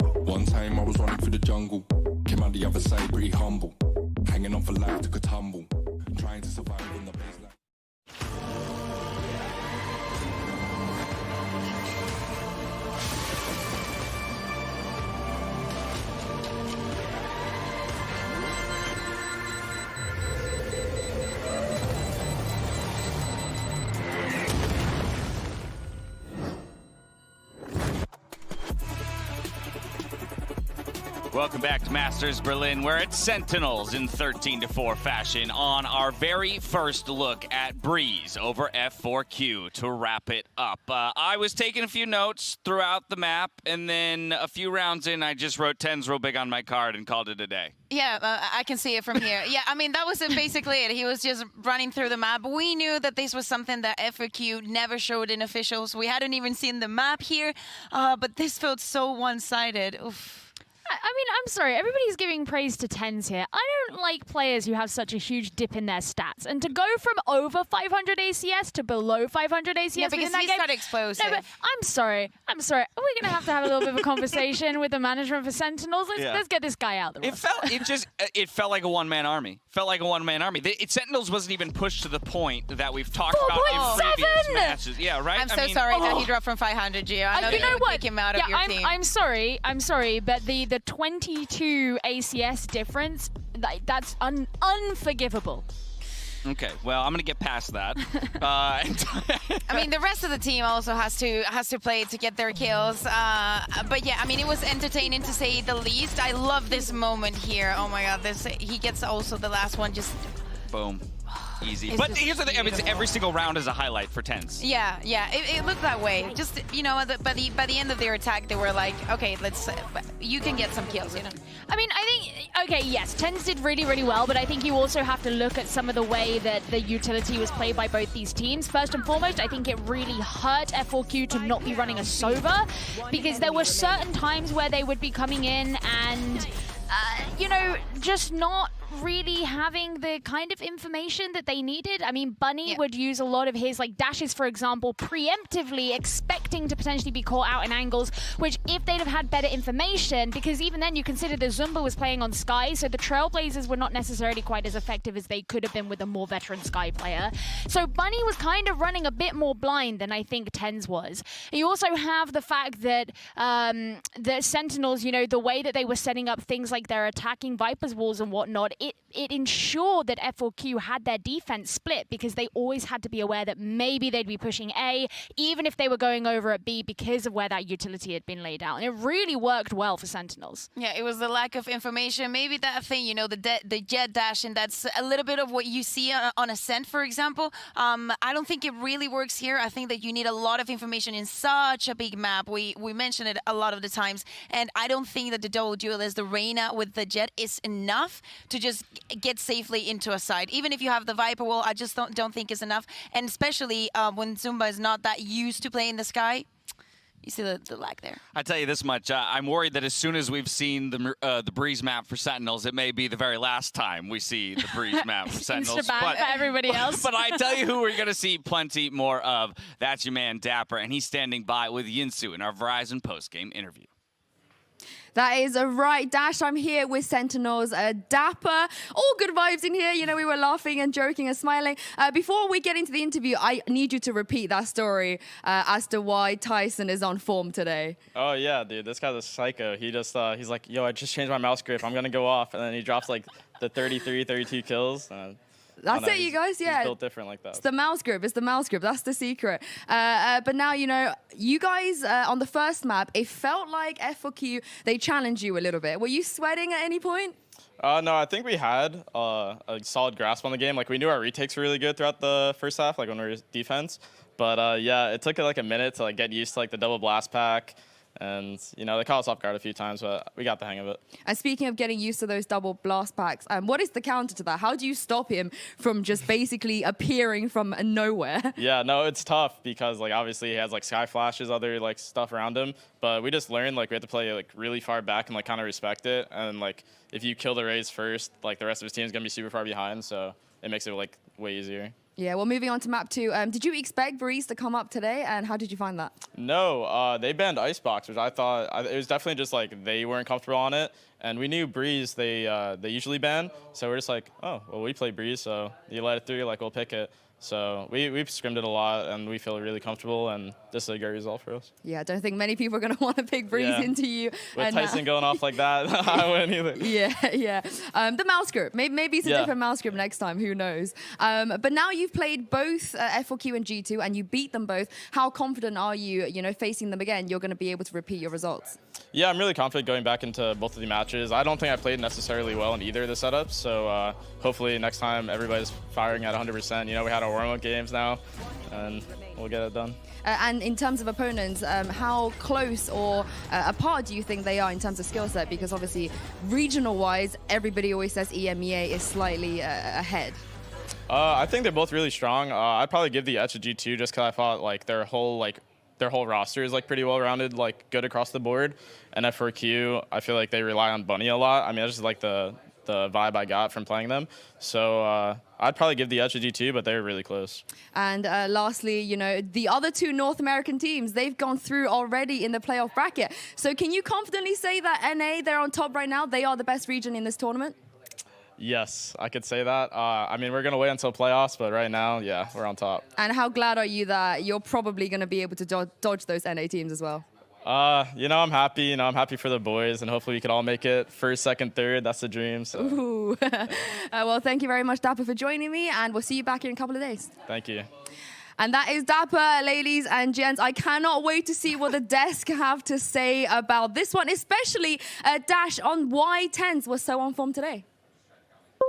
jungle. One time I was running through the jungle, came out the other side pretty humble, hanging on for life, took a tumble, trying to survive in the baseline. Welcome back to Masters Berlin. We're at Sentinels in 13-4 fashion on our very first look at Breeze over F4Q to wrap it up. I was taking a few notes throughout the map, and then a few rounds in, I just wrote TENZ real big on my card and called it a day. Yeah, I can see it from here. Yeah, I mean, that was basically it. He was just running through the map. We knew that this was something that F4Q never showed in officials. We hadn't even seen the map here, but this felt so one-sided. Oof. I mean, I'm sorry, everybody's giving praise to TENZ here. I don't like players who have such a huge dip in their stats. And to go from over 500 ACS to below 500 ACS yeah, because that he's game, not explosive. No, but I'm sorry. We're going to have a little bit of a conversation with the management for Sentinels. Let's get this guy out the room. It felt like a one-man army. Sentinels wasn't even pushed to the point that we've talked about in previous matches. Yeah, right? I'm so sorry that he dropped from 500, Gio. I know you know what? Kick him out of your team. I'm sorry, but the 22 ACS difference, that's unforgivable. Okay, well, I'm gonna get past that. I mean, the rest of the team also has to play to get their kills. But yeah, I mean, it was entertaining to say the least. I love this moment here. Oh my God, he gets also the last one. Just boom. Easy. But here's the thing, I mean, every single round is a highlight for TENZ. Yeah, it looked that way. Just, you know, by the end of their attack, they were like, okay, you can get some kills, you know? I mean, I think, okay, yes, TENZ did really, really well, but I think you also have to look at some of the way that the utility was played by both these teams. First and foremost, I think it really hurt F4Q to not be running a Sova, because there were certain times where they would be coming in and, you know, just not really having the kind of information that they needed. I mean, Bunny would use a lot of his like dashes, for example, preemptively expecting expecting to potentially be caught out in angles, which if they'd have had better information, because even then you consider the Zumba was playing on Sky, so the Trailblazers were not necessarily quite as effective as they could have been with a more veteran Sky player. So Bunny was kind of running a bit more blind than I think TENZ was. You also have the fact that the Sentinels, you know, the way that they were setting up things like their attacking Viper's walls and whatnot, it ensured that F4Q had their defense split because they always had to be aware that maybe they'd be pushing A, even if they were going over at B because of where that utility had been laid out. And it really worked well for Sentinels. Yeah, it was the lack of information. Maybe that thing, you know, the jet dash, and that's a little bit of what you see on Ascent, for example. I don't think it really works here. I think that you need a lot of information in such a big map. We mentioned it a lot of the times, and I don't think that the double duelist, the Reyna with the jet, is enough to just get safely into a side. Even if you have the Viper wall, I just don't think it's enough. And especially when Zumba is not that used to playing the Sky. You see the lag there. I tell you this much, I'm worried that as soon as we've seen the Breeze map for Sentinels, it may be the very last time we see the Breeze map for Sentinels. But for everybody else. But I tell you who we're going to see plenty more of. That's your man Dapper, and he's standing by with Yinsu in our Verizon postgame interview. That is a right, Dash. I'm here with Sentinels, Dapper. All good vibes in here. You know, we were laughing and joking and smiling. Before we get into the interview, I need you to repeat that story as to why Tyson is on form today. Oh, yeah, dude. This guy's a psycho. He just, he's like, yo, I just changed my mouse grip. I'm going to go off. And then he drops, like, the 33, 32 kills. That's it, you guys. Yeah, he's built different like that. It's the mouse grip. It's the mouse grip. That's the secret. But now, you know, you guys on the first map, it felt like F4Q, they challenged you a little bit. Were you sweating at any point? No, I think we had a solid grasp on the game. Like, we knew our retakes were really good throughout the first half, like when we were defense. But yeah, it took like a minute to like get used to like the double blast pack. And, you know, they caught us off guard a few times, but we got the hang of it. And speaking of getting used to those double blast packs, what is the counter to that? How do you stop him from just basically appearing from nowhere? Yeah, no, it's tough because, like, obviously he has, like, sky flashes, other, like, stuff around him. But we just learned, like, we have to play, like, really far back and, like, kind of respect it. And, like, if you kill the Rays first, like, the rest of his team is going to be super far behind. So it makes it, like, way easier. Yeah, well, moving on to map 2. Did you expect Breeze to come up today, and how did you find that? No, they banned Icebox, which I thought it was definitely just like they weren't comfortable on it, and we knew Breeze they usually ban, so we're just like, oh, well, we play Breeze, so you let it through, like we'll pick it. So we've scrimmed it a lot, and we feel really comfortable, and this is a great result for us. Yeah, I don't think many people are going to want to pick Breeze into you. With Tyson going off like that, I wouldn't either. Yeah. The mouse group. Maybe it's a different mouse group next time. Who knows? But now you've played both F4Q and G2, and you beat them both. How confident are you, you know, facing them again? You're going to be able to repeat your results? Yeah, I'm really confident going back into both of the matches. I don't think I played necessarily well in either of the setups, so hopefully next time everybody's firing at 100%. You know, we had our warm-up games now, and we'll get it done. And in terms of opponents, how close or apart do you think they are in terms of skill set? Because obviously, regional-wise, everybody always says EMEA is slightly ahead. I think they're both really strong. I'd probably give the edge to G2 just because I thought like their whole roster is like pretty well-rounded, like good across the board. And F4Q, I feel like they rely on Bunny a lot. I mean, that's just like the vibe I got from playing them. So I'd probably give the edge to G2, but they're really close. And lastly, you know, the other two North American teams, they've gone through already in the playoff bracket. So can you confidently say that NA, they're on top right now? They are the best region in this tournament? Yes, I could say that. I mean, we're going to wait until playoffs, but right now, yeah, we're on top. And how glad are you that you're probably going to be able to dodge those NA teams as well? You know, I'm happy. You know, I'm happy for the boys, and hopefully we could all make it first, second, third. That's the dream. So. Ooh. Well, thank you very much, Dapper, for joining me, and we'll see you back here in a couple of days. Thank you. And that is Dapper, ladies and gents. I cannot wait to see what the desk have to say about this one, especially Dash on why TENZ was so on form today.